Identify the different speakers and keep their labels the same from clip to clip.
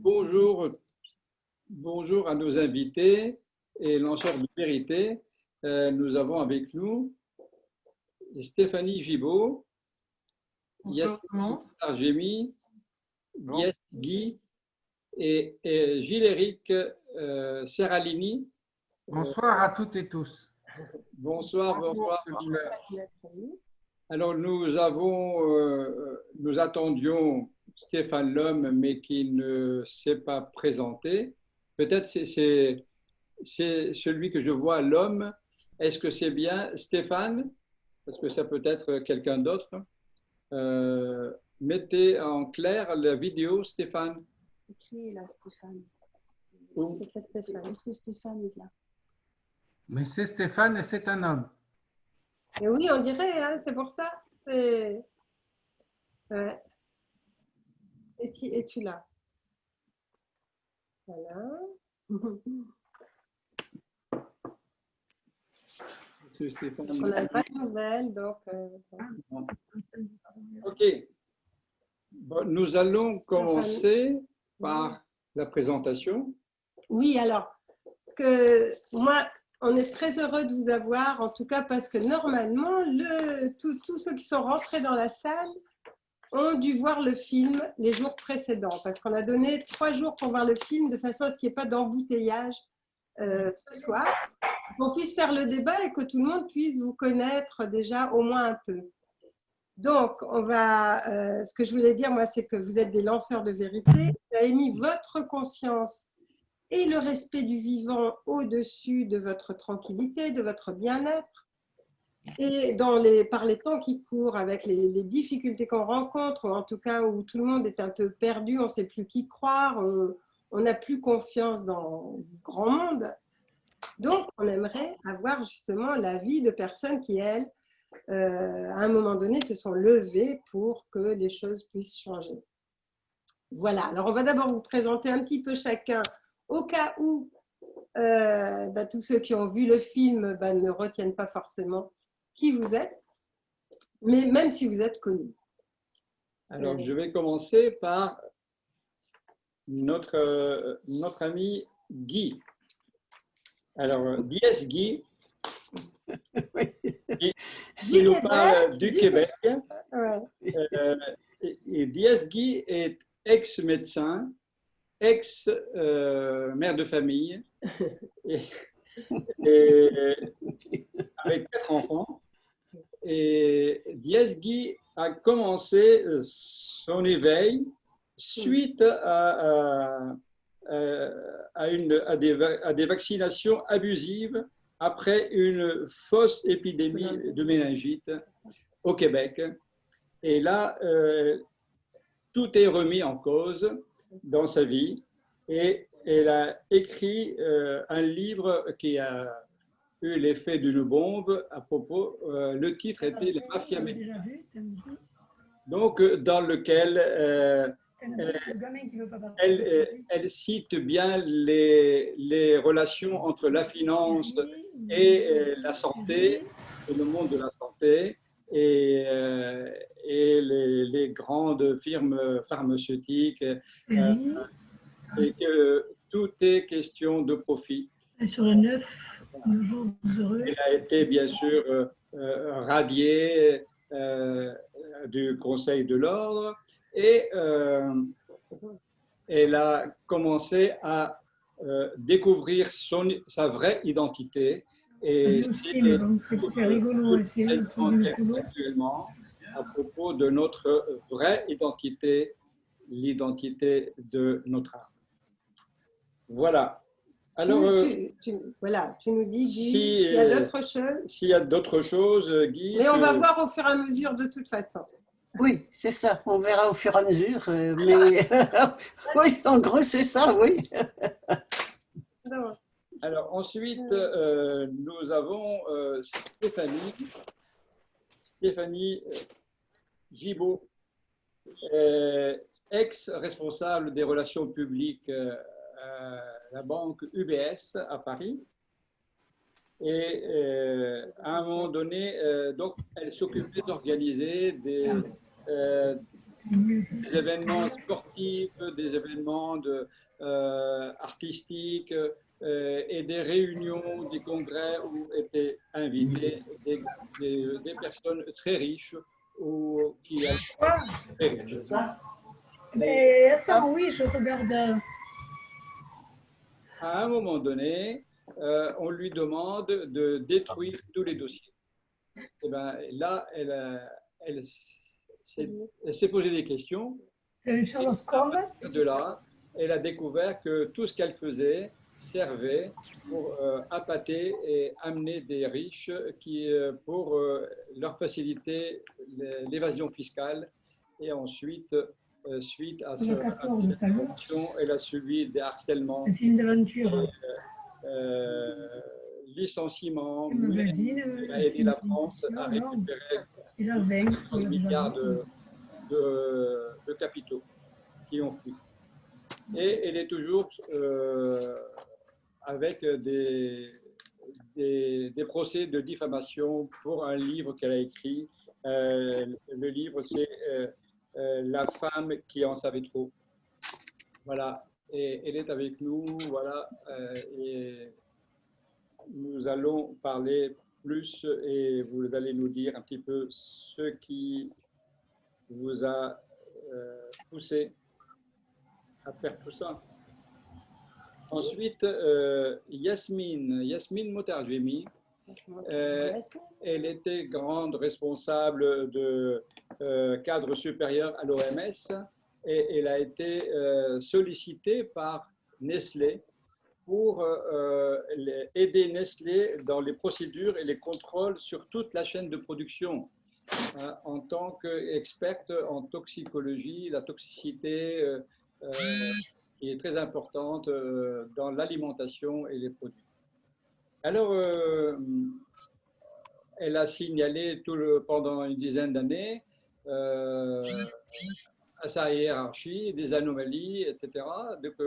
Speaker 1: Bonjour, bonjour à nos invités et lanceurs de vérité. Nous avons avec nous Stéphanie Gibaud,
Speaker 2: Bonjour tout le monde.
Speaker 1: Argemi, Yes Guy et Gilles-Éric Serralini.
Speaker 2: Bonsoir à toutes et tous.
Speaker 1: Bonsoir, bonsoir.
Speaker 2: Celui-là.
Speaker 1: Alors nous attendions Stéphane Lhomme, mais qui ne s'est pas présenté. Peut-être c'est celui que je vois, l'homme. Est-ce que c'est bien Stéphane? Parce que ça peut être quelqu'un d'autre. Mettez en clair la vidéo, Stéphane.
Speaker 3: Écrit là, Stéphane.
Speaker 1: Où?
Speaker 3: C'est pas Stéphane. Est-ce que Stéphane est là?
Speaker 2: Mais c'est Stéphane et c'est un homme.
Speaker 4: Et oui, on dirait, hein, c'est pour ça. Ouais. Es-tu là? Voilà. On n'avait pas de nouvelles, donc.
Speaker 1: Ok. Bon, nous allons commencer par la présentation.
Speaker 4: Oui, alors, parce que moi, on est très heureux de vous avoir, en tout cas parce que normalement, tous ceux qui sont rentrés dans la salle ont dû voir le film les jours précédents, parce qu'on a donné 3 jours pour voir le film de façon à ce qu'il n'y ait pas d'embouteillage ce soir, qu'on puisse faire le débat et que tout le monde puisse vous connaître déjà au moins un peu. Donc, ce que je voulais dire, moi, c'est que vous êtes des lanceurs de vérité, vous avez mis votre conscience et le respect du vivant au-dessus de votre tranquillité, de votre bien-être. Et par les temps qui courent, avec les difficultés qu'on rencontre, ou en tout cas où tout le monde est un peu perdu, on ne sait plus qui croire, on n'a plus confiance dans le grand monde. Donc, on aimerait avoir justement l'avis de personnes qui, elles, à un moment donné, se sont levées pour que les choses puissent changer. Voilà, alors on va d'abord vous présenter un petit peu chacun, au cas où tous ceux qui ont vu le film ne retiennent pas forcément qui vous êtes, mais même si vous êtes connu.
Speaker 1: Alors, je vais commencer par notre ami Guy. Alors, Dies Guy, qui nous parle du Québec.
Speaker 4: Ouais.
Speaker 1: Et Dies Guy est ex-médecin, ex-mère de famille, et avec 4 enfants. Et Dies Guy a commencé son éveil suite à des vaccinations abusives après une fausse épidémie de méningite au Québec. Et là, tout est remis en cause dans sa vie. Et elle a écrit un livre qui a eu l'effet d'une bombe à propos. Le titre était Les mafias médicales. Donc, dans lequel elle cite bien les relations entre la finance et la santé, et le monde de la santé, et les grandes firmes pharmaceutiques, et que tout est question de profit.
Speaker 5: Et sur le 9, le jour heureux.
Speaker 1: Elle a été bien sûr radiée du Conseil de l'Ordre, et elle a commencé à découvrir sa vraie identité. Et
Speaker 5: c'est rigolo.
Speaker 1: Actuellement à propos de notre vraie identité, l'identité de notre âme. Voilà. Alors,
Speaker 4: tu nous dis, Guy, s'il y a d'autres choses.
Speaker 1: S'il y a d'autres choses, Guy.
Speaker 4: Mais on va voir au fur et à mesure de toute façon.
Speaker 6: Oui, c'est ça. On verra au fur et à mesure. Mais oui, en gros, c'est ça, oui.
Speaker 4: Non.
Speaker 1: Alors ensuite, nous avons Stéphanie Gibaud, ex-responsable des relations publiques à la banque UBS à Paris. Et à un moment donné, donc, elle s'occupait d'organiser
Speaker 5: c'est mieux.
Speaker 1: des événements sportifs, des événements artistiques et des réunions, des congrès où étaient invités des personnes très riches ou qui très riches.
Speaker 5: Mais attends, oui, je regarde.
Speaker 1: À un moment donné, on lui demande de détruire tous les dossiers. Et ben, là, elle s'est posé des questions.
Speaker 5: C'est Charles Corbe.
Speaker 1: De là, elle a découvert que tout ce qu'elle faisait servait pour appâter et amener des riches pour leur faciliter l'évasion fiscale. Et ensuite, suite à cette action, elle a subi des harcèlements,
Speaker 5: Un film d'aventure.
Speaker 1: licenciements,
Speaker 5: Un magazine.
Speaker 1: elle a aidé la France à récupérer
Speaker 5: Il a 20.
Speaker 1: 11 milliards de capitaux qui ont fui. Et elle est toujours avec des procès de diffamation pour un livre qu'elle a écrit. Le livre, c'est La femme qui en savait trop. Voilà, et elle est avec nous, voilà, et nous allons parler plus et vous allez nous dire un petit peu ce qui vous a poussé à faire tout ça. Ensuite, Yasmine Motarjemi, elle était grande responsable de cadre supérieur à l'OMS et elle a été sollicitée par Nestlé pour aider Nestlé dans les procédures et les contrôles sur toute la chaîne de production. En tant qu'experte en toxicologie, la toxicité qui est très importante dans l'alimentation et les produits. Alors, elle a signalé pendant une dizaine d'années à sa hiérarchie des anomalies, etc.,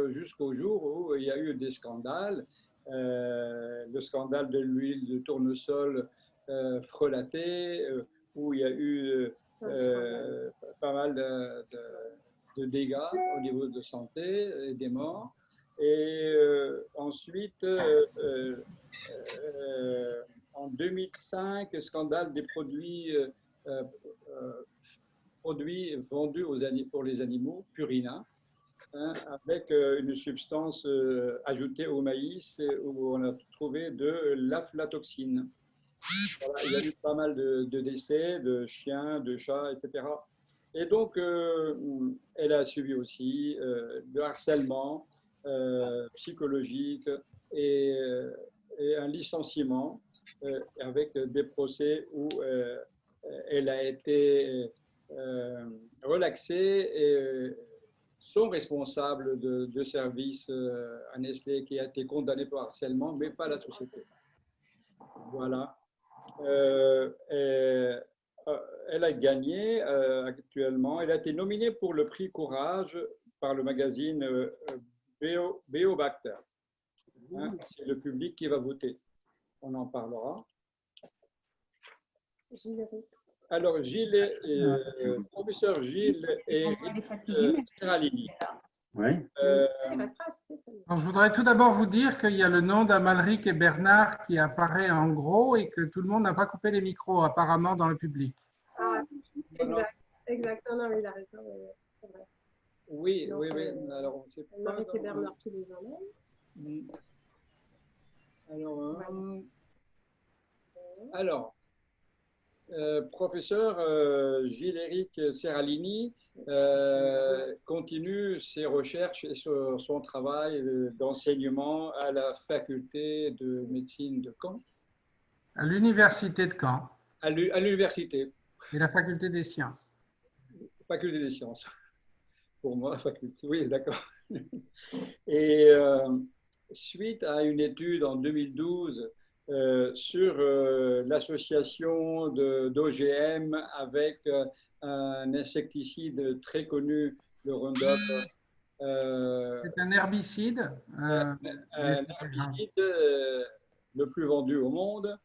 Speaker 1: jusqu'au jour où il y a eu des scandales. Le scandale de l'huile de tournesol frelatée, où il y a eu pas mal de dégâts au niveau de santé et des morts. Et ensuite, en 2005, scandale des produits vendus pour les animaux, Purina, avec une substance ajoutée au maïs où on a trouvé de l'aflatoxine. Voilà, il y a eu pas mal de décès de chiens, de chats, etc. Et donc, elle a subi aussi le harcèlement psychologique et un licenciement avec des procès où elle a été relaxée et son responsable de service à Nestlé qui a été condamné pour harcèlement, mais pas la société. Voilà. Elle a gagné actuellement. Elle a été nominée pour le prix Courage par le magazine Béobacter. Hein, c'est le public qui va voter. On en parlera. Alors, professeur Gilles et Serralini.
Speaker 2: Oui. Je voudrais tout d'abord vous dire qu'il y a le nom d'Amalric et Bernard qui apparaît en gros et que tout le monde n'a pas coupé les micros apparemment dans le public.
Speaker 4: Ah, exact, exact. Non, mais il a raison.
Speaker 1: Oui,
Speaker 4: donc,
Speaker 1: oui, oui. Alors, on sait pas.
Speaker 4: Amalric et Bernard tous les ans.
Speaker 1: Alors, professeur Gilles-Éric Serralini continue ses recherches et son travail d'enseignement à la faculté de médecine de Caen.
Speaker 2: À l'université de Caen.
Speaker 1: À l'université.
Speaker 2: Et la faculté des sciences.
Speaker 1: Faculté des sciences. Pour moi, faculté. Oui, d'accord. Et suite à une étude en 2012 sur l'association d'OGM avec un insecticide très connu, le Roundup.
Speaker 2: C'est un herbicide.
Speaker 1: Un herbicide le plus vendu au monde.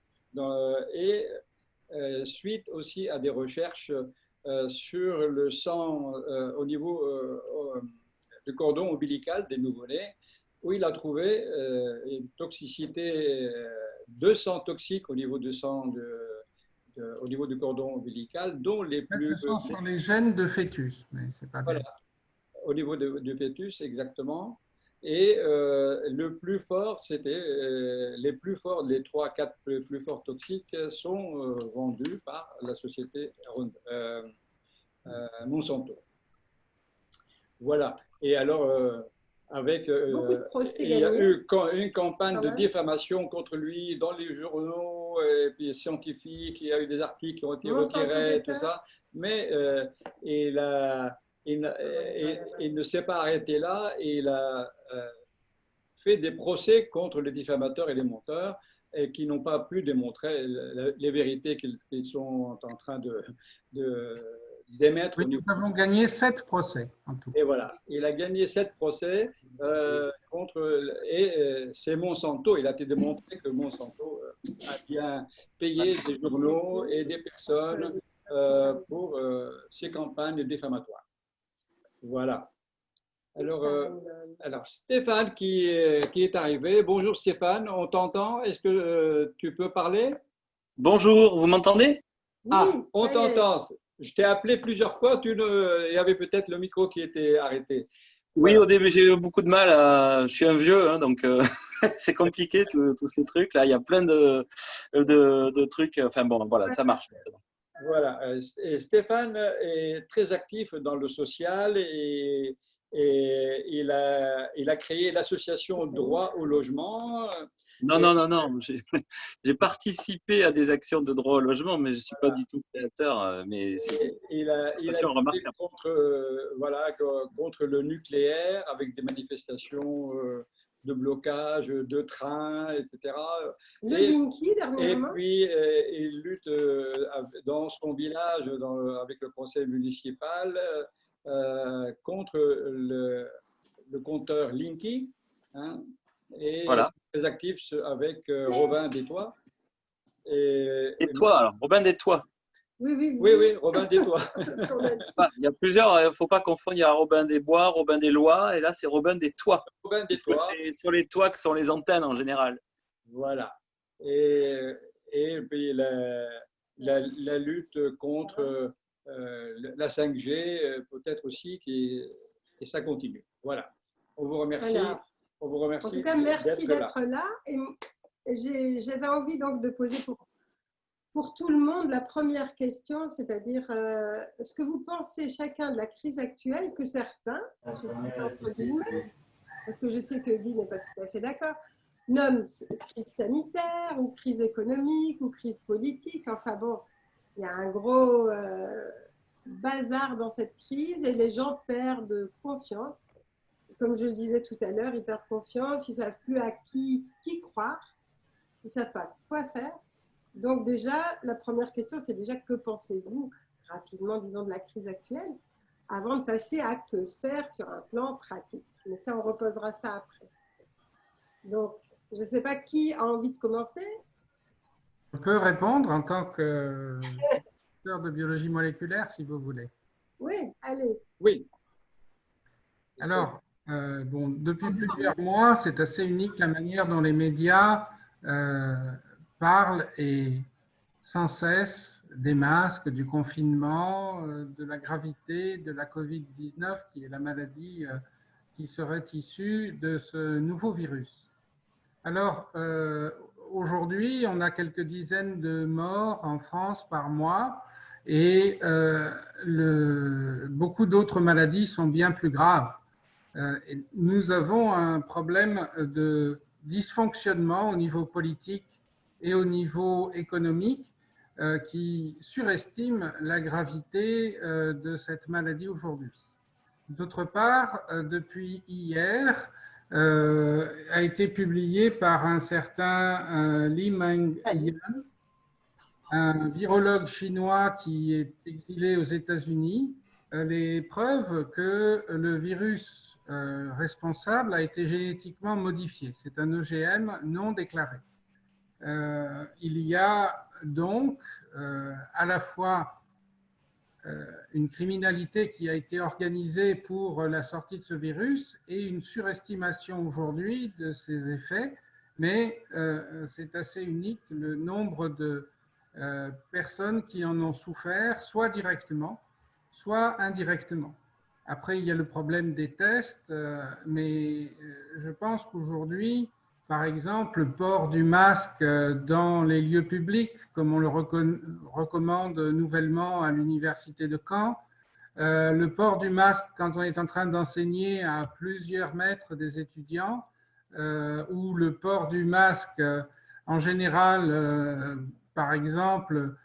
Speaker 1: Et suite aussi à des recherches sur le sang au niveau du cordon ombilical des nouveau-nés, où il a trouvé une toxicité, 200 toxiques au niveau du sang, au niveau du cordon ombilical, dont les plus…
Speaker 2: Ce sont sur les gènes de fœtus, mais c'est pas bien.
Speaker 1: Voilà, au niveau du fœtus, exactement. Et le plus fort, c'était les plus forts, les 3-4 plus forts toxiques sont vendus par la société Monsanto. Voilà. Et alors, avec, il y a eu une campagne de diffamation contre lui dans les journaux et puis scientifiques. Il y a eu des articles qui ont été retirés, tout ça. Mais il ne s'est pas arrêté là. Et il a fait des procès contre les diffamateurs et les menteurs et qui n'ont pas pu démontrer les vérités qu'ils sont en train d'émettre.
Speaker 2: Oui, nous avons gagné 7 procès en tout.
Speaker 1: Et voilà, il a gagné 7 procès et c'est Monsanto. Il a été démontré que Monsanto a bien payé des journaux et des personnes pour ces campagnes diffamatoires. Voilà. Alors Stéphane qui est arrivé. Bonjour Stéphane, on t'entend. Est-ce que tu peux parler?
Speaker 7: Bonjour, vous m'entendez?
Speaker 1: Ah, on t'entend. Je t'ai appelé plusieurs fois, il y avait peut-être le micro qui était arrêté.
Speaker 7: Oui, voilà. Au début, j'ai eu beaucoup de mal. Je suis un vieux, hein, donc c'est compliqué, tous ces trucs. Là, il y a plein de trucs. Enfin bon, voilà, ça marche maintenant.
Speaker 1: Voilà. Et Stéphane est très actif dans le social et il a créé l'association Droit au logement.
Speaker 7: Non. J'ai participé à des actions de droit au logement, mais je ne suis pas du tout créateur. Mais c'est une association remarquable.
Speaker 1: Contre le nucléaire, avec des manifestations de blocage de trains, etc.
Speaker 4: Le Linky, dernièrement.
Speaker 1: Et puis, il lutte dans son village, avec le conseil municipal, contre le compteur Linky. Hein, et
Speaker 7: voilà.
Speaker 1: Très actif avec Robin Détois.
Speaker 7: Alors, Robin Détois.
Speaker 1: Oui, Robin Détois.
Speaker 7: Il y a plusieurs, il ne faut pas confondre. Il y a Robin des Bois, Robin des Lois, et là, c'est Robin des Toits.
Speaker 1: Robin des Toits.
Speaker 7: C'est sur les toits que sont les antennes en général.
Speaker 1: Voilà. Et puis la lutte contre la 5G, peut-être aussi, et ça continue. Voilà. On vous remercie.
Speaker 4: Alors,
Speaker 1: on vous remercie.
Speaker 4: En tout cas, merci d'être là. Et j'avais envie donc de poser pour tout le monde la première question, c'est-à-dire ce que vous pensez chacun de la crise actuelle, que certains, parce que je sais que Guy n'est pas tout à fait d'accord, nomment crise sanitaire ou crise économique ou crise politique. Enfin bon, il y a un gros bazar dans cette crise et les gens perdent confiance. Comme je le disais tout à l'heure, ils perdent confiance, ils ne savent plus à qui croire, ils ne savent pas quoi faire. Donc déjà, la première question, c'est déjà que pensez-vous, rapidement, disons, de la crise actuelle, avant de passer à que faire sur un plan pratique. Mais ça, on reposera ça après. Donc, je ne sais pas qui a envie de commencer.
Speaker 2: Je peux répondre en tant que professeur de biologie moléculaire, si vous voulez.
Speaker 4: Oui, allez.
Speaker 1: Oui.
Speaker 2: Alors, depuis plusieurs mois, c'est assez unique la manière dont les médias parlent et sans cesse des masques, du confinement, de la gravité de la Covid-19, qui est la maladie qui serait issue de ce nouveau virus. Alors, aujourd'hui, on a quelques dizaines de morts en France par mois et beaucoup d'autres maladies sont bien plus graves. Nous avons un problème de dysfonctionnement au niveau politique et au niveau économique qui surestime la gravité de cette maladie aujourd'hui. D'autre part, depuis hier, a été publié par un certain Li Mengyan, un virologue chinois qui est exilé aux États-Unis, les preuves que le virus responsable a été génétiquement modifié. C'est un OGM non déclaré. Il y a donc à la fois une criminalité qui a été organisée pour la sortie de ce virus et une surestimation aujourd'hui de ses effets, mais c'est assez unique le nombre de personnes qui en ont souffert, soit directement, soit indirectement. Après, il y a le problème des tests, mais je pense qu'aujourd'hui, par exemple, le port du masque dans les lieux publics, comme on le recommande nouvellement à l'université de Caen, le port du masque quand on est en train d'enseigner à plusieurs mètres des étudiants, ou le port du masque en général, par exemple,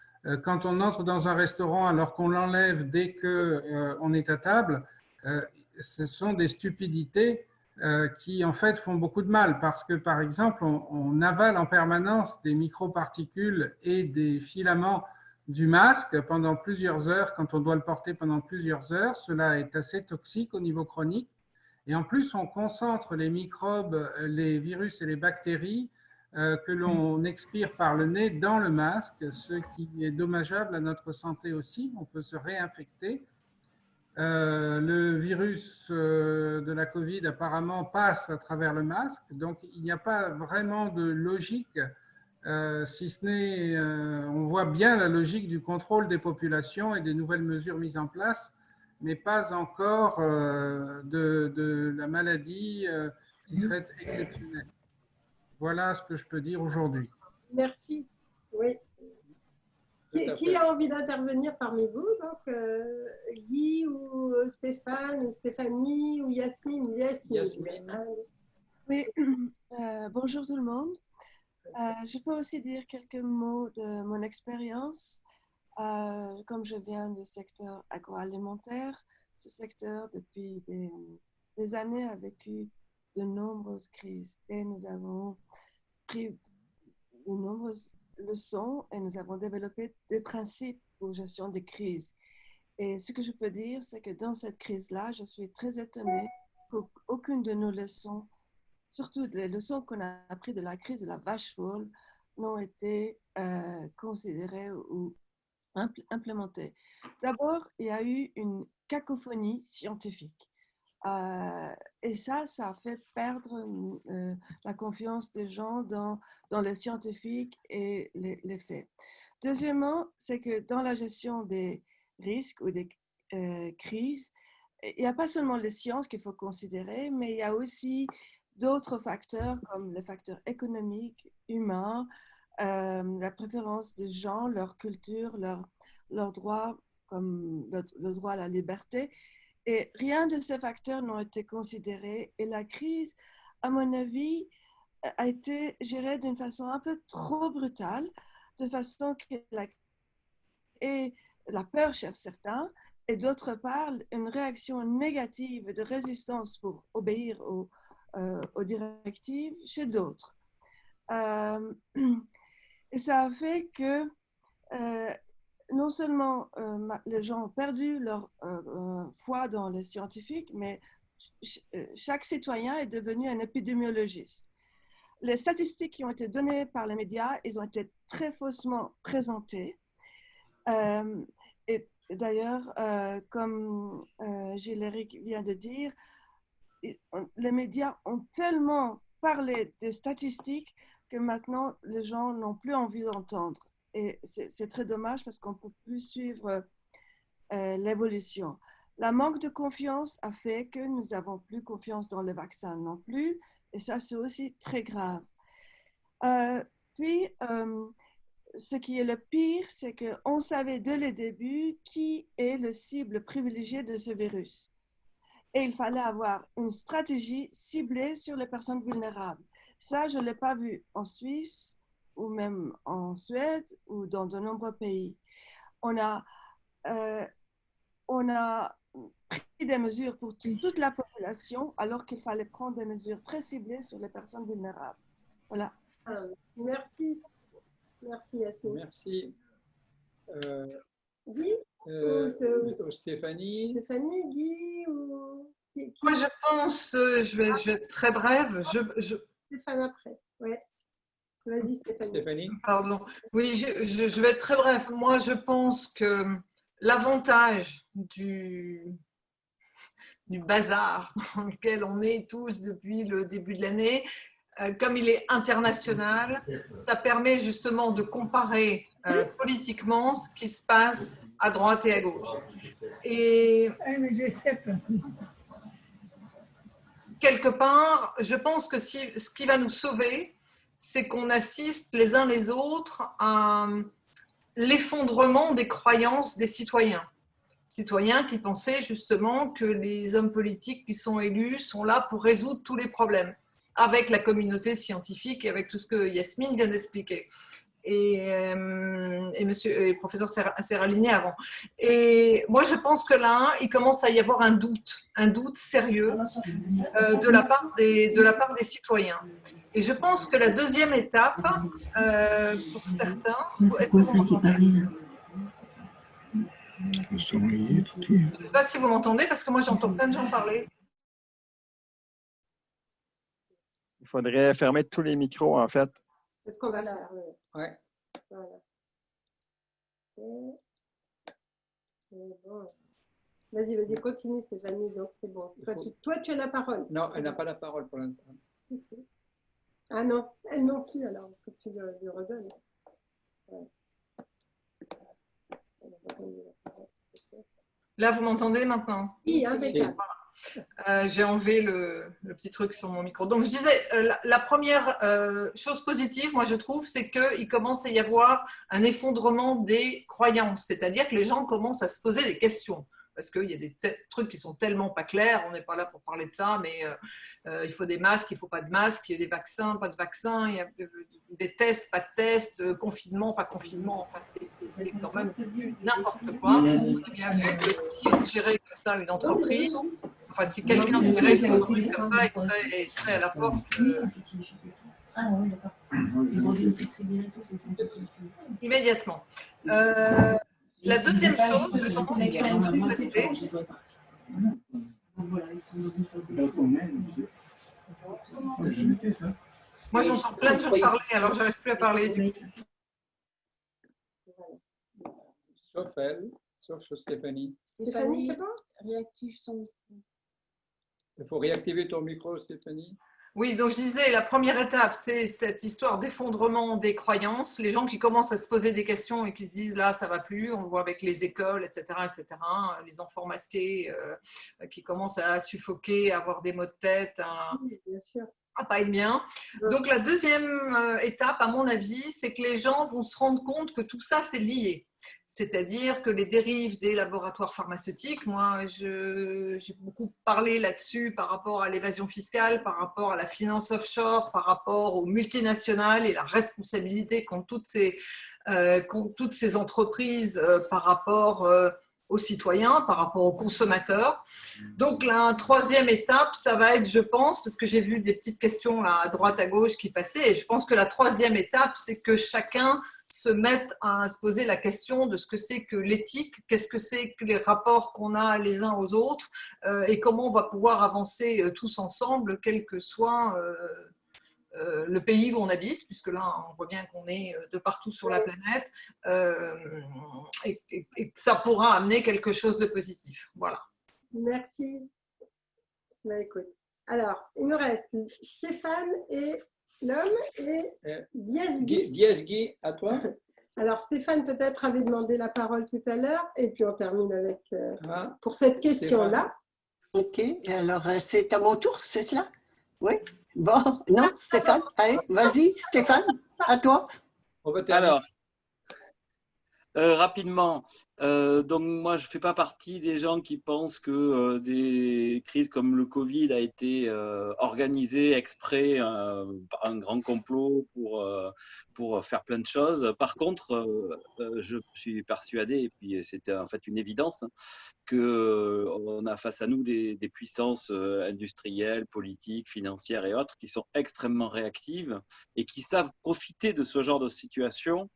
Speaker 2: quand on entre dans un restaurant alors qu'on l'enlève dès qu'on est à table, ce sont des stupidités qui en fait font beaucoup de mal parce que par exemple on avale en permanence des microparticules et des filaments du masque pendant plusieurs heures quand on doit le porter pendant plusieurs heures. Cela est assez toxique au niveau chronique et en plus on concentre les microbes, les virus et les bactéries que l'on expire par le nez dans le masque, ce qui est dommageable à notre santé aussi. On peut se réinfecter. Le virus de la Covid apparemment passe à travers le masque, donc il n'y a pas vraiment de logique, si ce n'est, on voit bien la logique du contrôle des populations et des nouvelles mesures mises en place, mais pas encore de la maladie qui serait exceptionnelle. Voilà ce que je peux dire aujourd'hui.
Speaker 4: Merci. Oui. Qui a envie d'intervenir parmi vous? Donc, Guy ou Stéphane ou Stéphanie ou Yasmine?
Speaker 1: Yasmine.
Speaker 3: Oui, bonjour tout le monde. Je peux aussi dire quelques mots de mon expérience. Comme je viens du secteur agroalimentaire, ce secteur depuis des années a vécu de nombreuses crises et nous avons pris de nombreuses leçons et nous avons développé des principes pour gestion des crises. Et ce que je peux dire, c'est que dans cette crise-là, je suis très étonnée qu'aucune de nos leçons, surtout les leçons qu'on a apprises de la crise de la vache folle, n'ont été considérées ou implémentées. D'abord, il y a eu une cacophonie scientifique. Et ça a fait perdre la confiance des gens dans les scientifiques et les faits. Deuxièmement, c'est que dans la gestion des risques ou des crises, il n'y a pas seulement les sciences qu'il faut considérer, mais il y a aussi d'autres facteurs comme les facteurs économiques, humains, la préférence des gens, leur culture, leurs droits, comme le droit à la liberté. Et rien de ces facteurs n'ont été considérés. Et la crise, à mon avis, a été gérée d'une façon un peu trop brutale, de façon que la peur chez certains, et d'autre part, une réaction négative de résistance pour obéir aux directives chez d'autres. Et ça a fait que non seulement les gens ont perdu leur foi dans les scientifiques, mais chaque citoyen est devenu un épidémiologiste. Les statistiques qui ont été données par les médias, ils ont été très faussement présentées. Et d'ailleurs, comme Gilles-Éric vient de dire, les médias ont tellement parlé des statistiques que maintenant les gens n'ont plus envie d'entendre. Et c'est très dommage parce qu'on ne peut plus suivre l'évolution. La manque de confiance a fait que nous n'avons plus confiance dans les vaccins non plus. Et ça, c'est aussi très grave. Puis, ce qui est le pire, c'est qu'on savait dès le début qui est le cible privilégié de ce virus. Et il fallait avoir une stratégie ciblée sur les personnes vulnérables. Ça, je ne l'ai pas vu en Suisse ou même en Suède ou dans de nombreux pays. On a pris des mesures pour toute la population alors qu'il fallait prendre des mesures très ciblées sur les personnes vulnérables. Voilà.
Speaker 4: Merci. Merci Yasmine.
Speaker 1: Merci.
Speaker 4: Guy
Speaker 1: Stéphanie.
Speaker 4: Stéphanie, Guy ou...
Speaker 8: Moi, je pense, je vais être très brève.
Speaker 4: Stéphane après, ouais. Vas-y Stéphanie.
Speaker 1: Stéphanie.
Speaker 8: Pardon. Oui, je vais être très bref. Moi, je pense que l'avantage du bazar dans lequel on est tous depuis le début de l'année, comme il est international, ça permet justement de comparer politiquement ce qui se passe à droite et à gauche. Et quelque part, je pense que ce qui va nous sauver, c'est qu'on assiste les uns les autres à l'effondrement des croyances des citoyens. Citoyens qui pensaient justement que les hommes politiques qui sont élus sont là pour résoudre tous les problèmes, avec la communauté scientifique et avec tout ce que Yasmine vient d'expliquer. Et le professeur Serralini avant. Et moi, je pense que là, il commence à y avoir un doute sérieux de la part des citoyens. Et je pense que la deuxième étape, pour certains... C'est quoi ça qui parie? Je ne sais pas si vous m'entendez, parce que moi, j'entends plein de gens parler.
Speaker 9: Il faudrait fermer tous les micros, en fait.
Speaker 4: C'est ce qu'on va faire.
Speaker 1: Ouais.
Speaker 4: Voilà. Bon. Vas-y, continue Stéphanie, donc c'est bon. Toi, tu as la parole.
Speaker 1: Non, elle n'a pas la parole pour l'instant.
Speaker 4: Si. Ah non, elle non plus, alors il faut que tu lui redonnes. Ouais.
Speaker 8: Là, vous m'entendez maintenant?
Speaker 4: Oui, impeccable.
Speaker 8: J'ai enlevé le petit truc sur mon micro. Donc, je disais, la première chose positive, moi, je trouve, c'est qu'il commence à y avoir un effondrement des croyances. C'est-à-dire que les gens commencent à se poser des questions. Parce qu'il y a des trucs qui sont tellement pas clairs. On n'est pas là pour parler de ça, mais il faut des masques, il ne faut pas de masques, il y a des vaccins, pas de vaccins, il y a des tests, pas de tests, confinement, pas confinement. Enfin, c'est quand même n'importe quoi. C'est bien vu que si vous gérez comme ça une entreprise, enfin, si quelqu'un gérait une entreprise comme ça, il serait à la porte. Immédiatement. La deuxième chose que je pense moi, j'entends plein de gens parler, alors je n'arrive plus à parler.
Speaker 1: Sauf elle, sauf Stéphanie.
Speaker 4: Stéphanie, c'est bon?
Speaker 10: Réactive son micro.
Speaker 1: Il faut réactiver ton micro, Stéphanie.
Speaker 8: Oui, donc je disais, la première étape, c'est cette histoire d'effondrement des croyances. Les gens qui commencent à se poser des questions et qui se disent, là, ça ne va plus, on le voit avec les écoles, etc., etc. Les enfants masqués qui commencent à suffoquer, à avoir des maux de tête,
Speaker 4: bien sûr.
Speaker 8: à pas être bien. Donc la deuxième étape, à mon avis, c'est que les gens vont se rendre compte que tout ça, c'est lié. C'est-à-dire que les dérives des laboratoires pharmaceutiques, moi j'ai beaucoup parlé là-dessus par rapport à l'évasion fiscale, par rapport à la finance offshore, par rapport aux multinationales et la responsabilité qu'ont toutes ces entreprises par rapport aux citoyens, par rapport aux consommateurs. Donc la troisième étape, ça va être, je pense, parce que j'ai vu des petites questions là, à droite, à gauche qui passaient, et je pense que la troisième étape, c'est que chacun se mettre à se poser la question de ce que c'est que l'éthique, qu'est-ce que c'est que les rapports qu'on a les uns aux autres et comment on va pouvoir avancer tous ensemble, quel que soit le pays où on habite, puisque là, on voit bien qu'on est de partout sur la planète et que ça pourra amener quelque chose de positif. Voilà.
Speaker 4: Merci. Bah, écoute. Alors, il nous reste Stéphane et l'homme et Diezgi.
Speaker 1: Diezgi, à toi.
Speaker 4: Alors, Stéphane, peut-être, avait demandé la parole tout à l'heure, et puis on termine avec pour cette question-là.
Speaker 6: Ok, alors c'est à mon tour, c'est cela? Oui. Bon, non, Stéphane, allez, vas-y, Stéphane, à toi.
Speaker 7: Alors, rapidement, donc moi je ne fais pas partie des gens qui pensent que des crises comme le Covid a été organisée exprès par un grand complot pour faire plein de choses. Par contre, je suis persuadé, et puis c'était en fait une évidence, qu'on a face à nous des puissances industrielles, politiques, financières et autres qui sont extrêmement réactives et qui savent profiter de ce genre de situation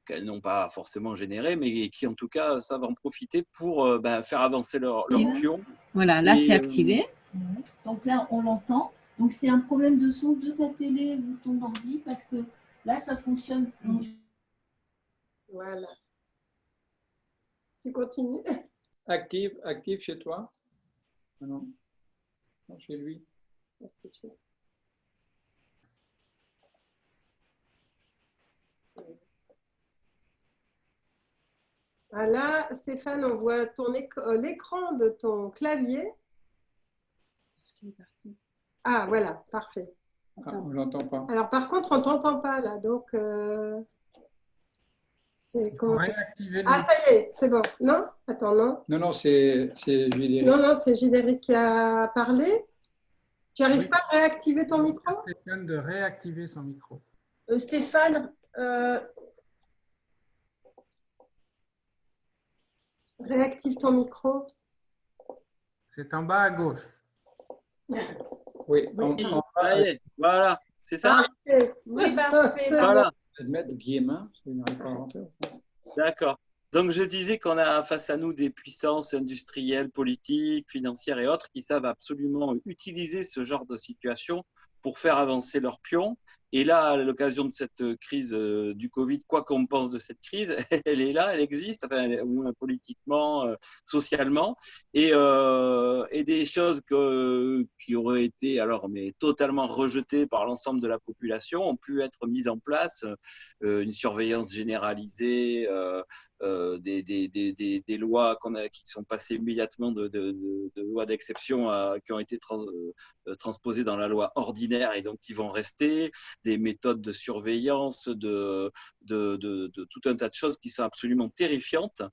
Speaker 7: qu'elles n'ont pas forcément généré, mais qui en tout cas savent en profiter pour faire avancer leur pion.
Speaker 10: Voilà, là c'est activé. Donc là on l'entend. Donc c'est un problème de son de ta télé ou de ton ordi parce que là ça fonctionne.
Speaker 4: Voilà. Tu continues.
Speaker 1: Active chez toi? Non, non, chez lui.
Speaker 4: Ah là, Stéphane, on voit l'écran de ton clavier. Ah, voilà, parfait.
Speaker 1: Ah, on ne l'entend pas.
Speaker 4: Alors, par contre, on ne t'entend pas là, donc...
Speaker 2: Réactiver le
Speaker 4: Ah, ça y est, c'est bon. Non? Attends, non?
Speaker 1: Non, non, c'est Gilles.
Speaker 4: Non, non, c'est Gilles qui a parlé. Tu n'arrives
Speaker 2: Oui.
Speaker 4: pas à réactiver ton micro?
Speaker 2: Stéphane de réactiver son micro.
Speaker 10: Stéphane,
Speaker 4: Réactive ton micro.
Speaker 2: C'est en bas à gauche.
Speaker 1: Oui,
Speaker 7: Ça y est, voilà, c'est ça?
Speaker 4: Parfait.
Speaker 10: oui, parfait.
Speaker 4: C'est
Speaker 7: Voilà.
Speaker 1: Mettre Guillemin, parce qu'il n'arrive pas à rentrer.
Speaker 7: D'accord. Donc, je disais qu'on a face à nous des puissances industrielles, politiques, financières et autres qui savent absolument utiliser ce genre de situation pour faire avancer leurs pions. Et là, à l'occasion de cette crise du Covid, quoi qu'on pense de cette crise, elle est là, elle existe, enfin, au moins politiquement, socialement. Et des choses qui auraient été alors, mais totalement rejetées par l'ensemble de la population ont pu être mises en place. Une surveillance généralisée, des lois qui sont passées immédiatement de lois d'exception qui ont été transposées dans la loi ordinaire et donc qui vont rester, des méthodes de surveillance, de tout un tas de choses qui sont absolument terrifiantes.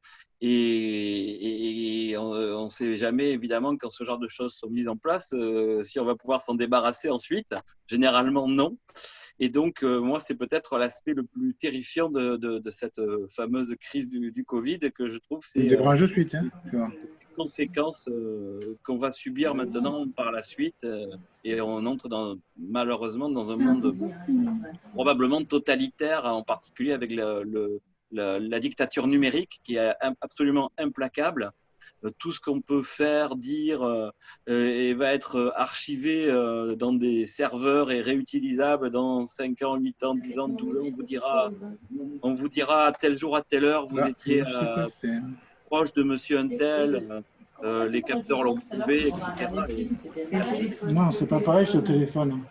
Speaker 7: Et on ne sait jamais, évidemment, quand ce genre de choses sont mises en place, si on va pouvoir s'en débarrasser ensuite. Généralement, non. Et donc, moi, c'est peut-être l'aspect le plus terrifiant de cette fameuse crise du Covid que je trouve, c'est
Speaker 11: des branches de suite. Hein,
Speaker 7: les conséquences qu'on va subir maintenant par la suite. Et on entre malheureusement dans un monde probablement totalitaire, en particulier avec la dictature numérique qui est absolument implacable. Tout ce qu'on peut faire, dire, va être archivé dans des serveurs et réutilisable dans 5 ans, 8 ans, 10 ans, 12 ans. On vous dira à tel jour, à telle heure, vous étiez proche de monsieur Untel, les capteurs l'ont prouvé, etc.
Speaker 11: Non, c'est pas pareil sur le téléphone.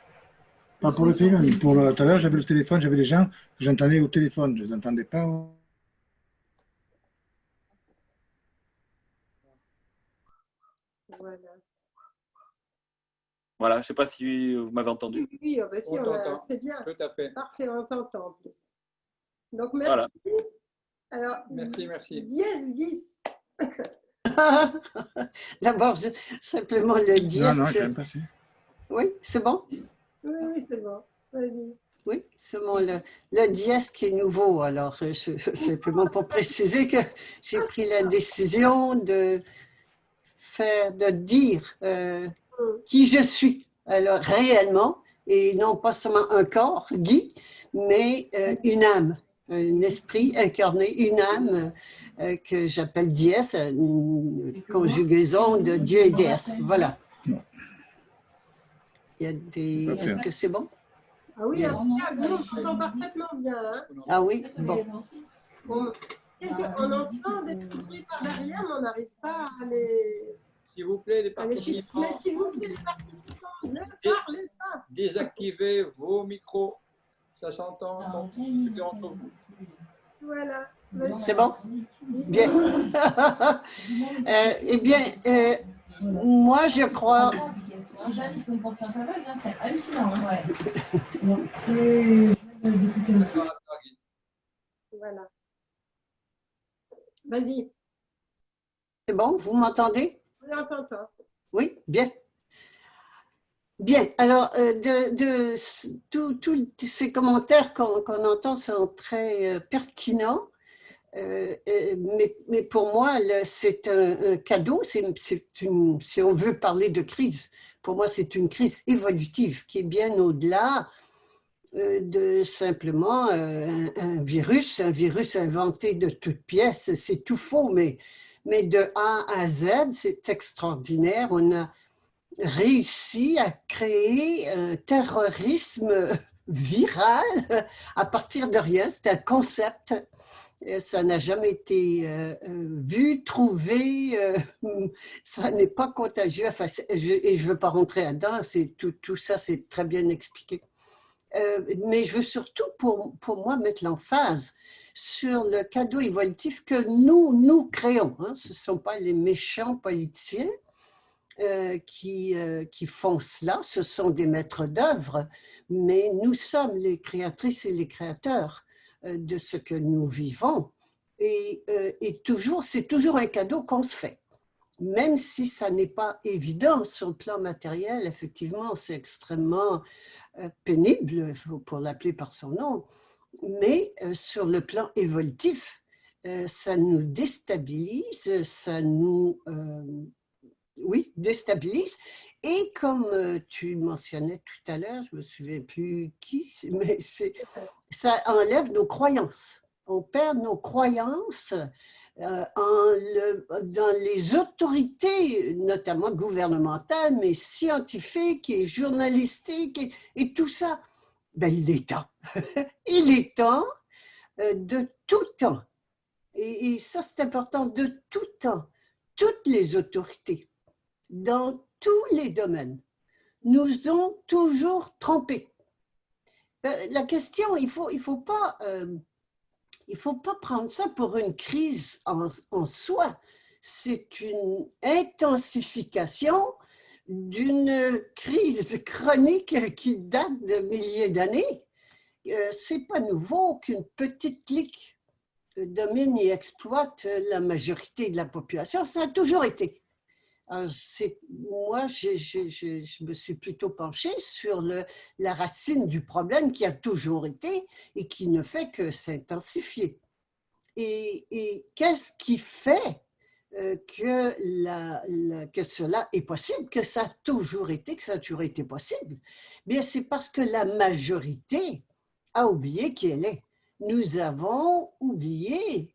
Speaker 11: Pas pour le téléphone. Tout à l'heure, j'avais le téléphone, j'avais les gens que j'entendais au téléphone. Je ne les entendais pas.
Speaker 7: Voilà, je ne sais pas si vous m'avez entendu.
Speaker 4: Oui, oh, bah si, c'est bien.
Speaker 1: Tout à fait.
Speaker 4: Parfait, on t'entend en plus. Donc, merci.
Speaker 7: Voilà.
Speaker 4: Alors,
Speaker 1: merci.
Speaker 4: Dièse Guis.
Speaker 6: D'abord, simplement le dièse.
Speaker 11: Non, je n'aime pas ça.
Speaker 6: Oui, c'est bon?
Speaker 4: Oui, c'est bon. Vas-y.
Speaker 6: Oui, c'est bon, le dièse qui est nouveau. Alors, simplement pour préciser que j'ai pris la décision de dire qui je suis. Alors, réellement, et non pas seulement un corps, Guy, mais une âme, un esprit incarné, une âme que j'appelle dièse, une conjugaison de Dieu et déesse. Voilà. Il y a des... Est-ce que c'est bon?
Speaker 4: Ah oui, je t'entends parfaitement bien. Hein.
Speaker 6: Ah oui, bon.
Speaker 4: On entend des petits bruits par derrière, mais on n'arrive pas à les...
Speaker 1: S'il vous plaît, les participants.
Speaker 4: Mais s'il vous plaît, les participants, ne parlez pas.
Speaker 1: Désactivez vos micros. Ça s'entend entre vous.
Speaker 4: Voilà.
Speaker 6: C'est bon? Bien. Eh bien, moi, je crois...
Speaker 5: C'est hallucinant.
Speaker 4: Voilà. Vas-y.
Speaker 6: C'est bon? Vous m'entendez?
Speaker 4: Oui, on t'entend.
Speaker 6: Oui, bien. Bien, alors, tous ces commentaires qu'on entend sont très pertinents, mais pour moi, c'est un cadeau, si on veut parler de crise, pour moi, c'est une crise évolutive qui est bien au-delà de simplement un virus inventé de toutes pièces, c'est tout faux, mais de A à Z, c'est extraordinaire. On a réussi à créer un terrorisme viral à partir de rien. C'est un concept Ça n'a jamais été vu, trouvé, ça n'est pas contagieux. Enfin, et je ne veux pas rentrer là-dedans, tout ça, c'est très bien expliqué. Mais je veux surtout, pour moi, mettre l'emphase sur le cadeau évolutif que nous créons. Hein. Ce ne sont pas les méchants politiciens qui font cela, ce sont des maîtres d'œuvre, mais nous sommes les créatrices et les créateurs de ce que nous vivons. Et c'est toujours un cadeau qu'on se fait. Même si ça n'est pas évident sur le plan matériel, effectivement, c'est extrêmement pénible, pour l'appeler par son nom, mais sur le plan évolutif, ça nous déstabilise, ça nous déstabilise. Et comme tu mentionnais tout à l'heure, je ne me souviens plus qui, mais ça enlève nos croyances. On perd nos croyances dans les autorités, notamment gouvernementales, mais scientifiques et journalistiques et tout ça. Ben, il est temps. Il est temps de tout temps. Et ça, c'est important, de tout temps. Toutes les autorités, dans tous les domaines, nous ont toujours trompés. La question, il faut pas prendre ça pour une crise en soi. C'est une intensification d'une crise chronique qui date de milliers d'années. C'est pas nouveau qu'une petite clique domine et exploite la majorité de la population. Ça a toujours été. Moi, je me suis plutôt penchée sur la racine du problème qui a toujours été et qui ne fait que s'intensifier. Et qu'est-ce qui fait que cela est possible, que ça a toujours été possible? Bien, c'est parce que la majorité a oublié qui elle est. Nous avons oublié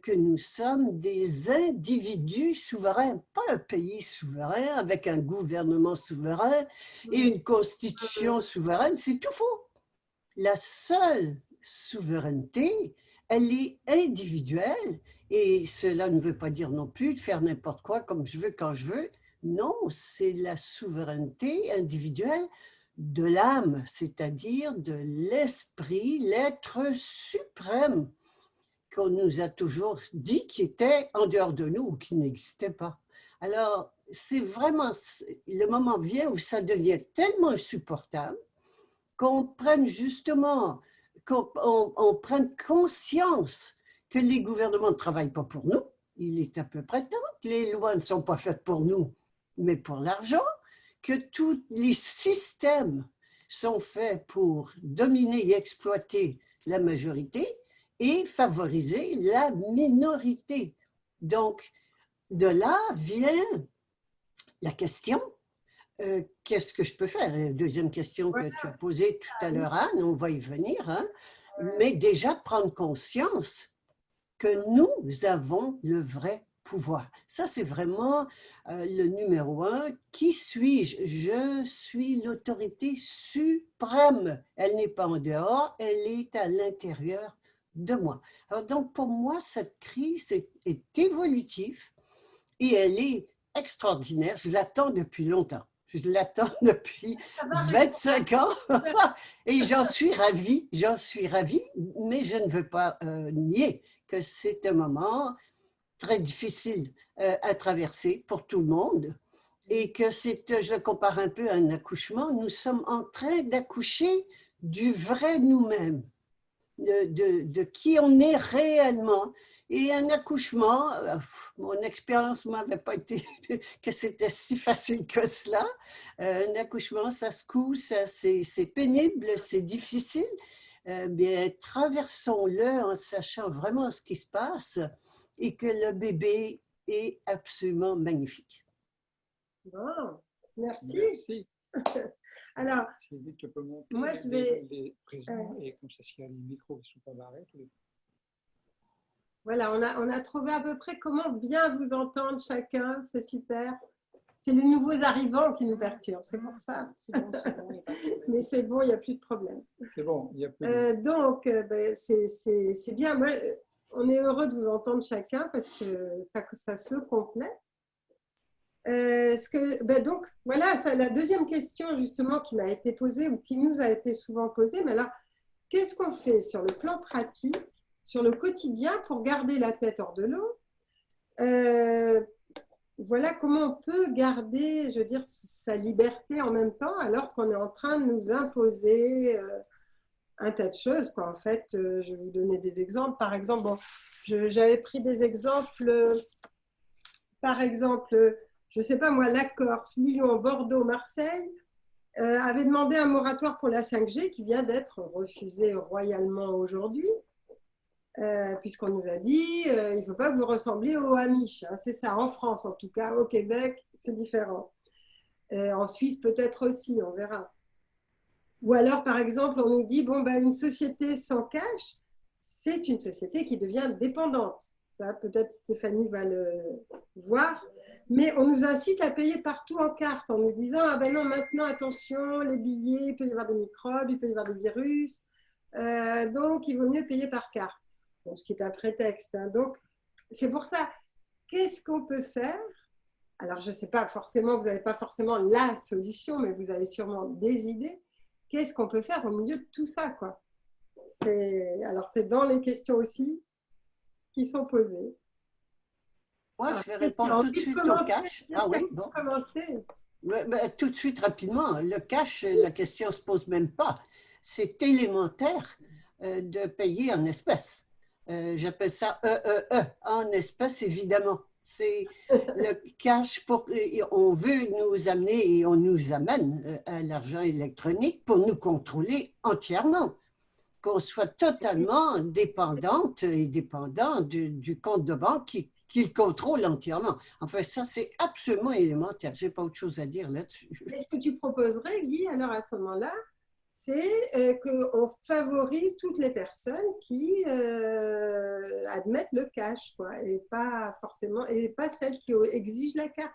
Speaker 6: que nous sommes des individus souverains, pas un pays souverain avec un gouvernement souverain et une constitution souveraine, c'est tout faux. La seule souveraineté, elle est individuelle et cela ne veut pas dire non plus de faire n'importe quoi comme je veux, quand je veux. Non, c'est la souveraineté individuelle de l'âme, c'est-à-dire de l'esprit, l'être suprême qu'on nous a toujours dit qui était en dehors de nous ou qui n'existait pas. Alors, c'est vraiment, le moment vient où ça devient tellement insupportable qu'on prenne justement, qu'on prenne conscience que les gouvernements ne travaillent pas pour nous. Il est à peu près temps que les lois ne sont pas faites pour nous, mais pour l'argent, que tous les systèmes sont faits pour dominer et exploiter la majorité et favoriser la minorité. Donc, de là vient la question, qu'est-ce que je peux faire? Deuxième question que tu as posée tout à l'heure, Anne, on va y venir, hein? Mais déjà de prendre conscience que nous avons le vrai pouvoir. Ça, c'est vraiment le numéro 1. Qui suis-je? Je suis l'autorité suprême. Elle n'est pas en dehors, elle est à l'intérieur de moi. Alors donc, pour moi, cette crise est évolutive et elle est extraordinaire. Je l'attends depuis longtemps. Je l'attends depuis 25 ans et j'en suis ravie, mais je ne veux pas nier que c'est un moment très difficile à traverser pour tout le monde et que je compare un peu à un accouchement, nous sommes en train d'accoucher du vrai nous-mêmes, de qui on est réellement. Et un accouchement, mon expérience ne m'avait pas été que c'était si facile que cela. Un accouchement, ça secoue, c'est pénible, c'est difficile. Bien, traversons-le en sachant vraiment ce qui se passe et que le bébé est absolument magnifique.
Speaker 4: Bon, merci.
Speaker 1: Merci.
Speaker 4: Alors,
Speaker 1: tu peux monter
Speaker 4: moi, je vais...
Speaker 1: les présidents et comme ça, s'il y a les micros qui ne sont pas barrés,
Speaker 4: Voilà, on a trouvé à peu près comment bien vous entendre chacun, c'est super. C'est les nouveaux arrivants qui nous perturbent, c'est pour ça. Mais c'est bon, il n'y a plus de problème.
Speaker 1: C'est bon, il n'y a plus de...
Speaker 4: Donc, ben, c'est bien. Moi, on est heureux de vous entendre chacun parce que ça se complète. Donc, voilà, la deuxième question justement qui m'a été posée ou qui nous a été souvent posée, mais alors, qu'est-ce qu'on fait sur le plan pratique, sur le quotidien pour garder la tête hors de l'eau? Voilà comment on peut garder, je veux dire, sa liberté en même temps alors qu'on est en train de nous imposer un tas de choses, quoi. En fait, je vais vous donner des exemples. Par exemple, bon, j'avais pris des exemples, par exemple, je ne sais pas moi, la Corse, Lyon, Bordeaux, Marseille avait demandé un moratoire pour la 5G qui vient d'être refusé royalement aujourd'hui, puisqu'on nous a dit il ne faut pas que vous ressembliez aux Amish. Hein, c'est ça, en France en tout cas. Au Québec, c'est différent. En Suisse, peut-être aussi, on verra. Ou alors, par exemple, on nous dit bon, ben, une société sans cash, c'est une société qui devient dépendante. Ça, peut-être Stéphanie va le voir. Mais on nous incite à payer partout en carte en nous disant ah ben non, maintenant, attention, les billets, il peut y avoir des microbes, il peut y avoir des virus. Donc, il vaut mieux payer par carte. Bon, ce qui est un prétexte. Hein. Donc, c'est pour ça. Qu'est-ce qu'on peut faire? Alors, je ne sais pas forcément, vous n'avez pas forcément la solution, mais vous avez sûrement des idées. Qu'est-ce qu'on peut faire au milieu de tout ça, quoi? Alors, c'est dans les questions aussi qui sont posées.
Speaker 6: Moi, je vais répondre tout de suite au cash. Ah oui, bon. Tout de suite, rapidement. Le cash, la question ne se pose même pas. C'est élémentaire de payer en espèces. J'appelle ça en espèces, évidemment. C'est le cash on veut nous amener et on nous amène à l'argent électronique pour nous contrôler entièrement, qu'on soit totalement dépendante et dépendant du compte de banque qui le contrôle entièrement. Enfin, ça, c'est absolument élémentaire. Je n'ai pas autre chose à dire là-dessus.
Speaker 4: Est-ce que tu proposerais, Guy, alors à ce moment-là, c'est qu'on favorise toutes les personnes qui admettent le cash, quoi, et pas forcément, et pas celles qui exigent la carte.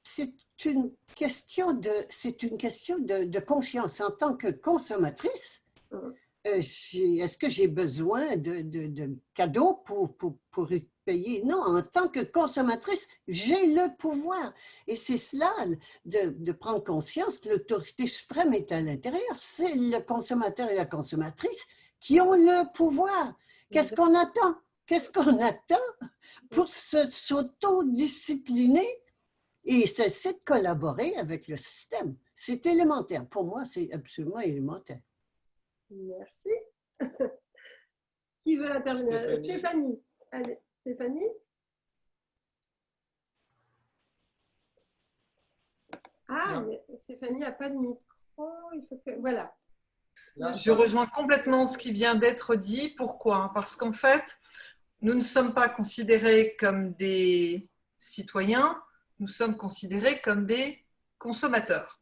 Speaker 6: C'est une question de conscience. En tant que consommatrice, est-ce que j'ai besoin de cadeaux pour payer? Non, en tant que consommatrice, j'ai le pouvoir. Et c'est cela, de prendre conscience que l'autorité suprême est à l'intérieur. C'est le consommateur et la consommatrice qui ont le pouvoir. Qu'est-ce qu'on attend? Qu'est-ce qu'on attend pour s'autodiscipliner? Et c'est de collaborer avec le système. C'est élémentaire. Pour moi, c'est absolument élémentaire.
Speaker 4: Merci. Qui veut intervenir? Stéphanie. Allez, Stéphanie. Ah, mais Stéphanie n'a pas de micro. Il faut que... Voilà.
Speaker 8: Je rejoins complètement ce qui vient d'être dit. Pourquoi? Parce qu'en fait, nous ne sommes pas considérés comme des citoyens, nous sommes considérés comme des consommateurs.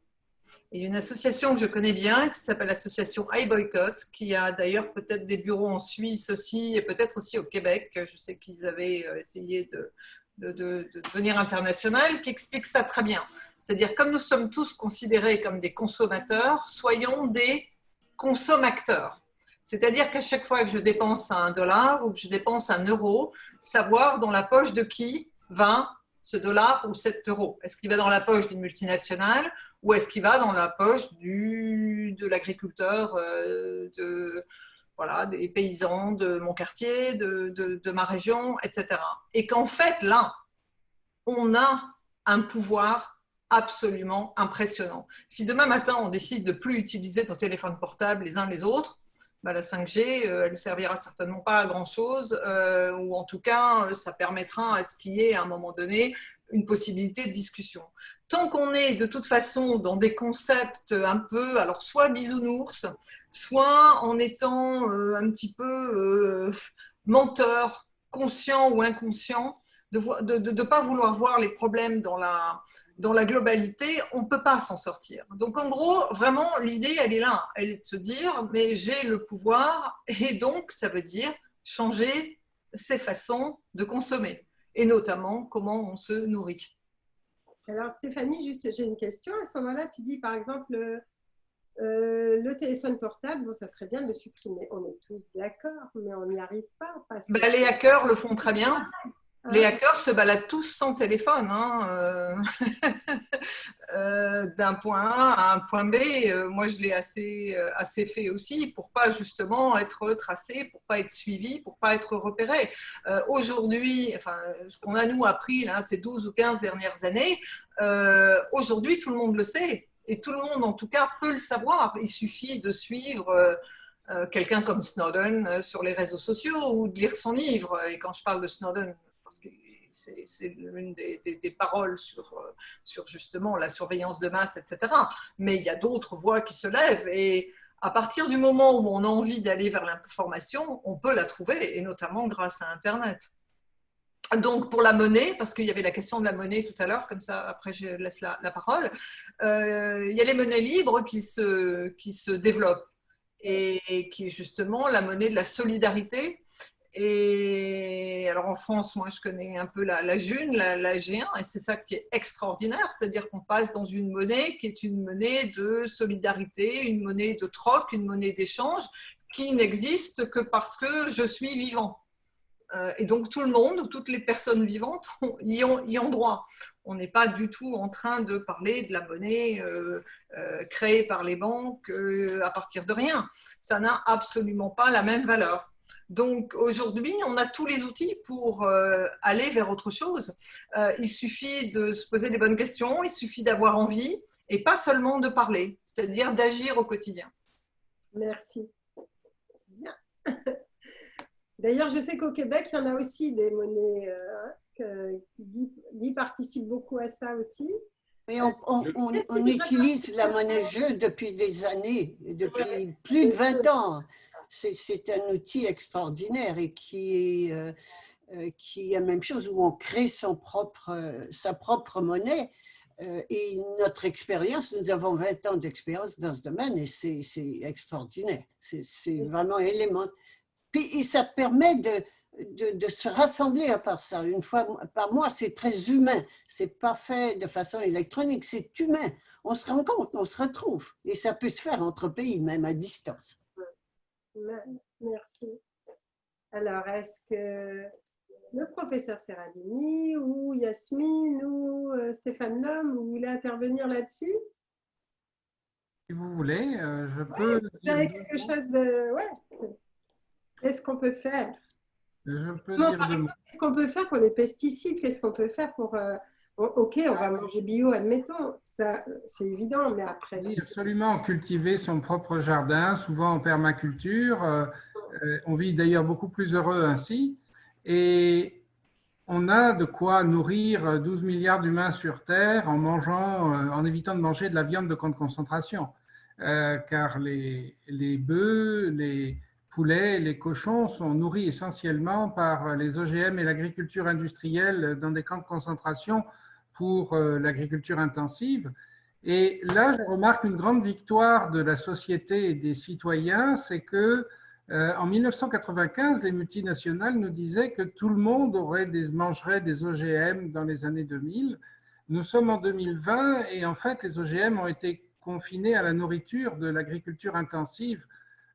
Speaker 8: Il y a une association que je connais bien qui s'appelle l'association iBoycott, qui a d'ailleurs peut-être des bureaux en Suisse aussi et peut-être aussi au Québec. Je sais qu'ils avaient essayé de devenir international, qui explique ça très bien. C'est-à-dire, comme nous sommes tous considérés comme des consommateurs, soyons des consommateurs. C'est-à-dire qu'à chaque fois que je dépense $1 ou que je dépense €1, savoir dans la poche de qui va ce dollar ou cet euro. Est-ce qu'il va dans la poche d'une multinationale ou est-ce qu'il va dans la poche de l'agriculteur, des paysans de mon quartier, de ma région, etc. Et qu'en fait, là, on a un pouvoir absolument impressionnant. Si demain matin, on décide de ne plus utiliser nos téléphones portables les uns les autres, la 5G, elle ne servira certainement pas à grand-chose, ou en tout cas, ça permettra à ce qu'il y ait à un moment donné une possibilité de discussion. Tant qu'on est de toute façon dans des concepts un peu, alors soit bisounours, soit en étant un petit peu menteur, conscient ou inconscient, de ne pas vouloir voir les problèmes dans la globalité, on ne peut pas s'en sortir. Donc en gros, vraiment, l'idée, elle est là. Elle est de se dire, mais j'ai le pouvoir, et donc ça veut dire changer ses façons de consommer, et notamment comment on se nourrit.
Speaker 4: Alors Stéphanie, juste j'ai une question. À ce moment-là, tu dis par exemple, Le téléphone portable, bon, ça serait bien de le supprimer. On est tous d'accord, mais on n'y arrive pas. Parce que...
Speaker 8: Les hackers le font très bien. Les hackers se baladent tous sans téléphone, d'un point A à un point B. Moi, je l'ai assez fait aussi pour pas justement être tracé, pour pas être suivi, pour pas être repéré. Aujourd'hui, enfin, ce qu'on a nous appris là, ces 12 ou 15 dernières années, aujourd'hui, tout le monde le sait. Et tout le monde, en tout cas, peut le savoir. Il suffit de suivre quelqu'un comme Snowden sur les réseaux sociaux ou de lire son livre. Et quand je parle de Snowden, parce que c'est l'une des paroles sur justement la surveillance de masse, etc. Mais il y a d'autres voix qui se lèvent et à partir du moment où on a envie d'aller vers l'information, on peut la trouver et notamment grâce à Internet. Donc pour la monnaie, parce qu'il y avait la question de la monnaie tout à l'heure, comme ça après je laisse la parole, il y a les monnaies libres qui se développent et qui est justement la monnaie de la solidarité. Et alors en France, moi je connais un peu la June, la G1, et c'est ça qui est extraordinaire, c'est-à-dire qu'on passe dans une monnaie qui est une monnaie de solidarité, une monnaie de troc, une monnaie d'échange qui n'existe que parce que je suis vivant. Et donc tout le monde, toutes les personnes vivantes y ont droit. On n'est pas du tout en train de parler de la monnaie créée par les banques à partir de rien. Ça n'a absolument pas la même valeur. Donc aujourd'hui, on a tous les outils pour aller vers autre chose. Il suffit de se poser les bonnes questions, il suffit d'avoir envie et pas seulement de parler, c'est-à-dire d'agir au quotidien.
Speaker 4: Merci. Bien. D'ailleurs, je sais qu'au Québec, il y en a aussi des monnaies qui participent beaucoup à ça aussi.
Speaker 6: Et on utilise la monnaie-jeu depuis des années, depuis plus de 20 ans. C'est un outil extraordinaire et qui est la même chose où on crée sa propre monnaie. Et notre expérience, nous avons 20 ans d'expérience dans ce domaine et c'est extraordinaire. C'est vraiment élémentaire. Et ça permet de se rassembler à part ça. Une fois par mois, c'est très humain. C'est pas fait de façon électronique, c'est humain. On se rencontre, on se retrouve. Et ça peut se faire entre pays, même à distance.
Speaker 4: Merci. Alors, est-ce que le professeur Serradini ou Yasmine ou Stéphane Lhomme, vous voulez intervenir là-dessus?
Speaker 2: Si vous voulez, je peux...
Speaker 4: Vous avez quelque chose de... Ouais. Qu'est-ce qu'on peut faire?
Speaker 2: Je peux dire deux mots.
Speaker 4: Qu'est-ce qu'on peut faire pour les pesticides? Qu'est-ce qu'on peut faire pour... Ok, on va manger bio, admettons, ça c'est évident, mais après...
Speaker 2: Oui, absolument, cultiver son propre jardin, souvent en permaculture. On vit d'ailleurs beaucoup plus heureux ainsi. Et on a de quoi nourrir 12 milliards d'humains sur Terre en mangeant, en évitant de manger de la viande de grande concentration. Car les bœufs, les poulets, les cochons sont nourris essentiellement par les OGM et l'agriculture industrielle dans des camps de concentration pour l'agriculture intensive. Et là, je remarque une grande victoire de la société et des citoyens, c'est que en 1995, les multinationales nous disaient que tout le monde mangerait des OGM dans les années 2000. Nous sommes en 2020 et en fait, les OGM ont été confinés à la nourriture de l'agriculture intensive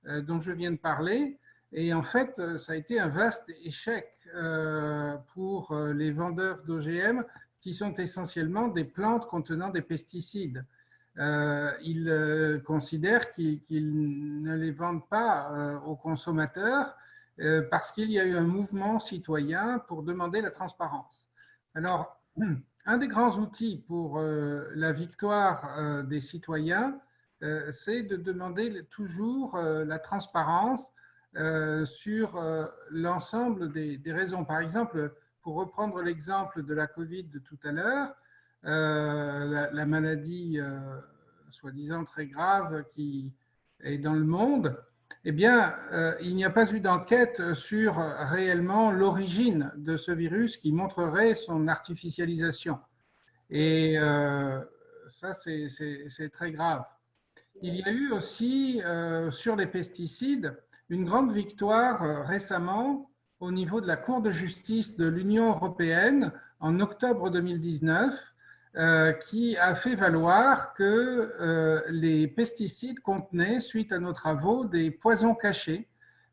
Speaker 2: dont je viens de parler. Et en fait, ça a été un vaste échec pour les vendeurs d'OGM qui sont essentiellement des plantes contenant des pesticides. Ils considèrent qu'ils ne les vendent pas aux consommateurs parce qu'il y a eu un mouvement citoyen pour demander la transparence. Alors, un des grands outils pour la victoire des citoyens, c'est de demander toujours la transparence sur l'ensemble des raisons. Par exemple, pour reprendre l'exemple de la Covid de tout à l'heure, la maladie soi-disant très grave qui est dans le monde, eh bien, il n'y a pas eu d'enquête sur réellement l'origine de ce virus qui montrerait son artificialisation. Et ça, c'est très grave. Il y a eu aussi, sur les pesticides, une grande victoire récemment au niveau de la Cour de justice de l'Union européenne en octobre 2019, qui a fait valoir que les pesticides contenaient, suite à nos travaux, des poisons cachés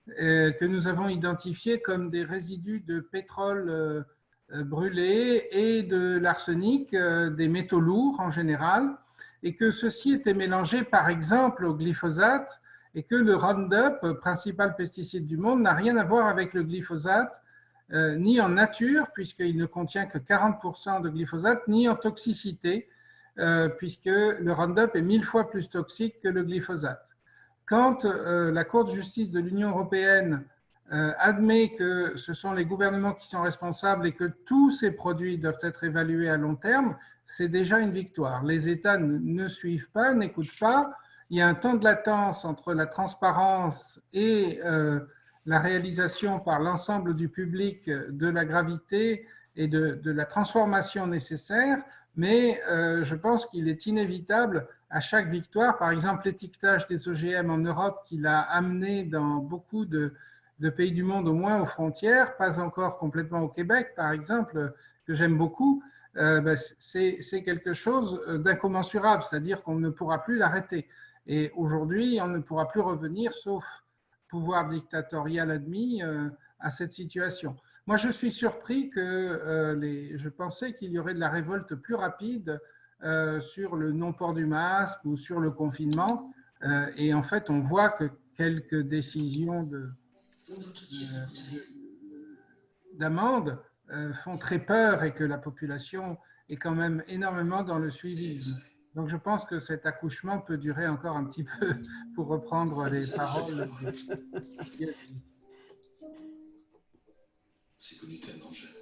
Speaker 2: que nous avons identifiés comme des résidus de pétrole brûlé et de l'arsenic, des métaux lourds en général, et que ceci était mélangé par exemple au glyphosate, et que le Roundup, principal pesticide du monde, n'a rien à voir avec le glyphosate, ni en nature, puisqu'il ne contient que 40% de glyphosate, ni en toxicité, puisque le Roundup est 1000 fois plus toxique que le glyphosate. Quand la Cour de justice de l'Union européenne admet que ce sont les gouvernements qui sont responsables et que tous ces produits doivent être évalués à long terme, c'est déjà une victoire. Les États ne suivent pas, n'écoutent pas. Il y a un temps de latence entre la transparence et la réalisation par l'ensemble du public de la gravité et de la transformation nécessaire, mais je pense qu'il est inévitable à chaque victoire, par exemple l'étiquetage des OGM en Europe qu'il a amené dans beaucoup de pays du monde, au moins aux frontières, pas encore complètement au Québec, par exemple, que j'aime beaucoup, c'est quelque chose d'incommensurable, c'est-à-dire qu'on ne pourra plus l'arrêter. Et aujourd'hui, on ne pourra plus revenir, sauf pouvoir dictatorial admis, à cette situation. Moi, je suis surpris que je pensais qu'il y aurait de la révolte plus rapide sur le non-port du masque ou sur le confinement. Et en fait, on voit que quelques décisions d'amende font très peur et que la population est quand même énormément dans le suivisme. Donc, je pense que cet accouchement peut durer encore un petit peu, pour reprendre les paroles de
Speaker 12: C'est connu tellement jeune.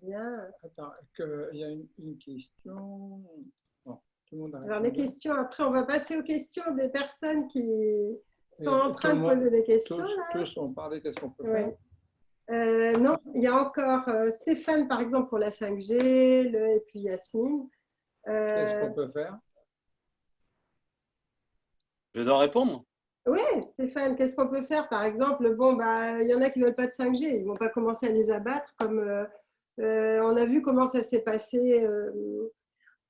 Speaker 4: Bien.
Speaker 1: Attends, il y a une question. Bon, tout le monde a
Speaker 4: Alors, les
Speaker 1: répondu.
Speaker 4: questions, après, on va passer aux questions des personnes qui sont en train de poser des questions.
Speaker 1: Tous ont parlé, qu'est-ce qu'on peut
Speaker 4: Ouais.
Speaker 1: faire?
Speaker 4: Non, il y a encore Stéphane, par exemple, pour la 5G, et puis Yasmine.
Speaker 1: Qu'est-ce qu'on peut faire?
Speaker 7: Je dois répondre?
Speaker 4: Oui, Stéphane, qu'est-ce qu'on peut faire? Par exemple, bon, il y en a qui ne veulent pas de 5G, ils ne vont pas commencer à les abattre, comme on a vu comment ça s'est passé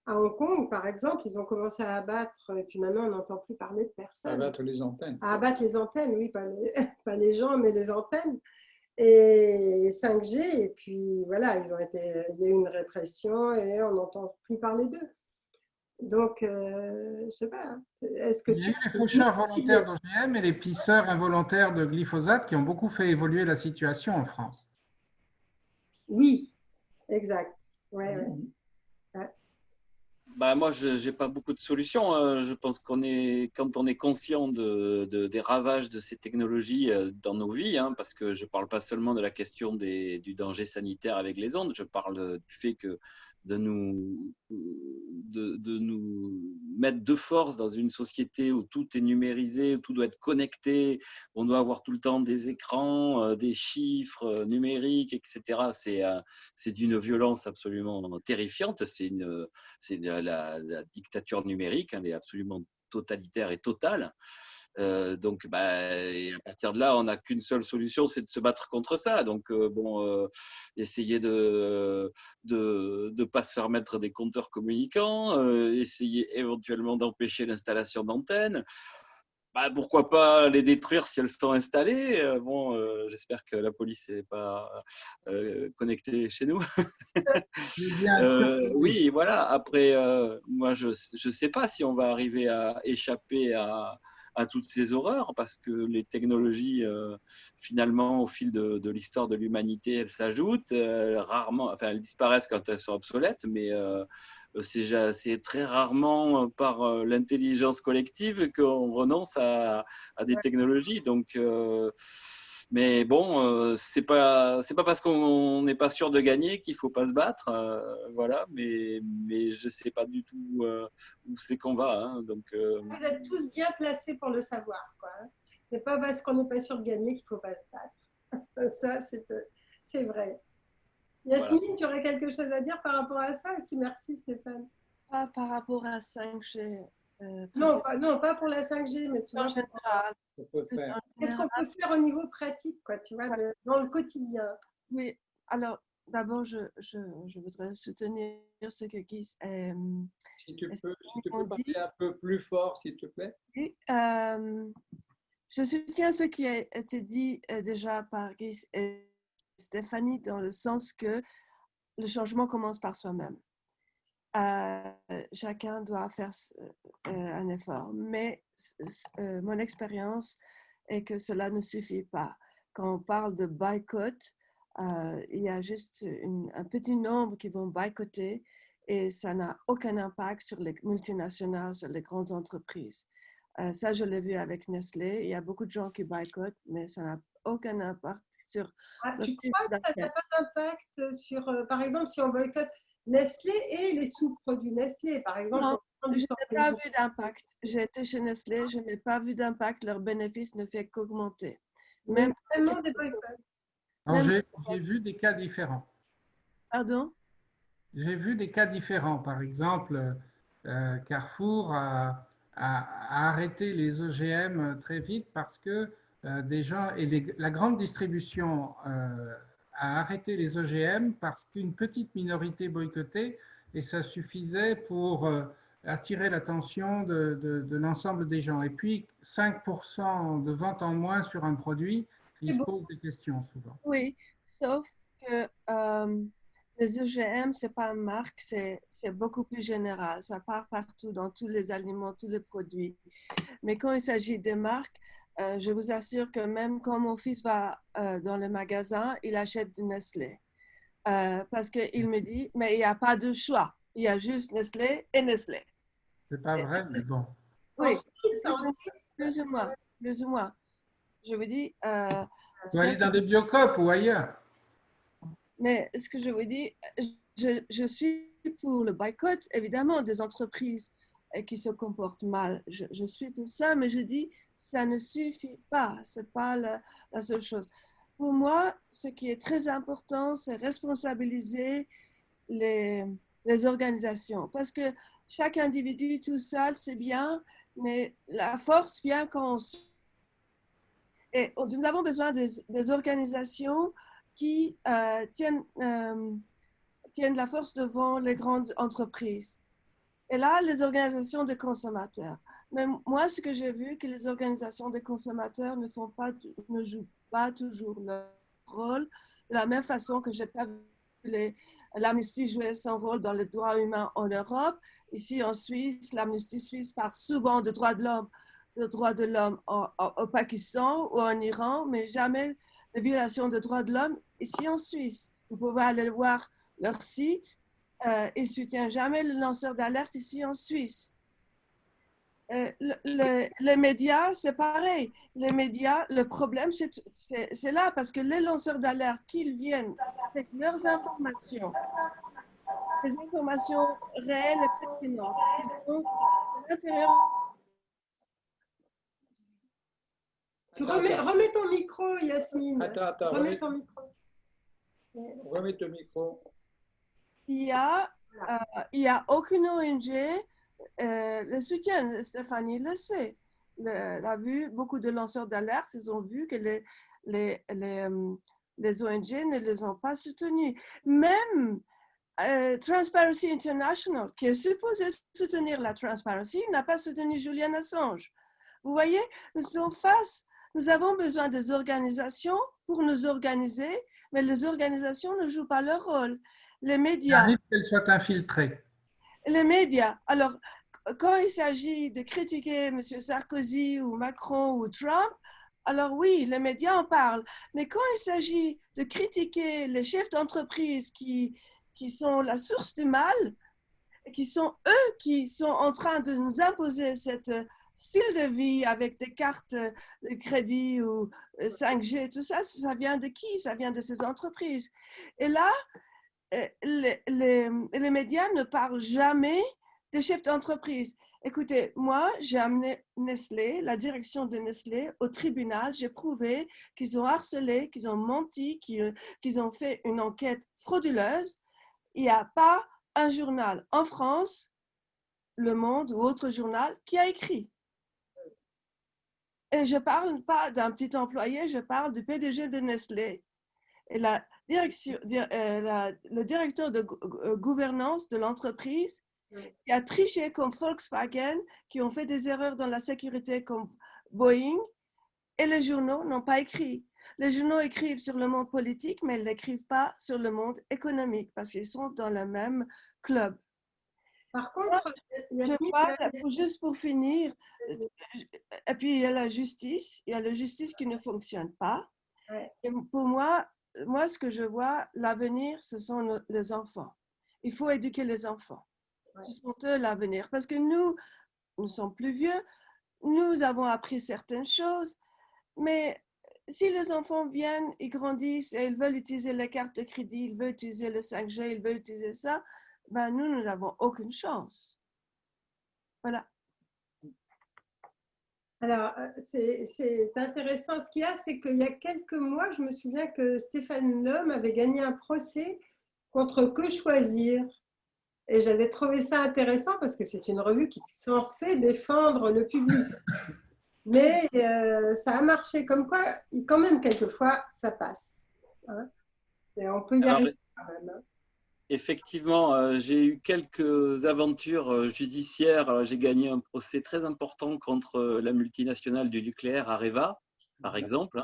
Speaker 4: à Hong Kong, par exemple. Ils ont commencé à abattre, et puis maintenant, on n'entend plus parler de personne.
Speaker 1: Abattre les antennes.
Speaker 4: À abattre les antennes, oui, pas les gens, mais les antennes. Et 5G, et puis voilà, il y a eu une répression et on n'entend plus parler d'eux. Donc, je ne sais pas. Est-ce que
Speaker 2: Il y a eu les faucheurs volontaires d'OGM et les pisseurs involontaires de glyphosate qui ont beaucoup fait évoluer la situation en France.
Speaker 4: Oui, exact. Ouais.
Speaker 7: Bah, moi, je n'ai pas beaucoup de solutions. Je pense quand on est conscient des ravages de ces technologies dans nos vies, parce que je ne parle pas seulement de la question du danger sanitaire avec les ondes, je parle du fait que de nous mettre de force dans une société où tout est numérisé, où tout doit être connecté, on doit avoir tout le temps des écrans, des chiffres numériques, etc. C'est d'une violence absolument terrifiante. C'est la dictature numérique, elle est absolument totalitaire et totale. Donc, et à partir de là, on n'a qu'une seule solution, c'est de se battre contre ça. Donc, essayer de pas se faire mettre des compteurs communicants, essayer éventuellement d'empêcher l'installation d'antennes. Pourquoi pas les détruire si elles sont installées. J'espère que la police n'est pas connectée chez nous. Oui, voilà. Après, moi, je ne sais pas si on va arriver à échapper à toutes ces horreurs, parce que les technologies, finalement, au fil de l'histoire de l'humanité, elles s'ajoutent, rarement, elles disparaissent quand elles sont obsolètes, mais c'est très rarement par l'intelligence collective qu'on renonce à des technologies. Donc, mais bon, c'est pas parce qu'on n'est pas sûr de gagner qu'il faut pas se battre, voilà. Mais je sais pas du tout où c'est qu'on va. Donc,
Speaker 4: vous êtes tous bien placés pour le savoir, quoi. C'est pas parce qu'on n'est pas sûr de gagner qu'il faut pas se battre. Ça, c'est vrai. Yasmine, voilà. Tu aurais quelque chose à dire par rapport à ça? Si, merci Stéphane.
Speaker 3: Pas par rapport à 5G.
Speaker 4: Non, pas pour la 5G, mais tu vois,
Speaker 3: en général.
Speaker 4: Qu'est-ce qu'on peut faire au niveau pratique, quoi, tu vois, dans le quotidien?
Speaker 3: Oui, alors d'abord, je voudrais soutenir ce que Guy
Speaker 1: Si tu peux parler un peu plus fort, s'il te plaît.
Speaker 3: dit. Je soutiens ce qui a été dit déjà par Guy et Stéphanie dans le sens que le changement commence par soi-même. Chacun doit faire un effort, mais mon expérience est que cela ne suffit pas. Quand on parle de boycott, il y a juste un petit nombre qui vont boycotter et ça n'a aucun impact sur les multinationales, sur les grandes entreprises. Ça, je l'ai vu avec Nestlé. Il y a beaucoup de gens qui boycottent, mais ça n'a aucun impact sur...
Speaker 4: Tu crois que ça n'a pas d'impact sur, par exemple, si on boycotte Nestlé et les sous-produits Nestlé, par exemple?
Speaker 3: Non, je n'ai pas vu d'impact. J'ai été chez Nestlé, je n'ai pas vu d'impact. Leur bénéfice ne fait qu'augmenter.
Speaker 4: Même vraiment des boycotts.
Speaker 2: J'ai vu des cas différents.
Speaker 3: Pardon?
Speaker 2: J'ai vu des cas différents. Par exemple, Carrefour a arrêté les OGM très vite parce que des gens, et la grande distribution a arrêté les OGM parce qu'une petite minorité boycottait et ça suffisait pour attirer l'attention de l'ensemble des gens. Et puis, 5% de vente en moins sur un produit, ils se posent des questions souvent.
Speaker 3: Oui, sauf que les OGM, ce n'est pas une marque, c'est beaucoup plus général. Ça part partout, dans tous les aliments, tous les produits. Mais quand il s'agit des marques, je vous assure que même quand mon fils va dans le magasin, il achète du Nestlé. Parce qu'il me dit, mais il n'y a pas de choix. Il y a juste Nestlé et Nestlé.
Speaker 2: C'est pas vrai, mais bon.
Speaker 3: Oui, plus ou moins. Plus ou moins. Je vous dis...
Speaker 2: Tu vas aller dans des Biocoop ou ailleurs.
Speaker 3: Mais ce que je vous dis, je suis pour le boycott, évidemment, des entreprises qui se comportent mal. Je suis pour ça, mais je dis, ça ne suffit pas. Ce n'est pas la seule chose. Pour moi, ce qui est très important, c'est responsabiliser les organisations. Parce que chaque individu tout seul, c'est bien, mais la force vient quand on... Et nous avons besoin des organisations qui tiennent la force devant les grandes entreprises. Et là, les organisations de consommateurs. Mais moi, ce que j'ai vu, que les organisations de consommateurs ne jouent pas toujours leur rôle de la même façon que j'ai pas vu l'Amnesty jouer son rôle dans les droits humains en Europe. Ici, en Suisse, l'Amnesty suisse parle souvent de droits de l'homme au Pakistan ou en Iran, mais jamais de violation des droits de l'homme ici en Suisse. Vous pouvez aller voir leur site. Ils ne soutiennent jamais le lanceur d'alerte ici en Suisse. Les médias, c'est pareil. Les médias, le problème, c'est là, parce que les lanceurs d'alerte, qu'ils viennent avec leurs informations, les informations réelles et pertinentes, ils sont à l'intérieur.
Speaker 4: Remets ton micro, Yasmine.
Speaker 1: Attends,
Speaker 4: remets ton micro.
Speaker 1: Remets ton micro.
Speaker 3: Il y a aucune ONG le soutien. Stéphanie le sait. Elle a vu beaucoup de lanceurs d'alerte. Ils ont vu que les ONG ne les ont pas soutenus. Même Transparency International, qui est supposé soutenir la Transparency, n'a pas soutenu Julian Assange. Vous voyez, nous avons besoin des organisations pour nous organiser, mais les organisations ne jouent pas leur rôle. Les médias.
Speaker 2: Il arrive qu'elles soient infiltrées.
Speaker 3: Les médias. Alors, quand il s'agit de critiquer M. Sarkozy ou Macron ou Trump, alors oui, les médias en parlent. Mais quand il s'agit de critiquer les chefs d'entreprise qui sont la source du mal, qui sont eux qui sont en train de nous imposer cette style de vie avec des cartes de crédit ou 5G, tout ça, ça vient de qui? Ça vient de ces entreprises. Et là, les médias ne parlent jamais des chefs d'entreprise. Écoutez, moi, j'ai amené Nestlé, la direction de Nestlé, au tribunal. J'ai prouvé qu'ils ont harcelé, qu'ils ont menti, qu'ils ont fait une enquête frauduleuse. Il n'y a pas un journal en France, Le Monde ou autre journal, qui a écrit. Et je ne parle pas d'un petit employé, je parle du PDG de Nestlé. Et la le directeur de gouvernance de l'entreprise qui a triché comme Volkswagen, qui ont fait des erreurs dans la sécurité comme Boeing, et les journaux n'ont pas écrit. Les journaux écrivent sur le monde politique, mais ils n'écrivent pas sur le monde économique parce qu'ils sont dans le même club.
Speaker 4: Par contre,
Speaker 3: juste pour finir, et puis il y a la justice qui ne fonctionne pas. Et pour moi, ce que je vois, l'avenir, ce sont les enfants. Il faut éduquer les enfants. Ce sont eux l'avenir. Parce que nous sommes plus vieux, nous avons appris certaines choses, mais si les enfants viennent, ils grandissent et ils veulent utiliser les cartes de crédit, ils veulent utiliser le 5G, ils veulent utiliser ça, ben nous n'avons aucune chance. Voilà.
Speaker 4: Alors, c'est intéressant. Ce qu'il y a, c'est qu'il y a quelques mois, je me souviens que Stéphane Lhomme avait gagné un procès contre Que Choisir. Et j'avais trouvé ça intéressant parce que c'est une revue qui est censée défendre le public. Mais ça a marché. Comme quoi, quand même, quelquefois, ça passe. Hein, et on peut y arriver quand même. Hein.
Speaker 7: Effectivement, j'ai eu quelques aventures judiciaires. J'ai gagné un procès très important contre la multinationale du nucléaire Areva, par exemple.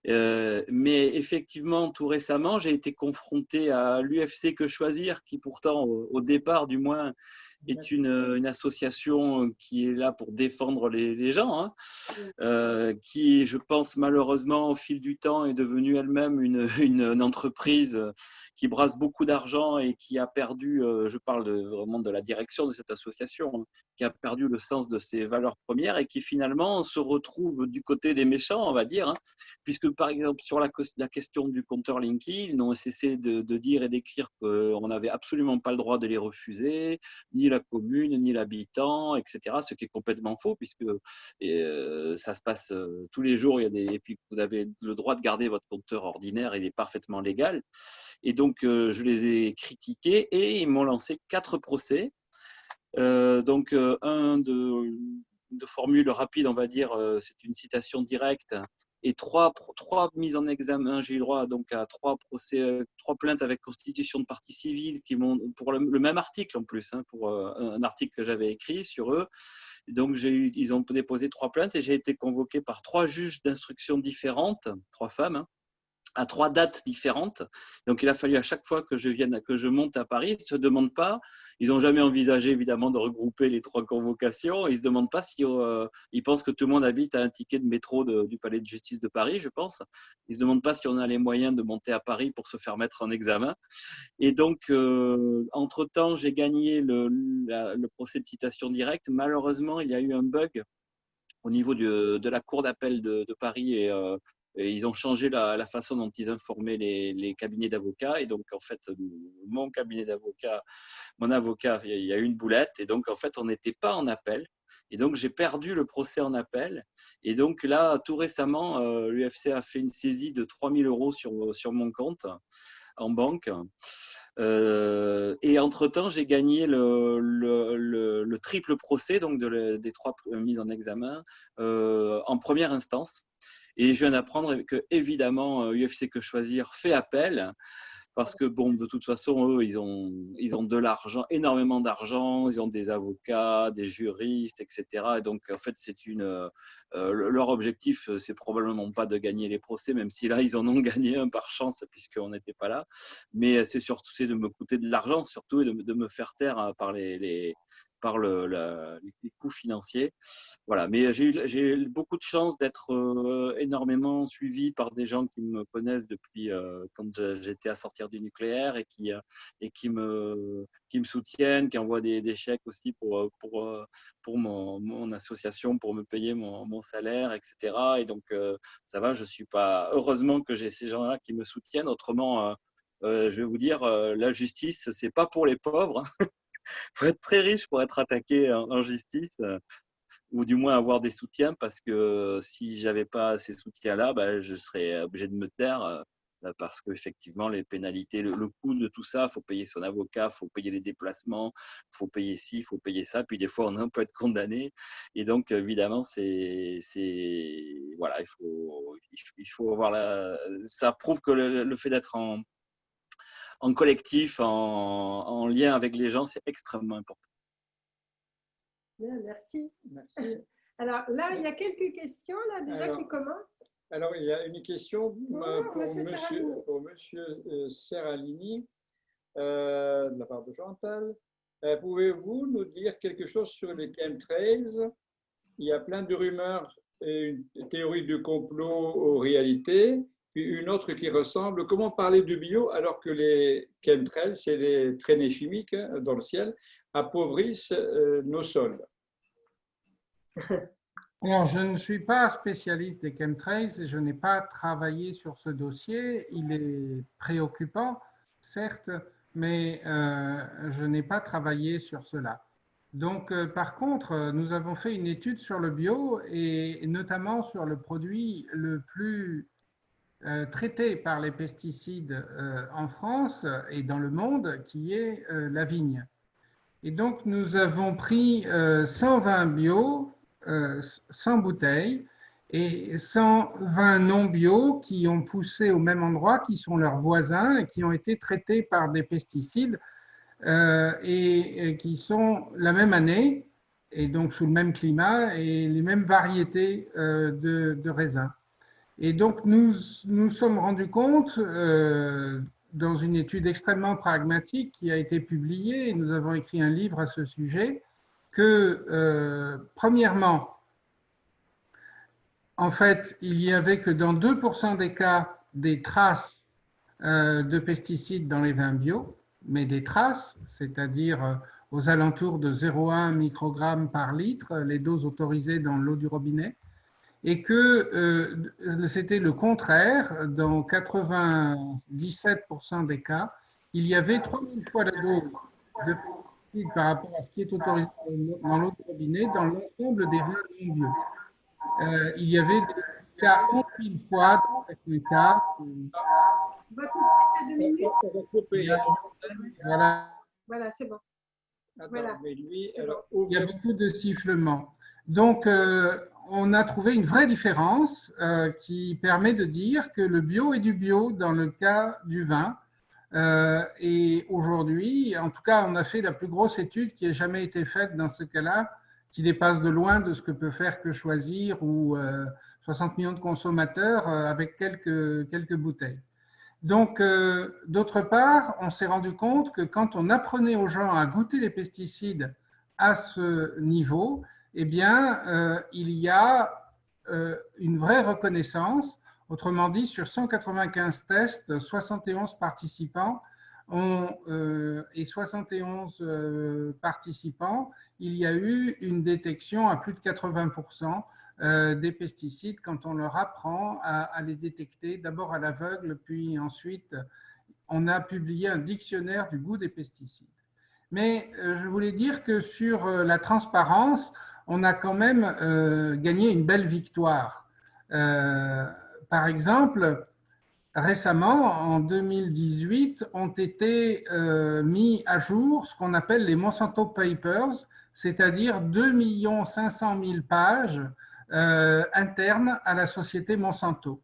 Speaker 7: Mais effectivement, tout récemment, j'ai été confronté à l'UFC Que Choisir, qui pourtant, au départ du moins, est une association qui est là pour défendre les gens, hein, qui, je pense, malheureusement, au fil du temps, est devenue elle-même une entreprise qui brasse beaucoup d'argent et qui a perdu, je parle vraiment de la direction de cette association, hein, qui a perdu le sens de ses valeurs premières et qui finalement se retrouve du côté des méchants, on va dire, hein, puisque par exemple sur la question du compteur Linky, ils n'ont cessé de dire et d'écrire qu'on n'avait absolument pas le droit de les refuser, ni la commune, ni l'habitant, etc. Ce qui est complètement faux, puisque ça se passe tous les jours, et puis vous avez le droit de garder votre compteur ordinaire, il est parfaitement légal. Et donc, je les ai critiqués et ils m'ont lancé 4 procès. Donc, un de formule rapide, on va dire, c'est une citation directe, et 3 mises en examen. J'ai eu droit donc à 3 procès, 3 plaintes avec constitution de partie civile qui m'ont, pour le même article en plus, hein, pour un article que j'avais écrit sur eux. Donc ils ont déposé 3 plaintes et j'ai été convoqué par 3 juges d'instruction différentes, 3 femmes, hein, à 3 dates différentes. Donc, il a fallu à chaque fois que je monte à Paris, ils ne se demandent pas, ils n'ont jamais envisagé évidemment de regrouper les 3 convocations, ils ne se demandent pas si ils pensent que tout le monde habite à un ticket de métro du Palais de Justice de Paris, je pense. Ils ne se demandent pas si on a les moyens de monter à Paris pour se faire mettre en examen. Et donc, entre-temps, j'ai gagné le procès de citation directe. Malheureusement, il y a eu un bug au niveau de la Cour d'appel de Paris et ils ont changé la façon dont ils informaient les cabinets d'avocats. Et donc, en fait, mon cabinet d'avocats, mon avocat, il y a eu une boulette. Et donc, en fait, on n'était pas en appel. Et donc, j'ai perdu le procès en appel. Et donc, là, tout récemment, l'UFC a fait une saisie de 3 000 € sur mon compte en banque. Et entre-temps, j'ai gagné le triple procès, donc des 3 mises en examen, en première instance. Et je viens d'apprendre que, évidemment, UFC Que Choisir fait appel parce que, bon, de toute façon, eux, ils ont de l'argent, énormément d'argent, ils ont des avocats, des juristes, etc. Et donc, en fait, leur objectif, c'est probablement pas de gagner les procès, même si là, ils en ont gagné un par chance, puisqu'on n'était pas là. Mais c'est surtout de me coûter de l'argent, surtout, et de me faire taire par les coûts financiers. Voilà. Mais j'ai eu beaucoup de chance d'être énormément suivi par des gens qui me connaissent depuis quand j'étais à sortir du nucléaire et qui me soutiennent, qui envoient des chèques aussi pour mon association, pour me payer mon salaire, etc. Et donc, ça va, je suis pas… Heureusement que j'ai ces gens-là qui me soutiennent. Autrement, je vais vous dire, la justice, c'est pas pour les pauvres. Il faut être très riche pour être attaqué en justice, ou du moins avoir des soutiens, parce que si je n'avais pas ces soutiens-là, je serais obligé de me taire. parce qu'effectivement, les pénalités, le coût de tout ça, il faut payer son avocat, il faut payer les déplacements, il faut payer ci, il faut payer ça, puis des fois, on peut être condamné. Et donc, évidemment, voilà, il faut avoir ça prouve que le fait d'être en collectif, en lien avec les gens, c'est extrêmement important.
Speaker 4: Bien, merci.
Speaker 1: Merci.
Speaker 4: Alors là, il y a quelques questions là déjà qui commencent.
Speaker 1: Alors, il y a une question pour Monsieur Serralini, de la part de Chantal. Pouvez-vous nous dire quelque chose sur les chemtrails? Il y a plein de rumeurs et une théorie du complot aux réalités, puis une autre qui ressemble. Comment parler de bio alors que les chemtrails, c'est les traînées chimiques dans le ciel, appauvrissent nos sols?
Speaker 2: Alors, je ne suis pas spécialiste des chemtrails et je n'ai pas travaillé sur ce dossier. Il est préoccupant, certes, mais je n'ai pas travaillé sur cela. Donc, par contre, nous avons fait une étude sur le bio et notamment sur le produit le plus traité par les pesticides en France et dans le monde, qui est la vigne. Et donc, nous avons pris 120 bio, 100 bouteilles et 120 non bio qui ont poussé au même endroit, qui sont leurs voisins et qui ont été traités par des pesticides et qui sont la même année et donc sous le même climat et les mêmes variétés de raisins. Et donc nous sommes rendus compte dans une étude extrêmement pragmatique qui a été publiée, et nous avons écrit un livre à ce sujet, que premièrement, en fait, il n'y avait que dans 2% des cas des traces de pesticides dans les vins bio, mais des traces, c'est-à-dire aux alentours de 0,1 microgramme par litre, les doses autorisées dans l'eau du robinet, et que c'était le contraire, dans 97% des cas, il y avait 3000 fois la dose de pesticides par rapport à ce qui est autorisé dans l'eau du robinet dans l'ensemble des vins non bio. Il y avait des cas 11 000 fois dans certains cas.
Speaker 4: On va couper à 2 minutes. Voilà, c'est bon. Voilà.
Speaker 2: Il y a beaucoup de sifflements. Donc, on a trouvé une vraie différence qui permet de dire que le bio est du bio dans le cas du vin. Et aujourd'hui, en tout cas, on a fait la plus grosse étude qui ait jamais été faite dans ce cas-là, qui dépasse de loin de ce que peut faire Que Choisir ou 60 millions de consommateurs avec quelques bouteilles. Donc, d'autre part, on s'est rendu compte que quand on apprenait aux gens à goûter les pesticides à ce niveau, eh bien, il y a une vraie reconnaissance. Autrement dit, sur 195 tests, 71 participants et 71 participants, il y a eu une détection à plus de 80% des pesticides quand on leur apprend à les détecter, d'abord à l'aveugle, puis ensuite on a publié un dictionnaire du goût des pesticides. Mais je voulais dire que sur la transparence, on a quand même gagné une belle victoire. Par exemple, récemment, en 2018, ont été mis à jour ce qu'on appelle les Monsanto Papers, c'est-à-dire 2 500 000 pages internes à la société Monsanto,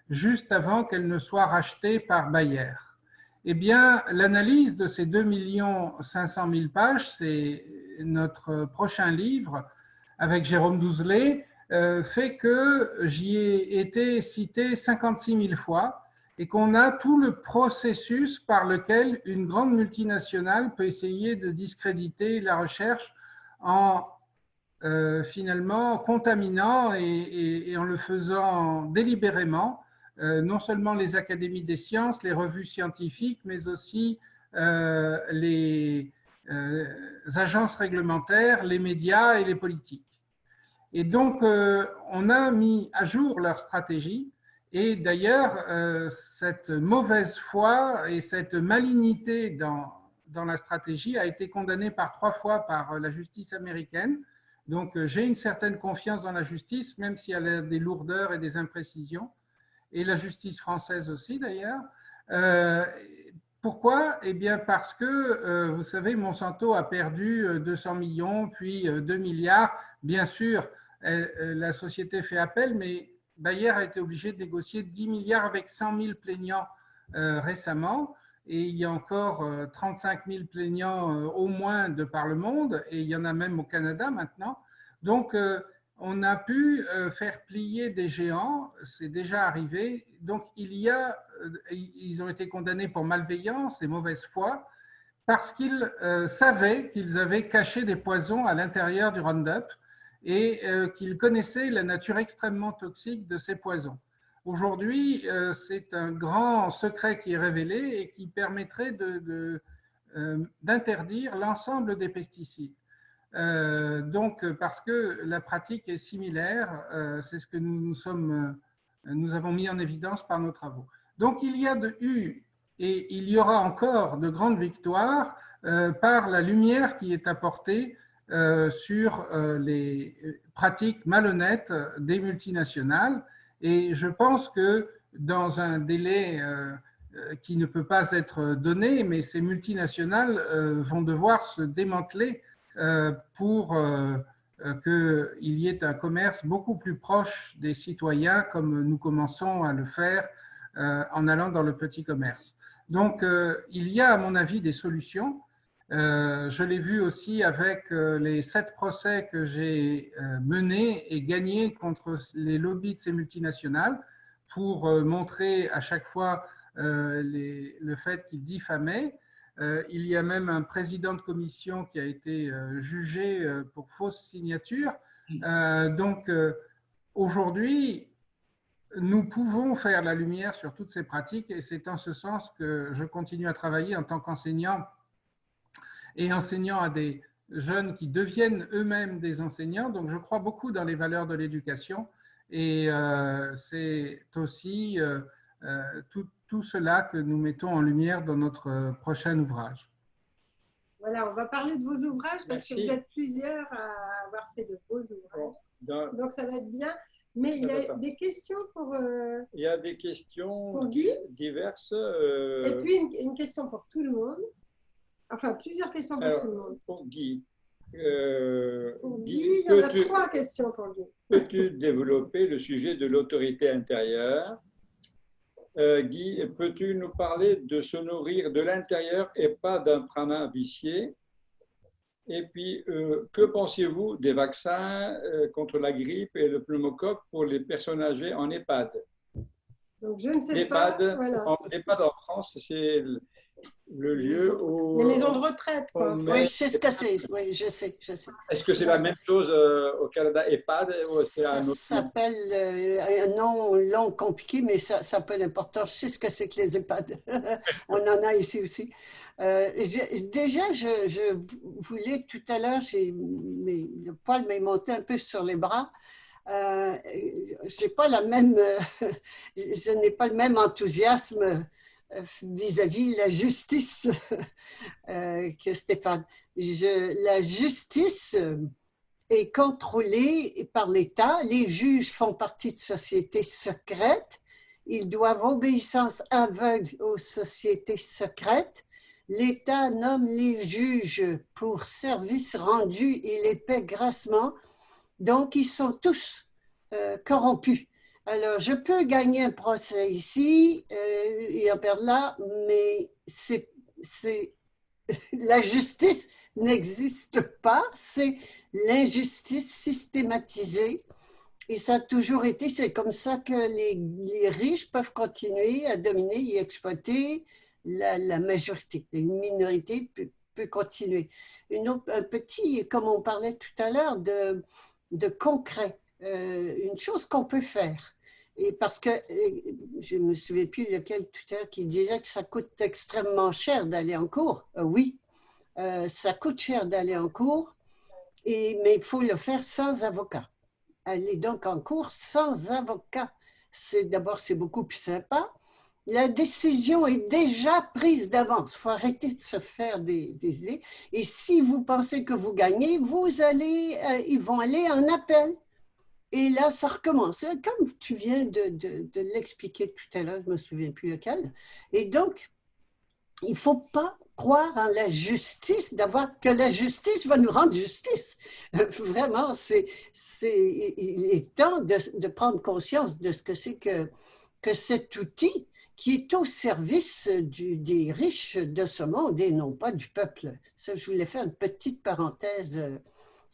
Speaker 2: juste avant qu'elle ne soit rachetée par Bayer. Eh bien, l'analyse de ces 2 500 000 pages, c'est notre prochain livre avec Jérôme Douzelet, fait que j'y ai été cité 56 000 fois et qu'on a tout le processus par lequel une grande multinationale peut essayer de discréditer la recherche en finalement contaminant et en le faisant délibérément, non seulement les académies des sciences, les revues scientifiques, mais aussi les agences réglementaires, les médias et les politiques. Et donc, on a mis à jour leur stratégie. Et d'ailleurs, cette mauvaise foi et cette malignité dans la stratégie a été condamnée par 3 fois par la justice américaine. Donc, j'ai une certaine confiance dans la justice, même si elle a des lourdeurs et des imprécisions. et la justice française aussi d'ailleurs. Pourquoi? Eh bien parce que, vous savez, Monsanto a perdu 200 millions, puis 2 milliards. Bien sûr, la société fait appel, mais Bayer a été obligé de négocier 10 milliards avec 100 000 plaignants récemment. Et il y a encore 35 000 plaignants au moins de par le monde, et il y en a même au Canada maintenant. Donc, on a pu faire plier des géants, c'est déjà arrivé. Donc, ils ont été condamnés pour malveillance et mauvaise foi parce qu'ils savaient qu'ils avaient caché des poisons à l'intérieur du Roundup et qu'ils connaissaient la nature extrêmement toxique de ces poisons. Aujourd'hui, c'est un grand secret qui est révélé et qui permettrait d'interdire l'ensemble des pesticides. Donc, parce que la pratique est similaire, c'est ce que nous avons mis en évidence par nos travaux. Donc, il y a eu et il y aura encore de grandes victoires par la lumière qui est apportée sur les pratiques malhonnêtes des multinationales. Et je pense que dans un délai qui ne peut pas être donné, mais ces multinationales vont devoir se démanteler pour qu'il y ait un commerce beaucoup plus proche des citoyens, comme nous commençons à le faire en allant dans le petit commerce. Donc, il y a, à mon avis, des solutions. Je l'ai vu aussi avec les 7 procès que j'ai menés et gagnés contre les lobbies de ces multinationales pour montrer à chaque fois le fait qu'ils diffamaient. Il y a même un président de commission qui a été jugé pour fausse signature. Donc, aujourd'hui, nous pouvons faire la lumière sur toutes ces pratiques et c'est en ce sens que je continue à travailler en tant qu'enseignant et enseignant à des jeunes qui deviennent eux-mêmes des enseignants. Donc, je crois beaucoup dans les valeurs de l'éducation et c'est aussi tout cela que nous mettons en lumière dans notre prochain ouvrage.
Speaker 4: Voilà, on va parler de vos ouvrages parce que vous êtes plusieurs à avoir fait de beaux ouvrages. Donc, ça va être bien. Mais il y a des questions pour…
Speaker 1: il y a des questions
Speaker 4: pour Guy
Speaker 1: diverses.
Speaker 4: Et puis, une question pour tout le monde. Enfin, plusieurs questions pour tout le monde.
Speaker 1: Pour Guy.
Speaker 4: Pour Guy, il y en a 3 questions pour Guy.
Speaker 1: Peux-tu développer le sujet de l'autorité intérieure? Guy, peux-tu nous parler de se nourrir de l'intérieur et pas d'un prana vicié? Et puis, que pensez-vous des vaccins contre la grippe et le pneumocoque pour les personnes âgées en EHPAD?
Speaker 4: Donc, je ne sais pas.
Speaker 1: Voilà. EHPAD en France, c'est le lieu où…
Speaker 4: Les maisons de retraite, quoi.
Speaker 6: Oui, je sais ce que c'est. Oui, je sais.
Speaker 1: Est-ce que c'est la même chose au Canada, EHPAD? Ou
Speaker 6: ça s'appelle un nom long, compliqué, mais ça n'a pas d'importance. Je sais ce que c'est que les EHPAD. On en a ici aussi. Déjà, je voulais tout à l'heure, le poil m'est monté un peu sur les bras. Je n'ai pas le même enthousiasme vis-à-vis la justice que Stéphane. La justice est contrôlée par l'État. Les juges font partie de sociétés secrètes. Ils doivent obéissance aveugle aux sociétés secrètes. L'État nomme les juges pour services rendus et les paie grassement. Donc, ils sont tous corrompus. Alors, je peux gagner un procès ici et en perdre là, mais la justice n'existe pas. C'est l'injustice systématisée. Et ça a toujours été, c'est comme ça que les riches peuvent continuer à dominer et exploiter la majorité. Une minorité peut continuer. Un petit, comme on parlait tout à l'heure, de concret. Une chose qu'on peut faire. Et parce que je ne me souviens plus lequel tout à l'heure qui disait que ça coûte extrêmement cher d'aller en cours. Oui, ça coûte cher d'aller en cours, mais il faut le faire sans avocat. Aller donc en cours sans avocat. D'abord, c'est beaucoup plus sympa. La décision est déjà prise d'avance. Il faut arrêter de se faire des idées. Et si vous pensez que vous gagnez, ils vont aller en appel. Et là, ça recommence. Comme tu viens de l'expliquer tout à l'heure, je ne me souviens plus lequel. Et donc, il ne faut pas croire en la justice, que la justice va nous rendre justice. Vraiment, il est temps de prendre conscience de ce que c'est que cet outil qui est au service des riches de ce monde et non pas du peuple. Ça, je voulais faire une petite parenthèse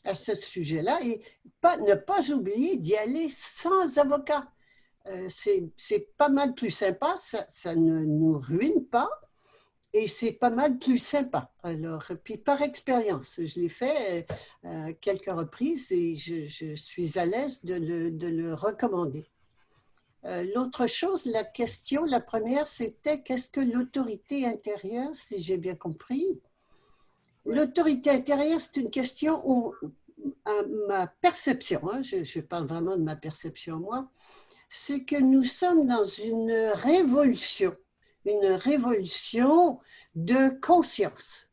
Speaker 6: à ce sujet-là et ne pas oublier d'y aller sans avocat. C'est pas mal plus sympa, ça ne nous ruine pas et c'est pas mal plus sympa. Alors, puis par expérience, je l'ai fait quelques reprises et je suis à l'aise de le recommander. L'autre chose, la première, c'était qu'est-ce que l'autorité intérieure, si j'ai bien compris? L'autorité intérieure, c'est une question où, à ma perception, je parle vraiment de ma perception moi, c'est que nous sommes dans une révolution de conscience.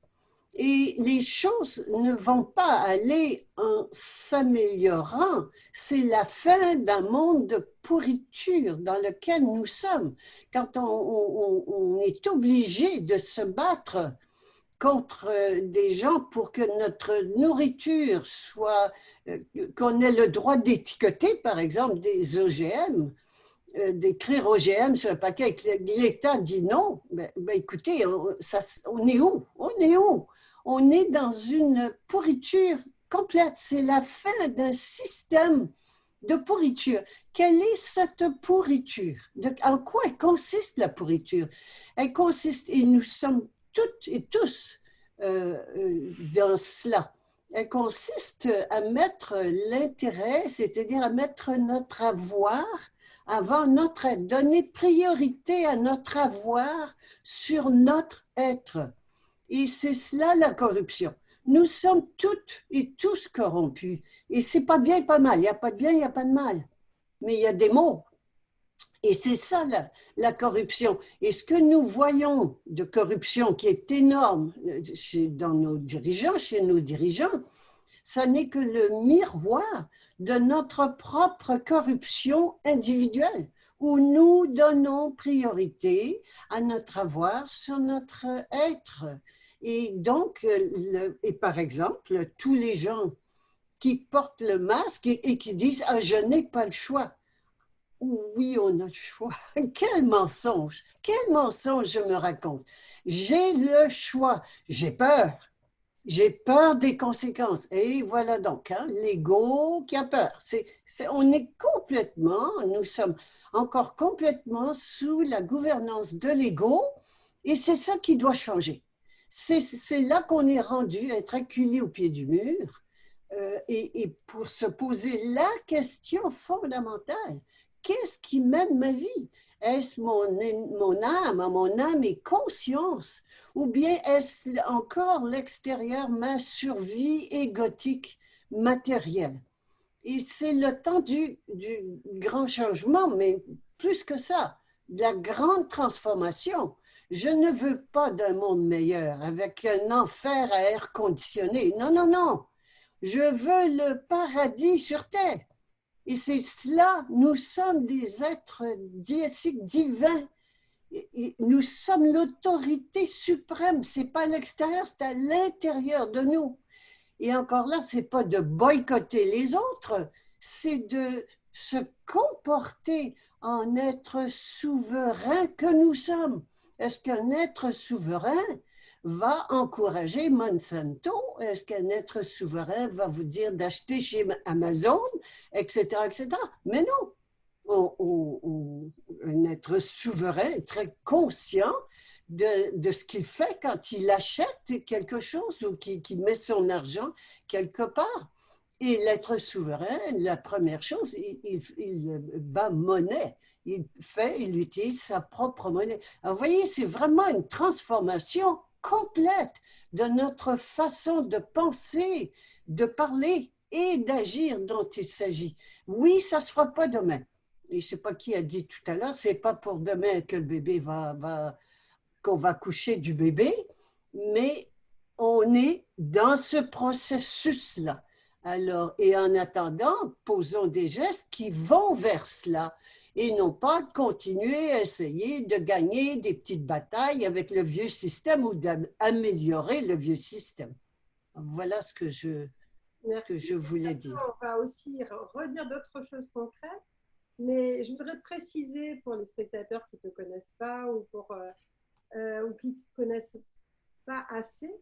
Speaker 6: Et les choses ne vont pas aller en s'améliorant. C'est la fin d'un monde de pourriture dans lequel nous sommes. Quand on est obligé de se battre contre des gens pour que notre nourriture soit, qu'on ait le droit d'étiqueter, par exemple, des OGM, d'écrire OGM sur un paquet et que l'État dit non, écoutez, on est où? On est où? On est dans une pourriture complète. C'est la fin d'un système de pourriture. Quelle est cette pourriture? En quoi elle consiste, la pourriture? Elle consiste, et nous sommes toutes et tous dans cela, elle consiste à mettre l'intérêt, c'est-à-dire à mettre notre avoir avant notre être, donner priorité à notre avoir sur notre être. Et c'est cela la corruption. Nous sommes toutes et tous corrompus. Et c'est pas bien et pas mal. Il n'y a pas de bien, il n'y a pas de mal. Mais il y a des maux. Et c'est ça la corruption. Et ce que nous voyons de corruption qui est énorme chez nos dirigeants, ça n'est que le miroir de notre propre corruption individuelle, où nous donnons priorité à notre avoir sur notre être. Et donc, par exemple, tous les gens qui portent le masque et qui disent « Ah, je n'ai pas le choix ». Oui, on a le choix. Quel mensonge je me raconte. J'ai le choix, j'ai peur des conséquences. Et voilà donc, l'ego qui a peur. Nous sommes encore complètement sous la gouvernance de l'ego et c'est ça qui doit changer. C'est là qu'on est rendu, être acculé au pied du mur et pour se poser la question fondamentale. Qu'est-ce qui mène ma vie? Est-ce mon âme et conscience? Ou bien est-ce encore l'extérieur, ma survie égotique matérielle? Et c'est le temps du grand changement, mais plus que ça, de la grande transformation. Je ne veux pas d'un monde meilleur avec un enfer à air conditionné. Non, non, non. Je veux le paradis sur terre. Et c'est cela, nous sommes des êtres divins. Et nous sommes l'autorité suprême. Ce n'est pas à l'extérieur, c'est à l'intérieur de nous. Et encore là, ce n'est pas de boycotter les autres, c'est de se comporter en être souverain que nous sommes. Est-ce qu'un être souverain va encourager Monsanto? Est-ce qu'un être souverain va vous dire d'acheter chez Amazon, etc., etc.? Mais non. Un être souverain est très conscient de ce qu'il fait quand il achète quelque chose ou qu'il met son argent quelque part. Et l'être souverain, la première chose, il bat monnaie. Il utilise sa propre monnaie. Alors, vous voyez, c'est vraiment une transformation complète de notre façon de penser, de parler et d'agir dont il s'agit. Oui, ça ne se fera pas demain. Et je ne sais pas qui a dit tout à l'heure, ce n'est pas pour demain que le bébé qu'on va coucher du bébé, mais on est dans ce processus-là. Alors, et en attendant, posons des gestes qui vont vers cela et non pas continuer à essayer de gagner des petites batailles avec le vieux système ou d'améliorer le vieux système. Voilà ce que je voulais dire.
Speaker 4: On va aussi redire d'autres choses concrètes, mais je voudrais te préciser pour les spectateurs qui ne te connaissent pas ou qui ne te connaissent pas assez,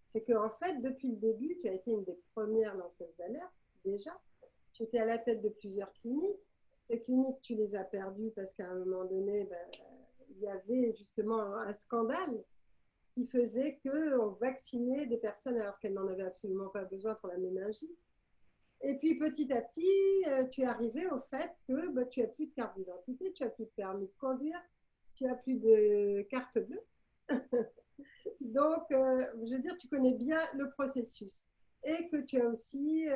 Speaker 4: c'est qu'en fait, depuis le début, tu as été une des premières lanceuses d'alerte, déjà. Tu étais à la tête de plusieurs cliniques. Ces cliniques, tu les as perdues parce qu'à un moment donné, il y avait justement un scandale qui faisait qu'on vaccinait des personnes alors qu'elles n'en avaient absolument pas besoin pour la méningite. Et puis petit à petit, tu es arrivé au fait que tu n'as plus de carte d'identité, tu n'as plus de permis de conduire, tu n'as plus de carte bleue. Donc, je veux dire, tu connais bien le processus et que tu as aussi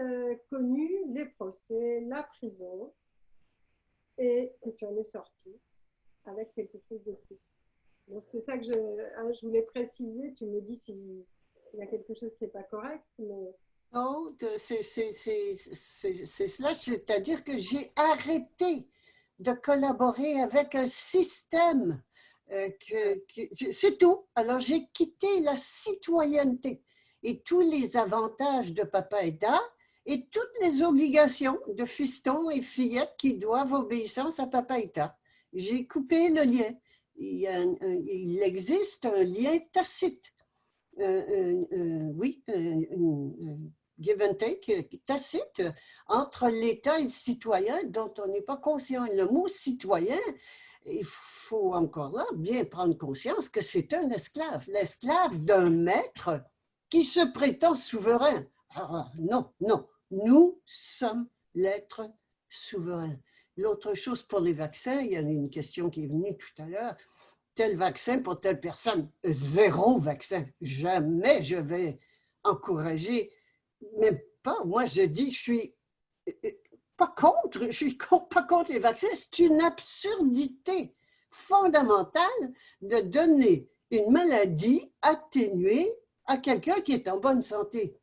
Speaker 4: connu les procès, la prison et que tu en es sorti avec quelque chose de plus. Donc, c'est ça que je voulais préciser. Tu me dis s'il y a quelque chose qui n'est pas correct, mais...
Speaker 6: Non, c'est cela, c'est-à-dire que j'ai arrêté de collaborer avec un système. C'est tout. Alors, j'ai quitté la citoyenneté et tous les avantages de Papa État et toutes les obligations de fistons et fillettes qui doivent obéissance à Papa État. J'ai coupé le lien. Il existe un lien tacite. Oui, give and take tacite entre l'État et le citoyen dont on n'est pas conscient. Le mot citoyen, il faut encore là bien prendre conscience que c'est un esclave, l'esclave d'un maître qui se prétend souverain. Alors, non, non, nous sommes l'être souverain. L'autre chose pour les vaccins, il y a une question qui est venue tout à l'heure, tel vaccin pour telle personne, 0 vaccin. Jamais je vais encourager, même pas, moi je dis, je suis pas contre, je suis pas contre les vaccins, c'est une absurdité fondamentale de donner une maladie atténuée à quelqu'un qui est en bonne santé.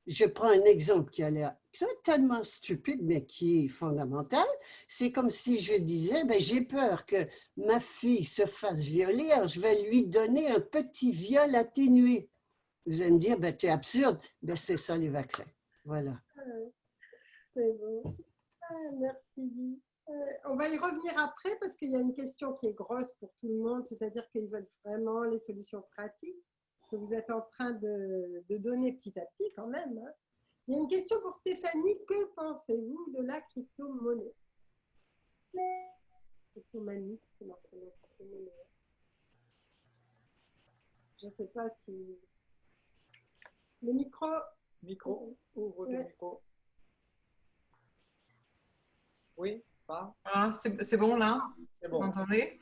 Speaker 6: Je prends un exemple qui a l'air totalement stupide, mais qui est fondamental. C'est comme si je disais, j'ai peur que ma fille se fasse violer, alors je vais lui donner un petit viol atténué. Vous allez me dire, tu es absurde. C'est ça les vaccins. Voilà.
Speaker 4: C'est bon. Merci, Guy. On va y revenir après parce qu'il y a une question qui est grosse pour tout le monde, c'est-à-dire qu'ils veulent vraiment les solutions pratiques que vous êtes en train de donner petit à petit quand même. Hein. Il y a une question pour Stéphanie. Que pensez-vous de la crypto-monnaie? Crypto-monnaie, c'est marqué dans crypto-monnaie. Je ne sais pas si... Le micro.
Speaker 1: Micro, ouvre le micro. Oui, pas.
Speaker 8: Voilà, c'est bon là?
Speaker 1: C'est bon.
Speaker 8: Vous m'entendez?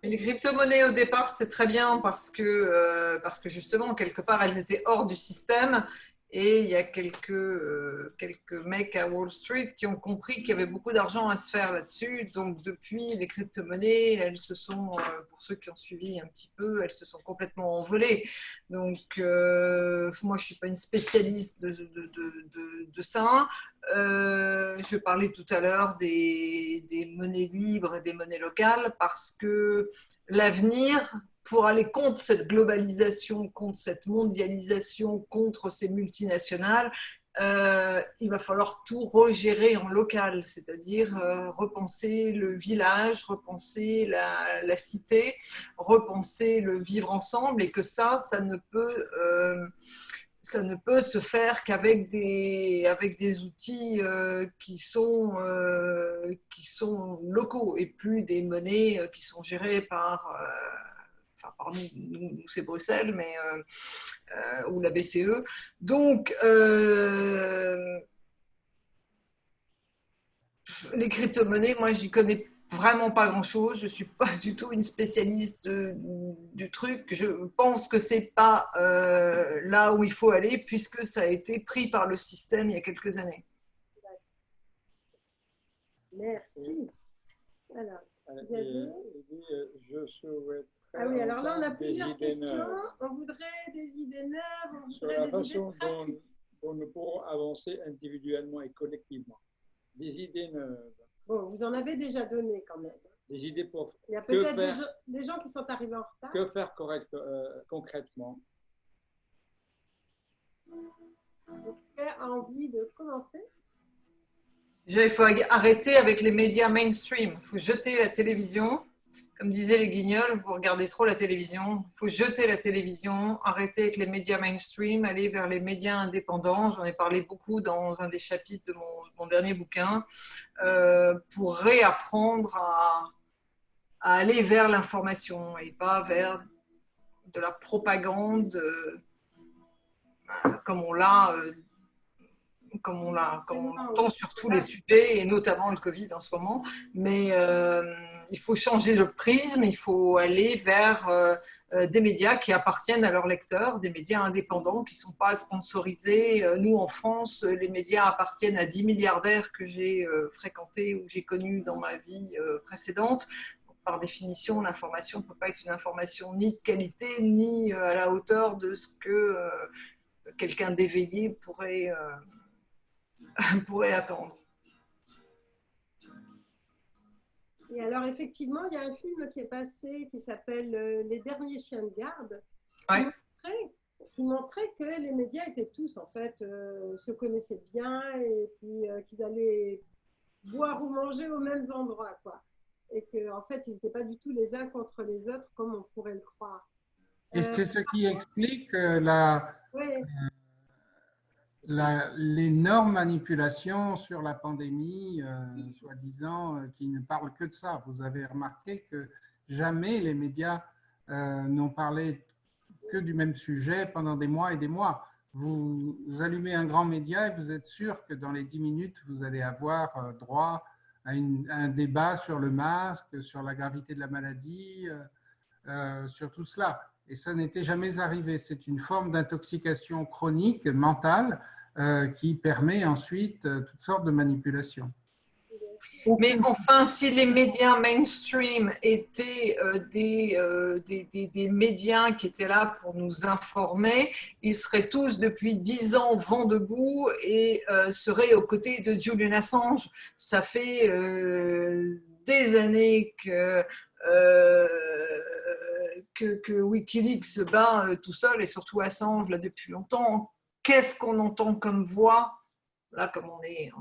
Speaker 8: Les crypto-monnaies au départ, c'était très bien parce que justement, quelque part, elles étaient hors du système. Et il y a quelques mecs à Wall Street qui ont compris qu'il y avait beaucoup d'argent à se faire là-dessus. Donc, depuis, les crypto-monnaies, elles se sont, pour ceux qui ont suivi un petit peu, elles se sont complètement envolées. Donc, moi, je ne suis pas une spécialiste de ça. Je parlais tout à l'heure des monnaies libres et des monnaies locales parce que l'avenir, pour aller contre cette globalisation, contre cette mondialisation, contre ces multinationales, il va falloir tout regérer en local, c'est-à-dire repenser le village, repenser la cité, repenser le vivre ensemble, et que ça ne peut se faire qu'avec des outils qui sont locaux et plus des monnaies qui sont gérées par nous c'est Bruxelles, mais ou la BCE. Donc, les crypto-monnaies, moi, j'y connais vraiment pas grand-chose. Je suis pas du tout une spécialiste du truc. Je pense que c'est pas là où il faut aller, puisque ça a été pris par le système il y a quelques années.
Speaker 4: Merci. Alors,
Speaker 1: je souhaite.
Speaker 4: Ah oui, alors là, on a plusieurs questions. On voudrait des idées neuves, on voudrait des idées pratiques.
Speaker 1: dont nous pourrons avancer individuellement et collectivement. Des idées neuves.
Speaker 4: Bon, vous en avez déjà donné quand même.
Speaker 1: Des idées pour
Speaker 4: Il y a
Speaker 1: que
Speaker 4: peut-être
Speaker 1: faire,
Speaker 4: des gens qui sont arrivés en retard.
Speaker 1: que faire concrètement.
Speaker 4: Qui a envie de commencer?
Speaker 8: Déjà, il faut arrêter avec les médias mainstream. Il faut jeter la télévision. Comme disaient les Guignols, vous regardez trop la télévision. Il faut jeter la télévision, arrêter avec les médias mainstream, aller vers les médias indépendants. J'en ai parlé beaucoup dans un des chapitres de mon dernier bouquin, pour réapprendre à aller vers l'information et pas vers de la propagande comme on entend sur tous les sujets, et notamment le Covid en ce moment. Mais il faut changer le prisme, il faut aller vers des médias qui appartiennent à leurs lecteurs, des médias indépendants qui ne sont pas sponsorisés. Nous, en France, les médias appartiennent à 10 milliardaires que j'ai fréquentés ou j'ai connus dans ma vie précédente. Par définition, l'information ne peut pas être une information ni de qualité, ni à la hauteur de ce que quelqu'un d'éveillé pourrait attendre.
Speaker 4: Et alors, effectivement, il y a un film qui est passé qui s'appelle Les derniers chiens de garde,
Speaker 8: ouais.
Speaker 4: qui montrait que les médias étaient tous, en fait, se connaissaient bien et puis qu'ils allaient boire ou manger aux mêmes endroits, quoi. Et qu'en fait, ils n'étaient pas du tout les uns contre les autres comme on pourrait le croire.
Speaker 2: Et c'est ce qui explique
Speaker 4: oui.
Speaker 2: l'énorme manipulation sur la pandémie, soi-disant, qui ne parle que de ça. Vous avez remarqué que jamais les médias n'ont parlé que du même sujet pendant des mois et des mois. Vous allumez un grand média et vous êtes sûr que dans les 10 minutes, vous allez avoir droit à un débat sur le masque, sur la gravité de la maladie, sur tout cela. Et ça n'était jamais arrivé. C'est une forme d'intoxication chronique, mentale, qui permet ensuite toutes sortes de manipulations.
Speaker 8: Mais enfin, si les médias mainstream étaient des médias qui étaient là pour nous informer, ils seraient tous depuis 10 ans vent debout et seraient aux côtés de Julian Assange. Ça fait des années que Wikileaks se bat tout seul, et surtout Assange là depuis longtemps. Qu'est-ce qu'on entend comme voix là, comme on est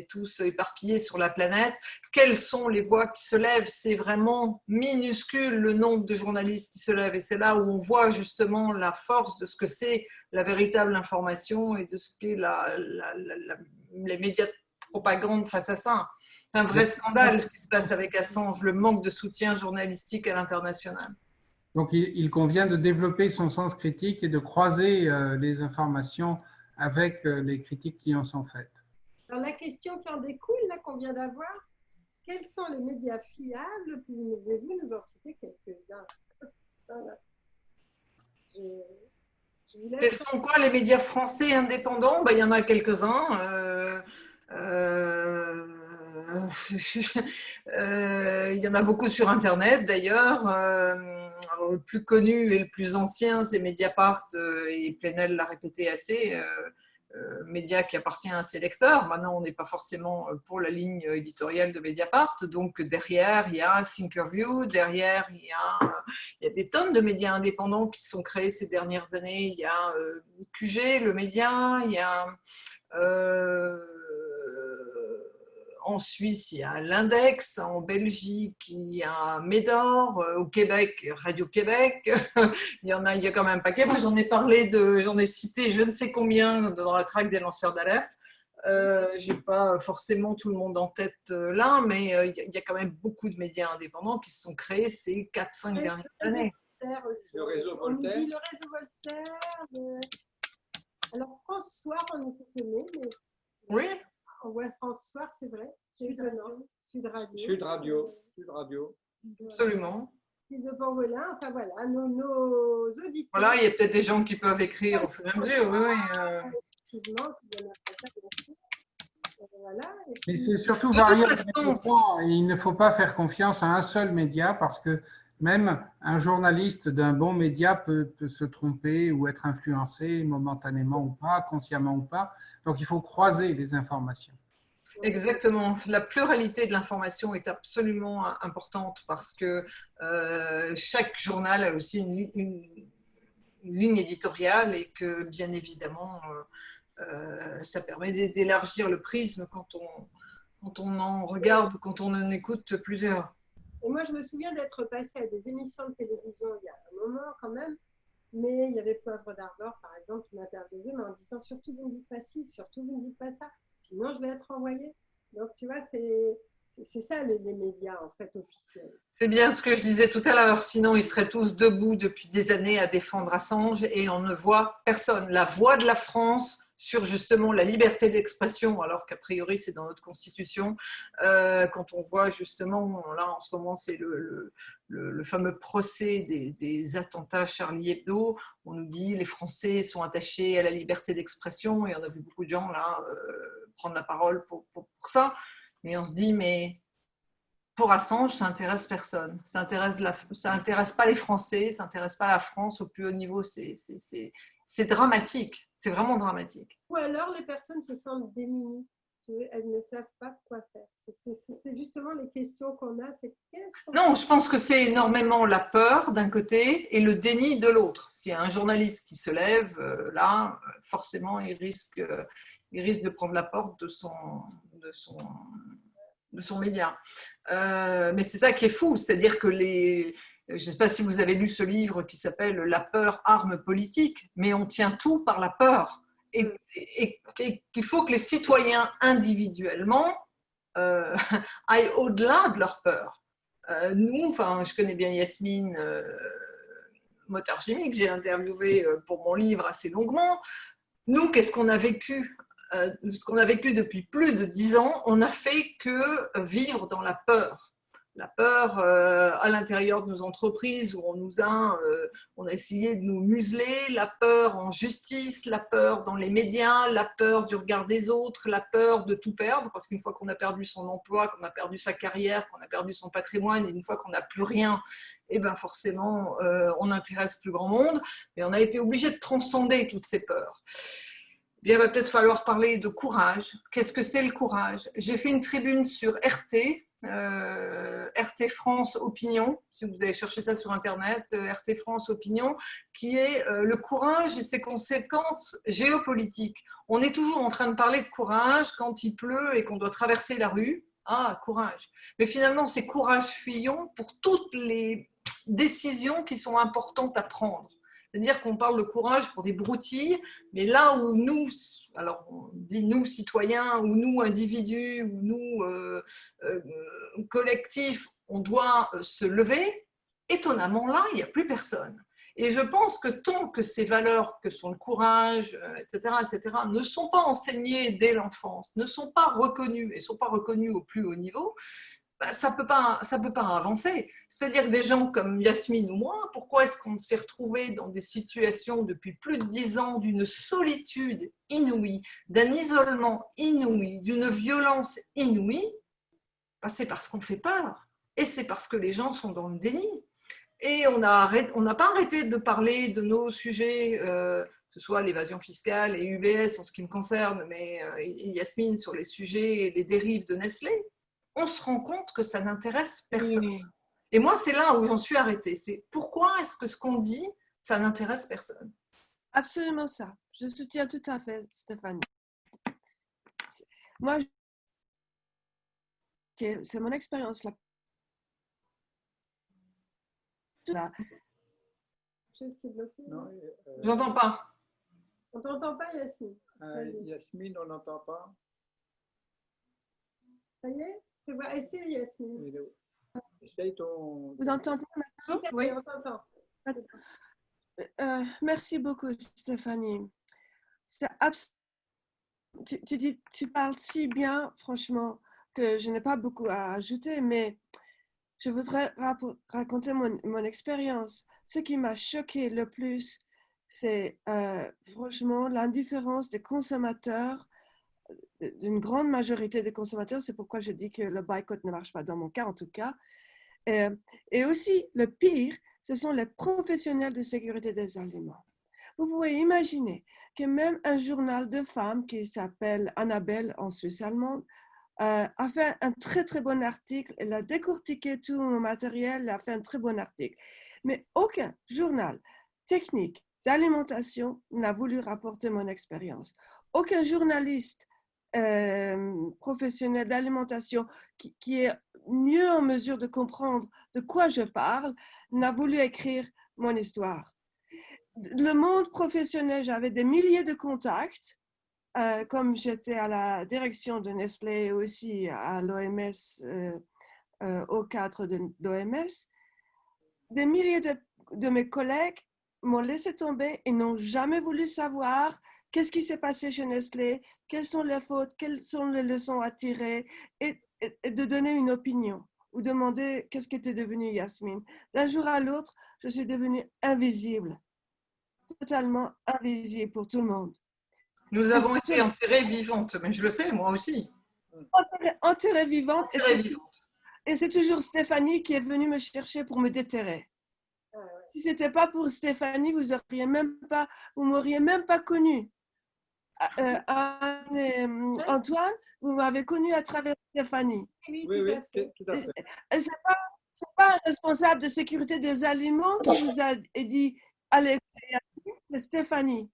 Speaker 8: tous éparpillés sur la planète? Quelles sont les voix qui se lèvent? C'est vraiment minuscule le nombre de journalistes qui se lèvent, et c'est là où on voit justement la force de ce que c'est la véritable information et de ce qu'est les médias de propagande face à ça. C'est un vrai scandale ce qui se passe avec Assange, le manque de soutien journalistique à l'international.
Speaker 2: Donc, il convient de développer son sens critique et de croiser les informations avec les critiques qui en sont faites.
Speaker 4: Alors, la question qui en découle, là, qu'on vient d'avoir, quels sont les médias fiables? Pouvez-vous nous en citer quelques-uns? Voilà.
Speaker 8: Quels sont quoi les médias français indépendants? Ben, il y en a quelques-uns. Il y en a beaucoup sur Internet d'ailleurs. Le plus connu et le plus ancien, c'est Mediapart, et Plenel l'a répété assez, média qui appartient à ses lecteurs. Maintenant, on n'est pas forcément pour la ligne éditoriale de Mediapart, donc derrière, il y a Thinkerview, derrière, il y a des tonnes de médias indépendants qui se sont créés ces dernières années. Il y a QG, le média, il y a... en Suisse, il y a l'Index, en Belgique, il y a Médor, au Québec, Radio-Québec, il y a quand même un paquet. Moi, j'en ai cité je ne sais combien dans la traque des lanceurs d'alerte. Je n'ai pas forcément tout le monde en tête là, mais il y a quand même beaucoup de médias indépendants qui se sont créés ces 4-5 dernières années.
Speaker 4: Le réseau Voltaire. On nous dit le réseau Voltaire. Alors, France Soir, on est étonné, mais...
Speaker 8: Oui.
Speaker 4: Ouais, France Soir, c'est vrai. C'est étonnant. Sud Radio.
Speaker 8: Absolument.
Speaker 4: Fils de Pangolin, enfin voilà, nos auditeurs.
Speaker 8: Voilà, il y a peut-être des gens qui peuvent écrire au fur et à mesure. Oui.
Speaker 4: Effectivement, c'est bien après. Voilà.
Speaker 2: Mais c'est surtout variable. Il ne faut pas faire confiance à un seul média parce que même un journaliste d'un bon média peut se tromper ou être influencé momentanément ou pas, consciemment ou pas. Donc, il faut croiser les informations.
Speaker 8: Exactement. La pluralité de l'information est absolument importante parce que chaque journal a aussi une ligne éditoriale et que, bien évidemment, ça permet d'élargir le prisme quand on en regarde ou quand on en écoute plusieurs.
Speaker 4: Et moi, je me souviens d'être passée à des émissions de télévision il y a un moment quand même, mais il y avait Poivre d'Arvor, par exemple, qui m'interviewait, mais en disant surtout vous ne dites pas ci, surtout vous ne dites pas ça, sinon je vais être envoyée. Donc, tu vois, c'est ça les médias, en fait, officiels.
Speaker 8: C'est bien ce que je disais tout à l'heure, sinon ils seraient tous debout depuis des années à défendre Assange et on ne voit personne. La voix de la France sur justement la liberté d'expression, alors qu'a priori c'est dans notre constitution, quand on voit justement, là en ce moment c'est le fameux procès des attentats Charlie Hebdo, on nous dit les Français sont attachés à la liberté d'expression et on a vu beaucoup de gens là prendre la parole pour ça, mais on se dit mais pour Assange, ça intéresse personne. Ça intéresse pas les Français, ça intéresse pas la France au plus haut niveau. C'est dramatique. C'est vraiment dramatique.
Speaker 4: Ou alors les personnes se sentent démunies. Elles ne savent pas quoi faire. C'est justement les questions qu'on a.
Speaker 8: Non, je pense que c'est énormément la peur d'un côté et le déni de l'autre. S'il y a un journaliste qui se lève, là, forcément, il risque de prendre la porte de son média. Mais c'est ça qui est fou, c'est-à-dire que je ne sais pas si vous avez lu ce livre qui s'appelle « La peur, arme politique », mais on tient tout par la peur. Et qu'il faut que les citoyens individuellement aillent au-delà de leur peur. Nous, je connais bien Yasmine Motard-Gimi, que j'ai interviewée pour mon livre assez longuement. Nous, qu'est-ce qu'on a vécu ? Ce qu'on a vécu depuis plus de 10 ans, on n'a fait que vivre dans la peur. La peur à l'intérieur de nos entreprises où on a essayé de nous museler, la peur en justice, la peur dans les médias, la peur du regard des autres, la peur de tout perdre, parce qu'une fois qu'on a perdu son emploi, qu'on a perdu sa carrière, qu'on a perdu son patrimoine, et une fois qu'on n'a plus rien, eh ben forcément, on n'intéresse plus grand monde. Mais on a été obligé de transcender toutes ces peurs. Il va peut-être falloir parler de courage. Qu'est-ce que c'est le courage? J'ai fait une tribune sur RT, RT France Opinion, si vous allez chercher ça sur Internet, RT France Opinion, qui est le courage et ses conséquences géopolitiques. On est toujours en train de parler de courage quand il pleut et qu'on doit traverser la rue. Ah, courage. Mais finalement, c'est courage Fillon pour toutes les décisions qui sont importantes à prendre. C'est-à-dire qu'on parle de courage pour des broutilles, mais là où nous, alors on dit nous citoyens, ou nous individus, ou nous collectifs, on doit se lever, étonnamment là, il n'y a plus personne. Et je pense que tant que ces valeurs que sont le courage, etc., ne sont pas enseignées dès l'enfance, ne sont pas reconnues, et ne sont pas reconnues au plus haut niveau, ça peut pas avancer. C'est-à-dire que des gens comme Yasmine ou moi, pourquoi est-ce qu'on s'est retrouvés dans des situations depuis plus de 10 ans d'une solitude inouïe, d'un isolement inouï, d'une violence inouïe? C'est parce qu'on fait peur. Et c'est parce que les gens sont dans le déni. Et on n'a pas arrêté de parler de nos sujets, que ce soit l'évasion fiscale et UBS en ce qui me concerne, mais Yasmine sur les sujets et les dérives de Nestlé. On se rend compte que ça n'intéresse personne. Oui. Et moi, c'est là où j'en suis arrêtée. C'est pourquoi est-ce que ce qu'on dit, ça n'intéresse personne?
Speaker 3: Absolument ça. Je soutiens tout à fait, Stéphanie. Moi, c'est mon expérience là.
Speaker 8: Je n'entends pas.
Speaker 4: On ne t'entend pas, Yasmine.
Speaker 1: Yasmine, on n'entend pas.
Speaker 4: Ça y est? Essaye, Yasmine.
Speaker 1: Essaye ton...
Speaker 3: Vous entendez maintenant?
Speaker 4: Oui, on t'entend.
Speaker 3: Merci beaucoup, Stéphanie. Tu parles si bien, franchement, que je n'ai pas beaucoup à ajouter, mais je voudrais raconter mon expérience. Ce qui m'a choqué le plus, c'est franchement l'indifférence des consommateurs, d'une grande majorité des consommateurs. C'est pourquoi je dis que le boycott ne marche pas dans mon cas, en tout cas. Et aussi, le pire, ce sont les professionnels de sécurité des aliments. Vous pouvez imaginer que même un journal de femmes qui s'appelle Annabelle en Suisse allemande a fait un très très bon article, elle a décortiqué tout mon matériel, elle a fait un très bon article. Mais aucun journal technique d'alimentation n'a voulu rapporter mon expérience. Aucun journaliste professionnel d'alimentation qui est mieux en mesure de comprendre de quoi je parle n'a voulu écrire mon histoire. Le monde professionnel, j'avais des milliers de contacts, comme j'étais à la direction de Nestlé et aussi à l'OMS, au cadre de l'OMS. Des milliers de mes collègues m'ont laissé tomber et n'ont jamais voulu savoir qu'est-ce qui s'est passé chez Nestlé, quelles sont les fautes, quelles sont les leçons à tirer et de donner une opinion ou demander qu'est-ce qu'était devenu Yasmine. D'un jour à l'autre, je suis devenue invisible, totalement invisible pour tout le monde.
Speaker 8: Nous avons été enterrées vivantes, mais je le sais, moi aussi.
Speaker 3: Enterrée vivante. Et c'est toujours Stéphanie qui est venue me chercher pour me déterrer. Si ce n'était pas pour Stéphanie, vous m'auriez même pas connue. Antoine, vous m'avez connue à travers Stéphanie.
Speaker 1: Oui, tout à fait.
Speaker 3: C'est pas un responsable de sécurité des aliments qui vous a dit allez, c'est Stéphanie.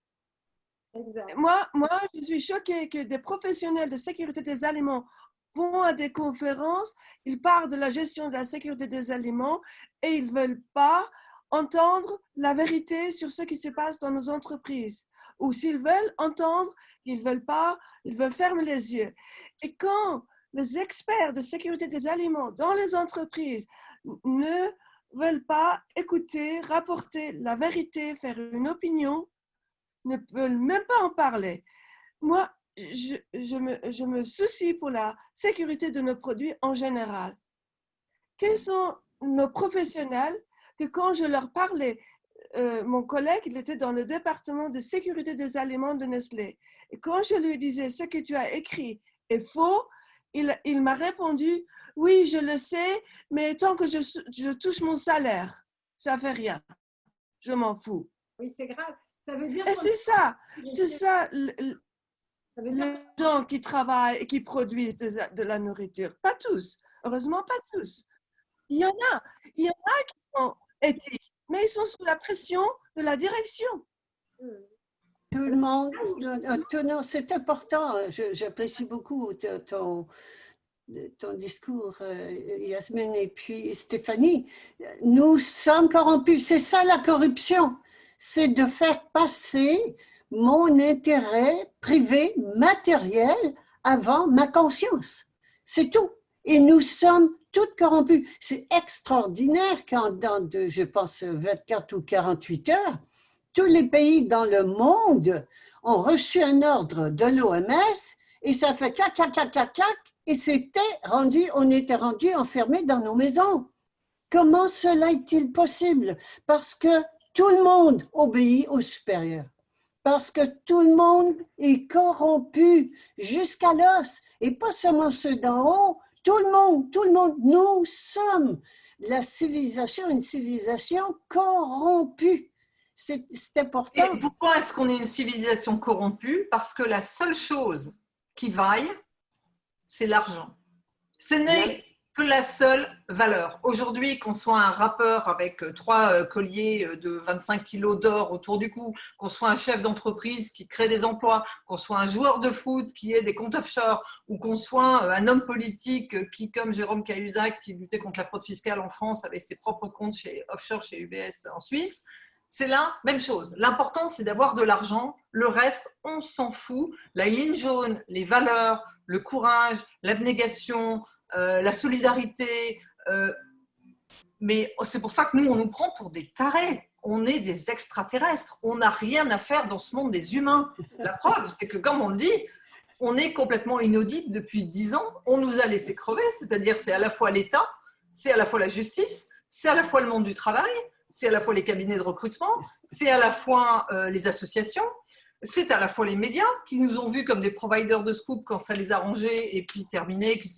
Speaker 3: Exact. Moi, je suis choquée que des professionnels de sécurité des aliments vont à des conférences, ils parlent de la gestion de la sécurité des aliments et ils ne veulent pas entendre la vérité sur ce qui se passe dans nos entreprises. Ou s'ils veulent entendre, ils ne veulent pas, ils veulent fermer les yeux. Et quand les experts de sécurité des aliments dans les entreprises ne veulent pas écouter, rapporter la vérité, faire une opinion, ne veulent même pas en parler. Moi, je me soucie pour la sécurité de nos produits en général. Quels sont nos professionnels que quand je leur parlais, mon collègue, il était dans le département de sécurité des aliments de Nestlé. Et quand je lui disais ce que tu as écrit est faux, il m'a répondu, oui, je le sais, mais tant que je touche mon salaire, ça ne fait rien. Je m'en fous.
Speaker 4: Oui, c'est grave. Ça veut dire
Speaker 3: et c'est ça les gens qui travaillent et qui produisent de la nourriture. Pas tous, heureusement pas tous. Il y en a qui sont éthiques, mais ils sont sous la pression de la direction.
Speaker 6: Tout le monde, c'est important, j'apprécie beaucoup ton discours, Yasmine, et puis Stéphanie. Nous sommes corrompus, c'est ça la corruption. C'est de faire passer mon intérêt privé, matériel, avant ma conscience. C'est tout. Et nous sommes toutes corrompues. C'est extraordinaire quand dans, je pense, 24 ou 48 heures, tous les pays dans le monde ont reçu un ordre de l'OMS et ça fait clac, clac, clac, clac, clac, et on était rendu enfermés dans nos maisons. Comment cela est-il possible? Parce que tout le monde obéit au supérieur. Parce que tout le monde est corrompu jusqu'à l'os. Et pas seulement ceux d'en haut, tout le monde. Nous sommes la civilisation, une civilisation corrompue. C'est important.
Speaker 8: Et pourquoi est-ce qu'on est une civilisation corrompue? Parce que la seule chose qui vaille, c'est l'argent. Ce n'est que la seule valeur. Aujourd'hui, qu'on soit un rappeur avec 3 colliers de 25 kilos d'or autour du cou, qu'on soit un chef d'entreprise qui crée des emplois, qu'on soit un joueur de foot qui ait des comptes offshore, ou qu'on soit un homme politique qui, comme Jérôme Cahuzac, qui luttait contre la fraude fiscale en France, avait ses propres comptes offshore chez UBS en Suisse, c'est la même chose. L'important, c'est d'avoir de l'argent. Le reste, on s'en fout. La ligne jaune, les valeurs, le courage, l'abnégation, la solidarité. Mais c'est pour ça que nous, on nous prend pour des tarés. On est des extraterrestres. On n'a rien à faire dans ce monde des humains. La preuve, c'est que, comme on le dit, on est complètement inaudible depuis 10 ans. On nous a laissé crever. C'est-à-dire, c'est à la fois l'État, c'est à la fois la justice, c'est à la fois le monde du travail, c'est à la fois les cabinets de recrutement, c'est à la fois les associations, c'est à la fois les médias qui nous ont vus comme des providers de scoop quand ça les a arrangés et puis terminés, qui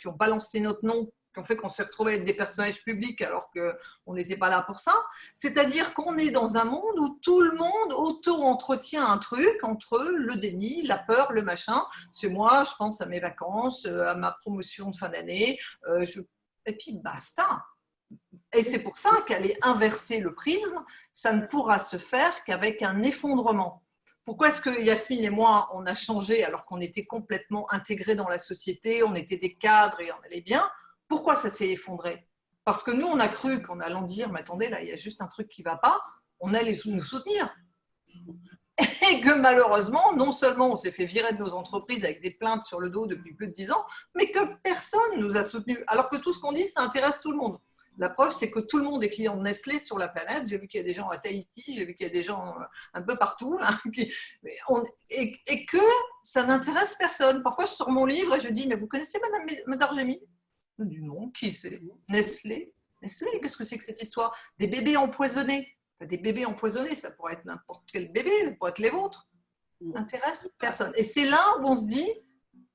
Speaker 8: ont balancé notre nom qui ont fait qu'on s'est retrouvé avec des personnages publics alors qu'on n'était pas là pour ça. C'est-à-dire qu'on est dans un monde où tout le monde auto-entretient un truc entre le déni, la peur, le machin. C'est moi, je pense à mes vacances, à ma promotion de fin d'année, et puis basta. Et c'est pour ça qu'aller inverser le prisme, ça ne pourra se faire qu'avec un effondrement. Pourquoi est-ce que Yasmine et moi, on a changé alors qu'on était complètement intégrés dans la société, on était des cadres et on allait bien? Pourquoi ça s'est effondré? Parce que nous, on a cru qu'en allant dire, mais attendez, là, il y a juste un truc qui ne va pas, on allait nous soutenir. Et que malheureusement, non seulement on s'est fait virer de nos entreprises avec des plaintes sur le dos depuis plus de 10 ans, mais que personne ne nous a soutenus. Alors que tout ce qu'on dit, ça intéresse tout le monde. La preuve, c'est que tout le monde est client de Nestlé sur la planète. J'ai vu qu'il y a des gens à Tahiti, j'ai vu qu'il y a des gens un peu partout, là, et que ça n'intéresse personne. Parfois, je sors mon livre et je dis, mais vous connaissez Madame Medargemi? Je dis non, qui c'est? Nestlé. Nestlé, qu'est-ce que c'est que cette histoire? Des bébés empoisonnés. Des bébés empoisonnés, ça pourrait être n'importe quel bébé, ça pourrait être les vôtres. Ça n'intéresse personne. Et c'est là où on se dit,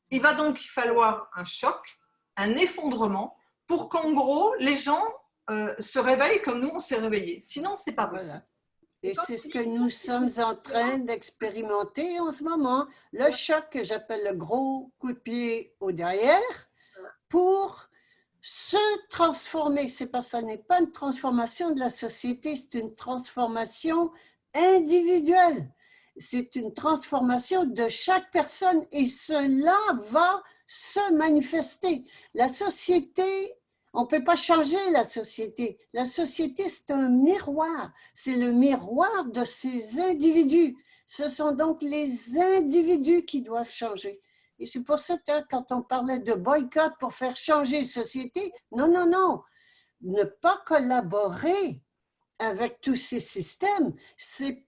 Speaker 8: il va donc falloir un choc, un effondrement, pour qu'en gros, les gens se réveillent comme nous, on s'est réveillés. Sinon, ce n'est pas possible.
Speaker 6: Voilà. Et c'est ce que nous sommes en train d'expérimenter en ce moment. Le choc que j'appelle le gros coup de pied au derrière pour se transformer. C'est parce que ça n'est pas une transformation de la société, c'est une transformation individuelle. C'est une transformation de chaque personne et cela va se manifester. La société, on ne peut pas changer la société. La société, c'est un miroir. C'est le miroir de ces individus. Ce sont donc les individus qui doivent changer. Et c'est pour ça que quand on parlait de boycott pour faire changer la société, non, non, non. Ne pas collaborer avec tous ces systèmes, c'est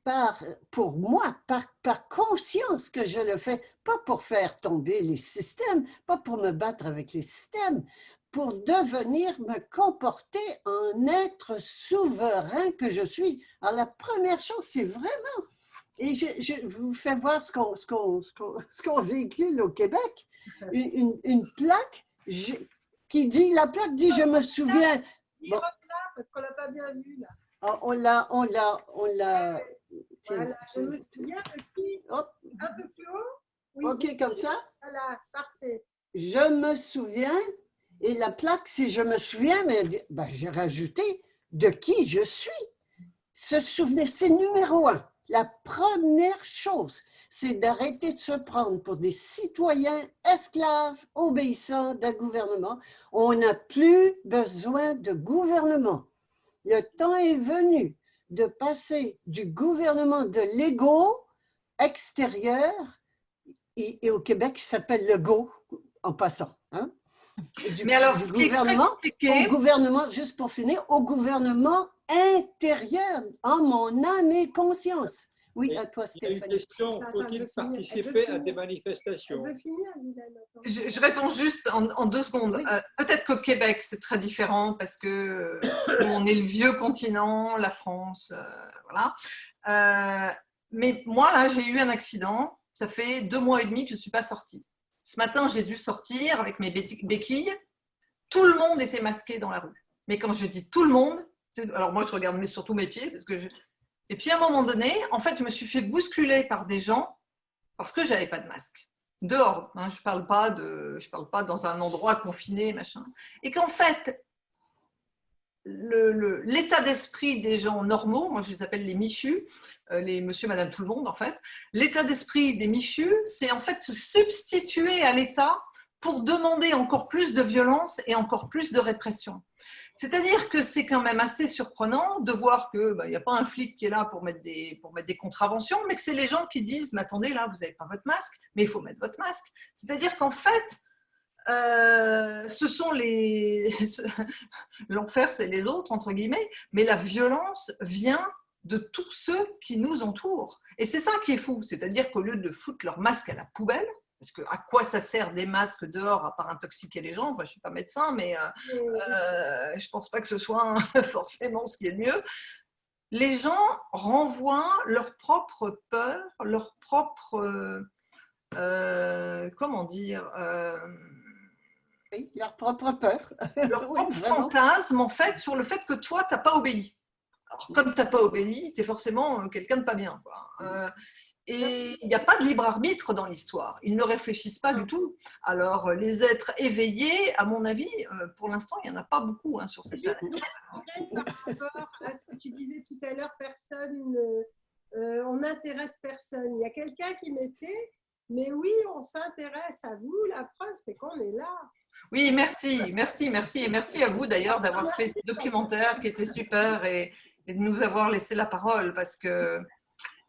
Speaker 6: pour moi, par conscience que je le fais, pas pour faire tomber les systèmes, pas pour me battre avec les systèmes, pour devenir, me comporter en être souverain que je suis. Alors la première chose, c'est vraiment, et je vous fais voir ce qu'on véhicule au Québec, une plaque qui dit, la plaque dit, je me souviens. Bon.
Speaker 4: Parce qu'on ne l'a pas bien vu là.
Speaker 6: On l'a.
Speaker 4: Voilà, je me souviens un peu plus haut. Oui,
Speaker 6: OK, comme ça?
Speaker 4: Voilà, parfait.
Speaker 6: Je me souviens, et la plaque, si je me souviens, mais ben, j'ai rajouté de qui je suis. Se souvenir, c'est numéro 1. La première chose, c'est d'arrêter de se prendre pour des citoyens esclaves obéissants d'un gouvernement. On n'a plus besoin de gouvernement. Le temps est venu de passer du gouvernement de l'ego extérieur, et au Québec, ça s'appelle le go, en passant. Hein?
Speaker 8: Mais alors,
Speaker 6: du
Speaker 8: ce qui est très
Speaker 6: compliqué, au gouvernement, juste pour finir, au gouvernement intérieur, en mon âme et conscience. Oui, à toi, Stéphanie.
Speaker 1: Il y a une question, faut-il participer à des manifestations?
Speaker 8: Je réponds juste en 2 secondes.
Speaker 6: Oui.
Speaker 8: Peut-être qu'au Québec, c'est très différent parce que on est le vieux continent, la France, voilà. Mais moi, là, j'ai eu un accident. Ça fait 2 mois et demi que je ne suis pas sortie. Ce matin, j'ai dû sortir avec mes béquilles. Tout le monde était masqué dans la rue. Mais quand je dis tout le monde, alors moi, je regarde surtout mes pieds parce que Et puis à un moment donné, en fait, je me suis fait bousculer par des gens parce que je n'avais pas de masque. Dehors, hein, je ne parle pas dans un endroit confiné, machin. Et qu'en fait, l'état d'esprit des gens normaux, moi je les appelle les michus, les monsieur, madame, tout le monde en fait, l'état d'esprit des michus, c'est en fait se substituer à l'État pour demander encore plus de violence et encore plus de répression. C'est-à-dire que c'est quand même assez surprenant de voir qu'il n'y a pas un flic qui est là pour mettre des contraventions, mais que c'est les gens qui disent « mais attendez, là, vous n'avez pas votre masque, mais il faut mettre votre masque ». C'est-à-dire qu'en fait, ce sont l'enfer, c'est les autres, entre guillemets, mais la violence vient de tous ceux qui nous entourent. Et c'est ça qui est fou, c'est-à-dire qu'au lieu de foutre leur masque à la poubelle, parce que à quoi ça sert des masques dehors à part intoxiquer les gens? Enfin, je ne suis pas médecin, mais je ne pense pas que ce soit forcément ce qui est de mieux. Les gens renvoient leur propre peur, leur propre, comment dire,
Speaker 6: Oui, leur propre peur.
Speaker 8: Leur
Speaker 6: Oui,
Speaker 8: propre
Speaker 6: vraiment.
Speaker 8: fantasme, en fait, sur le fait que toi, tu n'as pas obéi. Alors, comme tu n'as pas obéi, tu es forcément quelqu'un de pas bien, quoi. Et il n'y a pas de libre arbitre dans l'histoire. Ils ne réfléchissent pas du tout. Alors, les êtres éveillés, à mon avis, pour l'instant, il n'y en a pas beaucoup sur cette planète.
Speaker 4: Par rapport à ce que tu disais tout à l'heure, personne, on n'intéresse personne. Il y a quelqu'un qui mettait, mais oui, on s'intéresse à vous. La preuve, c'est qu'on est là.
Speaker 8: Oui, merci. Et merci à vous d'ailleurs d'avoir fait ce documentaire qui était super et de nous avoir laissé la parole parce que.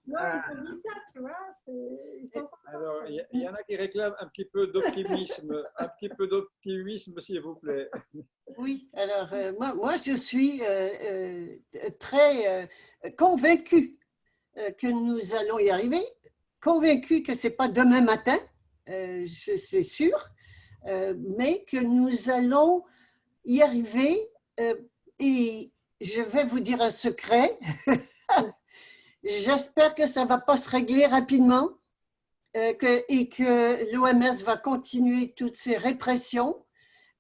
Speaker 4: Non, ils ont dit ça, tu vois. Ils sont
Speaker 1: Alors, il y en a qui réclament un petit peu d'optimisme, s'il vous plaît.
Speaker 6: Oui, alors moi je suis très convaincue que nous allons y arriver, convaincue que ce n'est pas demain matin, c'est sûr, mais que nous allons y arriver. Et je vais vous dire un secret. J'espère que ça ne va pas se régler rapidement et que l'OMS va continuer toutes ces répressions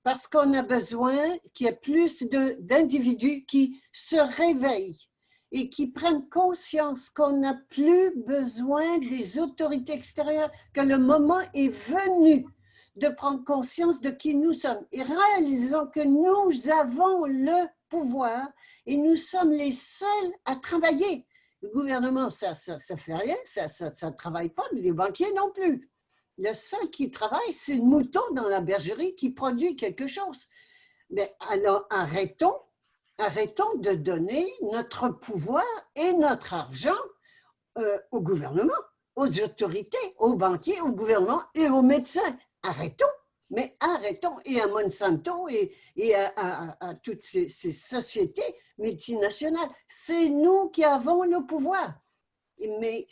Speaker 6: parce qu'on a besoin qu'il y ait plus d'individus qui se réveillent et qui prennent conscience qu'on n'a plus besoin des autorités extérieures, que le moment est venu de prendre conscience de qui nous sommes et réalisons que nous avons le pouvoir et nous sommes les seuls à travailler. Le gouvernement, ça fait rien, ça ne travaille pas, mais les banquiers non plus. Le seul qui travaille, c'est le mouton dans la bergerie qui produit quelque chose. Mais alors, arrêtons de donner notre pouvoir et notre argent au gouvernement, aux autorités, aux banquiers, au gouvernement et aux médecins. Arrêtons, mais arrêtons, et à Monsanto et à toutes ces sociétés multinationales. C'est nous qui avons le pouvoir. Mais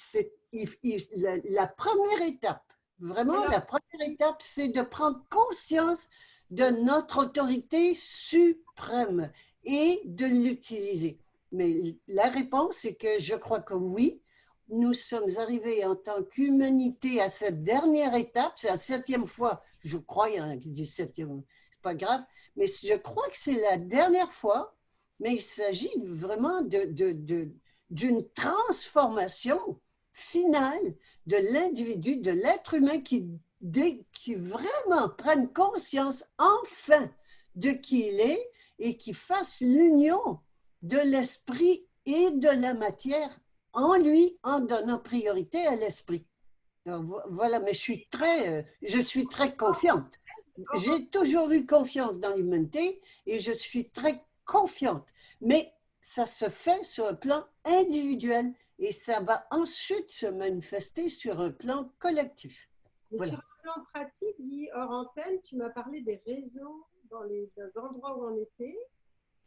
Speaker 6: la première étape, vraiment la première étape, c'est de prendre conscience de notre autorité suprême et de l'utiliser. Mais la réponse est que je crois que oui, nous sommes arrivés en tant qu'humanité à cette dernière étape, c'est la 7e fois, je crois, il y en a qui disent 7e, c'est pas grave, mais je crois que c'est la dernière fois, mais il s'agit vraiment d'une transformation finale de l'individu, de l'être humain qui vraiment prenne conscience enfin de qui il est et qui fasse l'union de l'esprit et de la matière en lui, en donnant priorité à l'esprit. Voilà, mais je suis très confiante. J'ai toujours eu confiance dans l'humanité et je suis très confiante. Mais ça se fait sur un plan individuel et ça va ensuite se manifester sur un plan collectif.
Speaker 4: Mais
Speaker 6: voilà.
Speaker 4: Sur un plan pratique, Guy, hors antenne, tu m'as parlé des réseaux dans les endroits où on était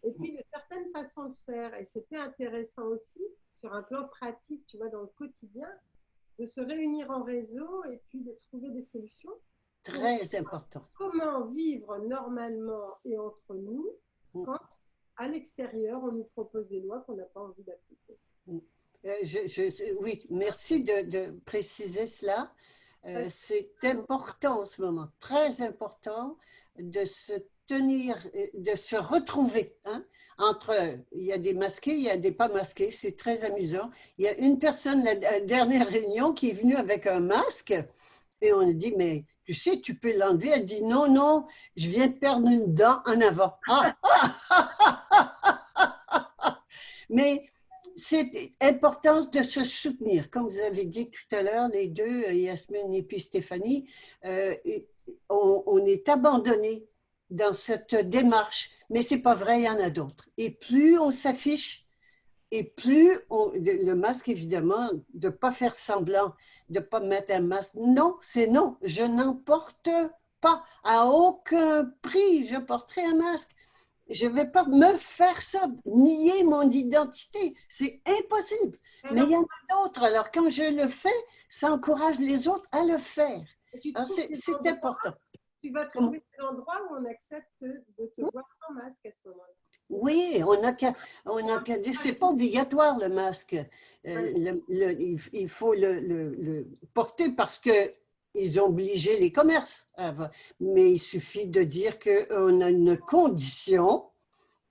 Speaker 4: et puis de certaines façons de faire. Et c'était intéressant aussi, sur un plan pratique, tu vois, dans le quotidien, de se réunir en réseau et puis de trouver des solutions.
Speaker 6: Très important.
Speaker 4: Comment vivre normalement et entre nous quand, à l'extérieur, on nous propose des lois qu'on n'a pas envie d'appliquer.
Speaker 6: Oui, merci de préciser cela. C'est important en ce moment, très important de se tenir, de se retrouver. Entre, il y a des masqués, il y a des pas masqués, c'est très amusant. Il y a une personne, la dernière réunion, qui est venue avec un masque et on a dit, mais tu sais, tu peux l'enlever. Elle dit, non, non, je viens de perdre une dent en avant. Mais c'est l'importance de se soutenir. Comme vous avez dit tout à l'heure, les deux, Yasmine et puis Stéphanie, on est abandonnés dans cette démarche, mais ce n'est pas vrai, il y en a d'autres. Et plus on s'affiche, et plus le masque, évidemment, de ne pas faire semblant, de ne pas mettre un masque. Non, c'est non, je n'en porte pas. À aucun prix, je porterai un masque. Je ne vais pas me faire ça, nier mon identité. C'est impossible. Mais il y en a d'autres. Alors, quand je le fais, ça encourage les autres à le faire. C'est important.
Speaker 4: Tu vas trouver des endroits où on accepte de te voir sans masque à ce moment-là.
Speaker 6: Oui, on n'a qu'à dire, c'est pas obligatoire le masque. Il faut le porter parce que ils ont obligé les commerces. Mais il suffit de dire qu'on a une condition,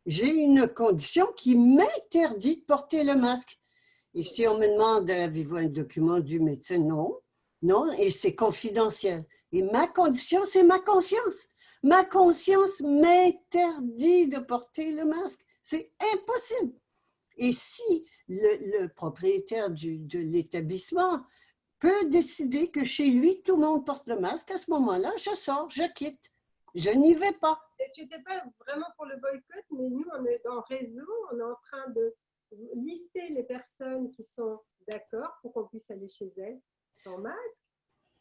Speaker 6: j'ai une condition qui m'interdit de porter le masque. Et si on me demande, avez-vous un document du médecin? Non, non, et c'est confidentiel. Et ma condition, c'est ma conscience. Ma conscience m'interdit de porter le masque. C'est impossible. Et si le propriétaire de l'établissement peut décider que chez lui, tout le monde porte le masque, à ce moment-là, je sors, je quitte. Je n'y vais pas.
Speaker 4: Et tu n'étais pas vraiment pour le boycott, mais nous, on est dans Réseau, on est en train de lister les personnes qui sont d'accord pour qu'on puisse aller chez elles sans masque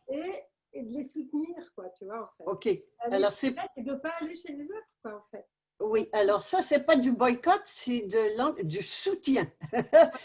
Speaker 4: et de les soutenir, quoi, tu vois, en fait.
Speaker 6: OK. Alors, c'est...
Speaker 4: Et de ne pas aller chez les autres, quoi, en fait.
Speaker 6: Oui, alors ça, ce n'est pas du boycott, c'est du soutien.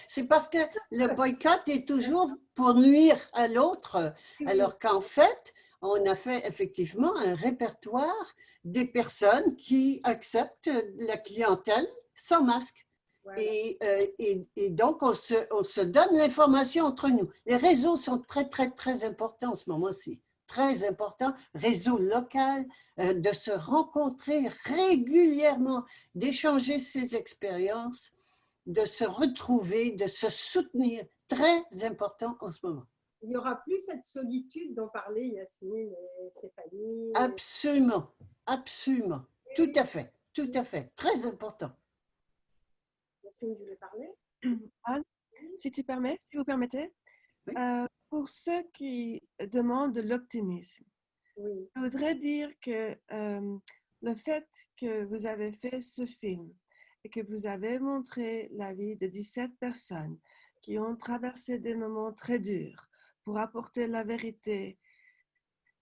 Speaker 6: C'est parce que le boycott est toujours pour nuire à l'autre, alors qu'en fait, on a fait effectivement un répertoire des personnes qui acceptent la clientèle sans masque. Voilà. Et donc, on se donne l'information entre nous. Les réseaux sont très, très, très importants en ce moment-ci. Très important, réseau local, de se rencontrer régulièrement, d'échanger ses expériences, de se retrouver, de se soutenir. Très important en ce moment.
Speaker 4: Il n'y aura plus cette solitude dont parlaient Yasmine et Stéphanie.
Speaker 6: Absolument, absolument. Tout à fait, tout à fait. Très important.
Speaker 4: Yasmine, tu veux parler?
Speaker 3: Anne, si tu permets, si vous permettez. Oui. Pour ceux qui demandent de l'optimisme, oui. Je voudrais dire que le fait que vous avez fait ce film et que vous avez montré la vie de 17 personnes qui ont traversé des moments très durs pour apporter la vérité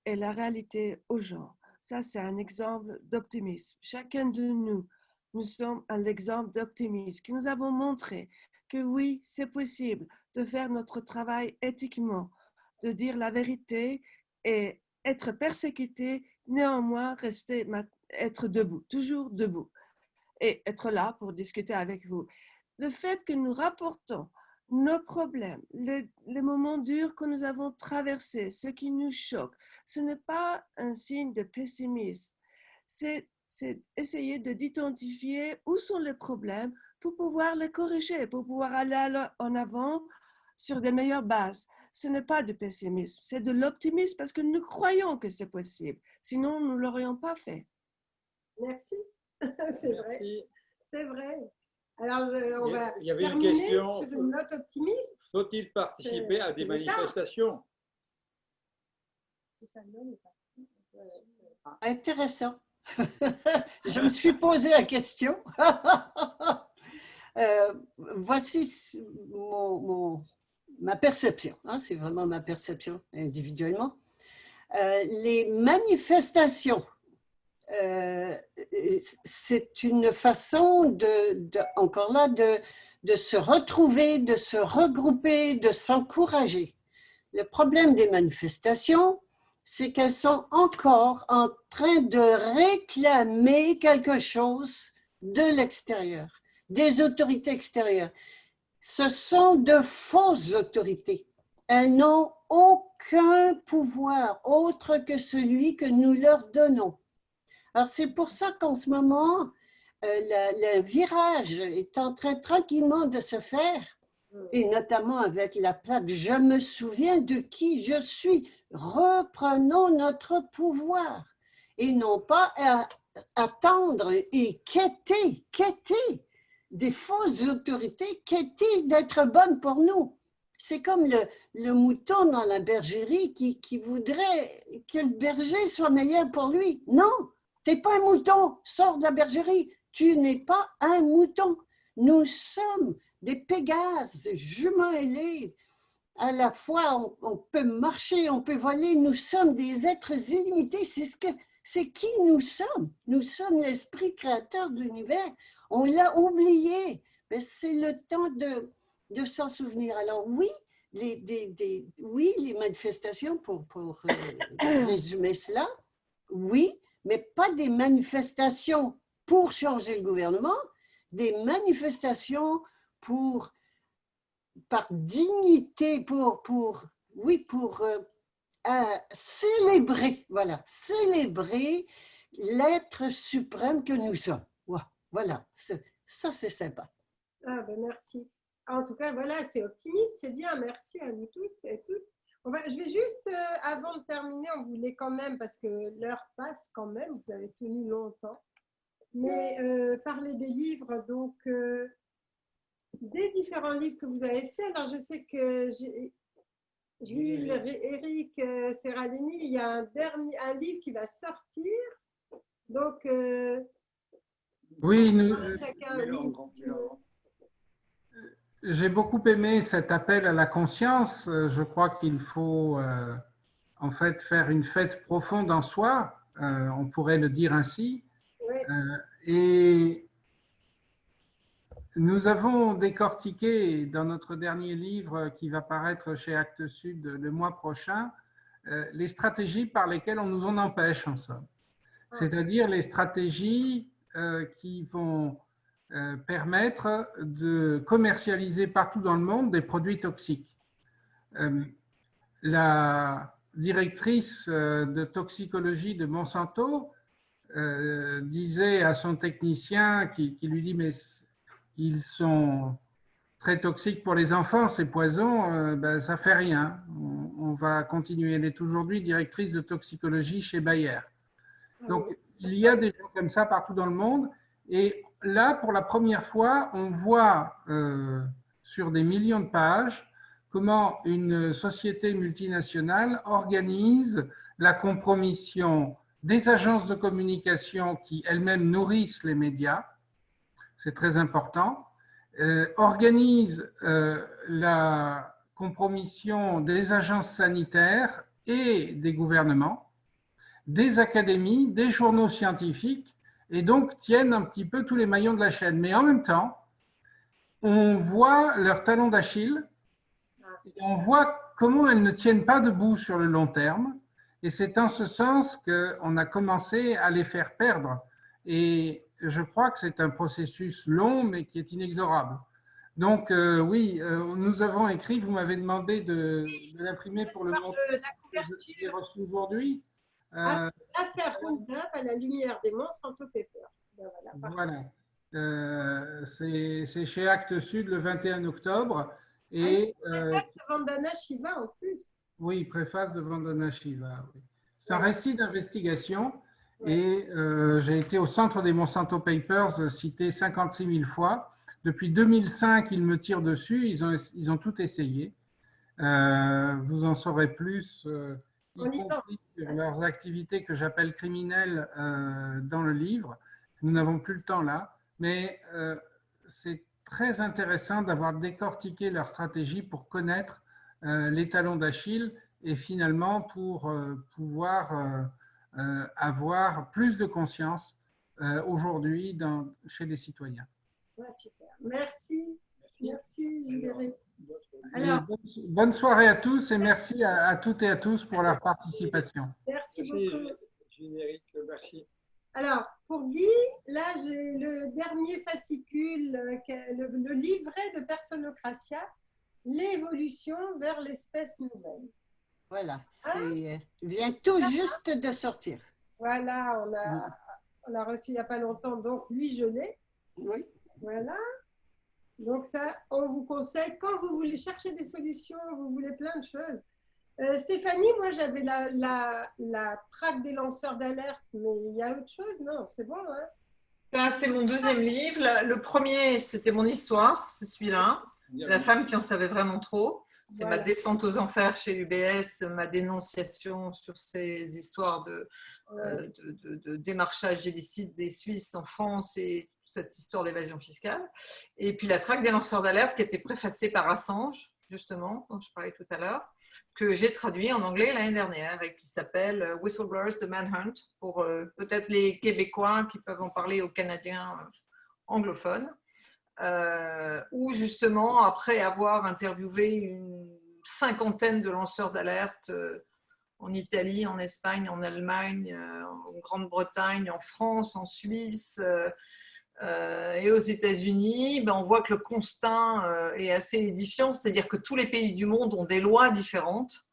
Speaker 3: et la réalité aux gens, ça c'est un exemple d'optimisme. Chacun de nous sommes un exemple d'optimisme que nous avons montré que oui, c'est possible de faire notre travail éthiquement, de dire la vérité et être persécuté, néanmoins être debout, toujours debout et être là pour discuter avec vous. Le fait que nous rapportons nos problèmes, les moments durs que nous avons traversés, ce qui nous choque, ce n'est pas un signe de pessimisme, c'est essayer d'identifier où sont les problèmes pour pouvoir les corriger, pour pouvoir aller en avant sur des meilleures bases. Ce n'est pas du pessimisme, c'est de l'optimisme parce que nous croyons que c'est possible. Sinon, nous ne l'aurions pas fait.
Speaker 4: Merci. C'est vrai. C'est vrai. Alors, on va
Speaker 1: il y avait
Speaker 4: terminer
Speaker 1: une question.
Speaker 4: Sur une note optimiste.
Speaker 1: Faut-il participer à des manifestations?
Speaker 6: Intéressant. Je me suis posé la question. Voici ma perception, hein, c'est vraiment ma perception individuellement. Les manifestations, c'est une façon encore là, de se retrouver, de se regrouper, de s'encourager. Le problème des manifestations, c'est qu'elles sont encore en train de réclamer quelque chose de l'extérieur, des autorités extérieures. Ce sont de fausses autorités. Elles n'ont aucun pouvoir autre que celui que nous leur donnons. Alors, c'est pour ça qu'en ce moment, le virage est en train tranquillement de se faire, et notamment avec la plaque « Je me souviens de qui je suis ». Reprenons notre pouvoir et non pas attendre et quêter des fausses autorités, quêter d'être bonnes pour nous. C'est comme le mouton dans la bergerie qui voudrait que le berger soit meilleur pour lui. Non, tu n'es pas un mouton, sors de la bergerie, tu n'es pas un mouton. Nous sommes des pégases, des juments ailés. À la fois, on peut marcher, on peut voler, nous sommes des êtres illimités, c'est qui nous sommes. Nous sommes l'esprit créateur de l'univers. On l'a oublié, mais c'est le temps de s'en souvenir. Alors oui, les manifestations, pour résumer cela, oui, mais pas des manifestations pour changer le gouvernement, des manifestations par dignité, pour célébrer, voilà, célébrer l'être suprême que nous sommes. Voilà, ça c'est sympa.
Speaker 4: Ah ben merci. En tout cas, voilà, c'est optimiste, c'est bien. Merci à vous tous et toutes. Je vais juste, avant de terminer, on voulait quand même, parce que l'heure passe quand même, vous avez tenu longtemps, mais parler des livres, donc des différents livres que vous avez faits. Alors, je sais que Gilles, Eric Serralini, il y a un livre qui va sortir. Donc,
Speaker 2: oui,
Speaker 4: chacun,
Speaker 2: j'ai beaucoup aimé cet appel à la conscience. Je crois qu'il faut en fait faire une fête profonde en soi, on pourrait le dire ainsi.
Speaker 4: Oui.
Speaker 2: Et nous avons décortiqué dans notre dernier livre qui va paraître chez Actes Sud le mois prochain, les stratégies par lesquelles on nous en empêche en somme. C'est-à-dire les stratégies qui vont permettre de commercialiser partout dans le monde des produits toxiques. La directrice de toxicologie de Monsanto disait à son technicien qui lui dit « mais ils sont très toxiques pour les enfants, ces poisons, ben, ça ne fait rien, on va continuer ». Elle est aujourd'hui directrice de toxicologie chez Bayer. Donc, il y a des gens comme ça partout dans le monde. Et là, pour la première fois, on voit sur des millions de pages comment une société multinationale organise la compromission des agences de communication qui elles-mêmes nourrissent les médias, c'est très important, organise la compromission des agences sanitaires et des gouvernements, des académies, des journaux scientifiques, et donc tiennent un petit peu tous les maillons de la chaîne. Mais en même temps, on voit leur talon d'Achille, et on voit comment elles ne tiennent pas debout sur le long terme, et c'est en ce sens qu'on a commencé à les faire perdre. Et je crois que c'est un processus long, mais qui est inexorable. Donc oui, nous avons écrit, vous m'avez demandé de l'imprimer pour le montrer, que j'ai reçu aujourd'hui.
Speaker 4: Là, c'est à Roundup, à la lumière des Monsanto Papers.
Speaker 2: Voilà. C'est chez Actes Sud le 21 octobre. Et,
Speaker 4: préface de Vandana Shiva en plus.
Speaker 2: Oui, préface de Vandana Shiva. Oui. C'est un récit d'investigation. Et j'ai été au centre des Monsanto Papers, cité 56 000 fois. Depuis 2005, ils me tirent dessus. Ils ont tout essayé. Vous en saurez plus. Y compris sur leurs activités que j'appelle criminelles dans le livre. Nous n'avons plus le temps là, mais c'est très intéressant d'avoir décortiqué leur stratégie pour connaître les talons d'Achille et finalement pour pouvoir avoir plus de conscience aujourd'hui chez les citoyens.
Speaker 4: Ouais, super. Merci. Merci, Gilles.
Speaker 2: Alors, bonne soirée à tous et merci à toutes et à tous pour leur participation.
Speaker 4: Merci beaucoup.
Speaker 1: Générique, merci.
Speaker 4: Alors, pour Guy, là, j'ai le dernier fascicule, le livret de Personocratia, l'évolution vers l'espèce nouvelle.
Speaker 6: Voilà, vient tout juste de sortir.
Speaker 4: Voilà, on a reçu il n'y a pas longtemps, donc lui, je l'ai.
Speaker 6: Oui.
Speaker 4: Voilà. Donc ça, on vous conseille, quand vous voulez chercher des solutions, vous voulez plein de choses. Stéphanie, moi j'avais la traque des lanceurs d'alerte, mais il y a autre chose, non? C'est bon, hein?
Speaker 8: C'est mon deuxième livre. Le premier, c'était mon histoire, c'est celui-là. La femme qui en savait vraiment trop. C'est ma descente aux enfers chez UBS, ma dénonciation sur ces histoires de démarchage illicite des Suisses en France et cette histoire d'évasion fiscale. Et puis la traque des lanceurs d'alerte qui était préfacée par Assange, justement, dont je parlais tout à l'heure, que j'ai traduit en anglais l'année dernière et qui s'appelle Whistleblowers, the Manhunt, pour peut-être les Québécois qui peuvent en parler aux Canadiens anglophones. Où justement, après avoir interviewé une cinquantaine de lanceurs d'alerte en Italie, en Espagne, en Allemagne, en Grande-Bretagne, en France, en Suisse et aux États-Unis, on voit que le constat est assez édifiant, c'est-à-dire que tous les pays du monde ont des lois différentes,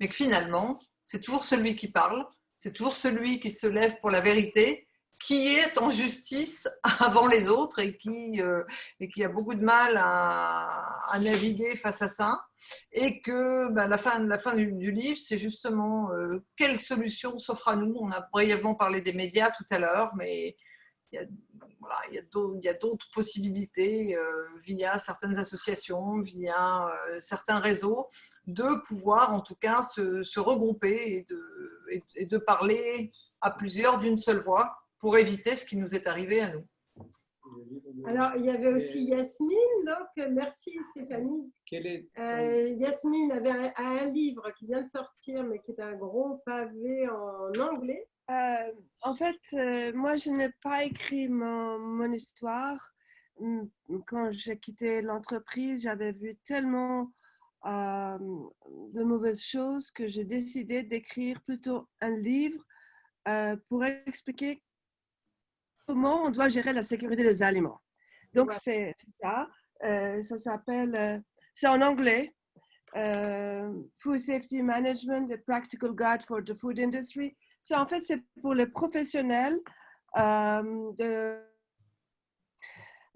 Speaker 8: mais que finalement, c'est toujours celui qui parle, c'est toujours celui qui se lève pour la vérité, qui est en justice avant les autres et qui a beaucoup de mal à naviguer face à ça. Et que la fin du livre, c'est justement quelle solution s'offre à nous. On a brièvement parlé des médias tout à l'heure, mais il y a d'autres possibilités via certaines associations, via certains réseaux, de pouvoir en tout cas se regrouper et de parler à plusieurs d'une seule voix pour éviter ce qui nous est arrivé à nous.
Speaker 4: Alors, il y avait aussi Yasmine, donc merci Stéphanie. Yasmine avait un livre qui vient de sortir, mais qui est un gros pavé en anglais.
Speaker 3: En fait, moi, je n'ai pas écrit mon histoire. Quand j'ai quitté l'entreprise, j'avais vu tellement de mauvaises choses que j'ai décidé d'écrire plutôt un livre pour expliquer comment on doit gérer la sécurité des aliments. Donc, c'est ça. Ça s'appelle, c'est en anglais, Food Safety Management, a Practical Guide for the Food Industry. En fait, c'est pour les professionnels de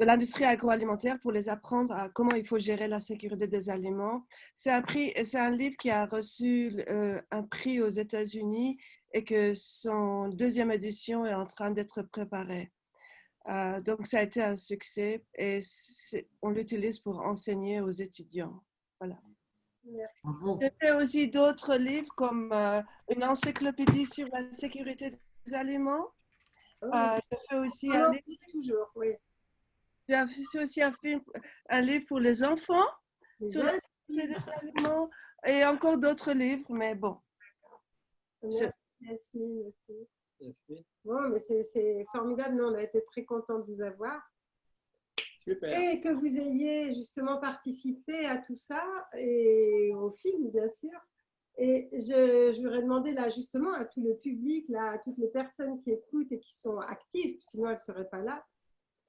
Speaker 3: l'industrie agroalimentaire pour les apprendre à comment il faut gérer la sécurité des aliments. C'est un livre qui a reçu un prix aux États-Unis et que son deuxième édition est en train d'être préparée. Donc, ça a été un succès et on l'utilise pour enseigner aux étudiants. Voilà. J'ai fait aussi d'autres livres comme une encyclopédie sur la sécurité des aliments. J'ai fait aussi un livre.
Speaker 4: Toujours, oui.
Speaker 3: J'ai fait aussi un livre pour les enfants sur la sécurité des aliments et encore d'autres livres, mais bon.
Speaker 4: Merci, Yasmine aussi. Bon, mais c'est formidable. Nous, on a été très contents de vous avoir.
Speaker 1: Super.
Speaker 4: Et que vous ayez justement participé à tout ça et au film, bien sûr. Et je voudrais demander là justement à tout le public, là, à toutes les personnes qui écoutent et qui sont actives, sinon elles ne seraient pas là.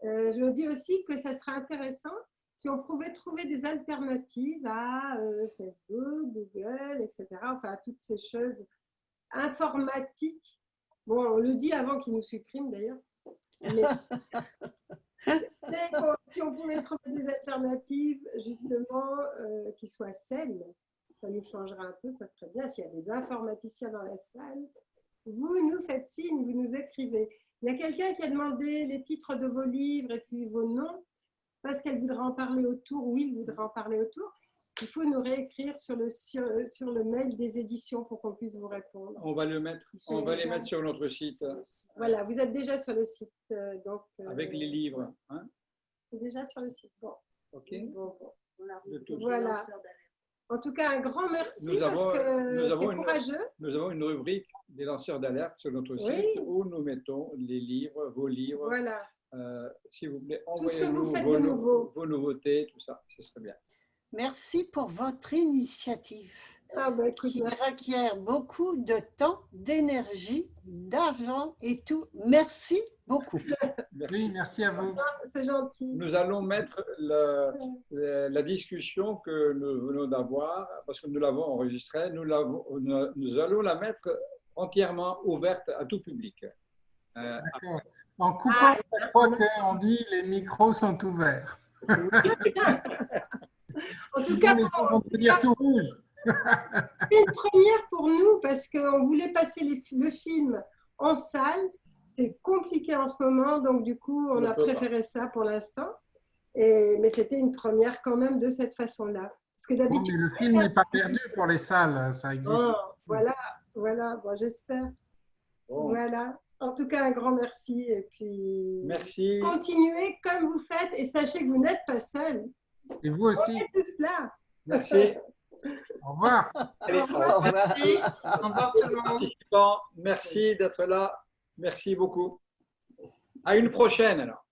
Speaker 4: Je me dis aussi que ça serait intéressant si on pouvait trouver des alternatives à Facebook, Google, etc. Enfin, à toutes ces choses informatiques. Bon, on le dit avant qu'ils nous suppriment d'ailleurs. Mais si on pouvait trouver des alternatives, justement, qui soient saines, ça nous changera un peu, ça serait bien. S'il y a des informaticiens dans la salle, vous nous faites signe, vous nous écrivez. Il y a quelqu'un qui a demandé les titres de vos livres et puis vos noms, parce qu'elle voudra en parler autour, ou il voudra en parler autour. Il faut nous réécrire sur le mail des éditions pour qu'on puisse vous répondre.
Speaker 1: On va les mettre sur notre site.
Speaker 4: Voilà, vous êtes déjà sur le site. Donc,
Speaker 1: avec les livres. Hein?
Speaker 4: C'est déjà sur le site. Bon.
Speaker 1: OK.
Speaker 4: Bon. Voilà. En tout cas, un grand merci parce que c'est courageux.
Speaker 1: Nous avons une rubrique des lanceurs d'alerte sur notre site où nous mettons les livres, vos livres.
Speaker 4: Voilà.
Speaker 1: S'il vous plaît,
Speaker 4: envoyez-nous
Speaker 1: vos nouveautés, tout ça, ce serait bien.
Speaker 6: Merci pour votre initiative qui requiert beaucoup de temps, d'énergie, d'argent et tout. Merci beaucoup.
Speaker 2: Oui, merci à vous.
Speaker 4: C'est gentil.
Speaker 1: Nous allons mettre la discussion que nous venons d'avoir, parce que nous l'avons enregistrée, nous allons la mettre entièrement ouverte à tout public.
Speaker 2: D'accord. En coupant chaque fois qu'on dit les micros sont ouverts.
Speaker 4: En tout cas, c'est une première pour nous parce qu'on voulait passer le film en salle. C'est compliqué en ce moment, donc du coup, on a préféré ça pour l'instant. Mais c'était une première quand même de cette façon-là. Parce que d'habitude,
Speaker 2: le film n'est pas perdu pour les salles, ça existe.
Speaker 4: Voilà, bon, j'espère. Bon. Voilà. En tout cas, un grand merci. Et puis,
Speaker 1: merci.
Speaker 4: Continuez comme vous faites et sachez que vous n'êtes pas seul.
Speaker 2: Et vous aussi.
Speaker 4: On est tous là.
Speaker 1: Merci.
Speaker 2: Au revoir.
Speaker 1: Allez, au revoir.
Speaker 8: Merci. Au revoir tout le monde.
Speaker 1: Merci d'être là. Merci beaucoup. À une prochaine alors.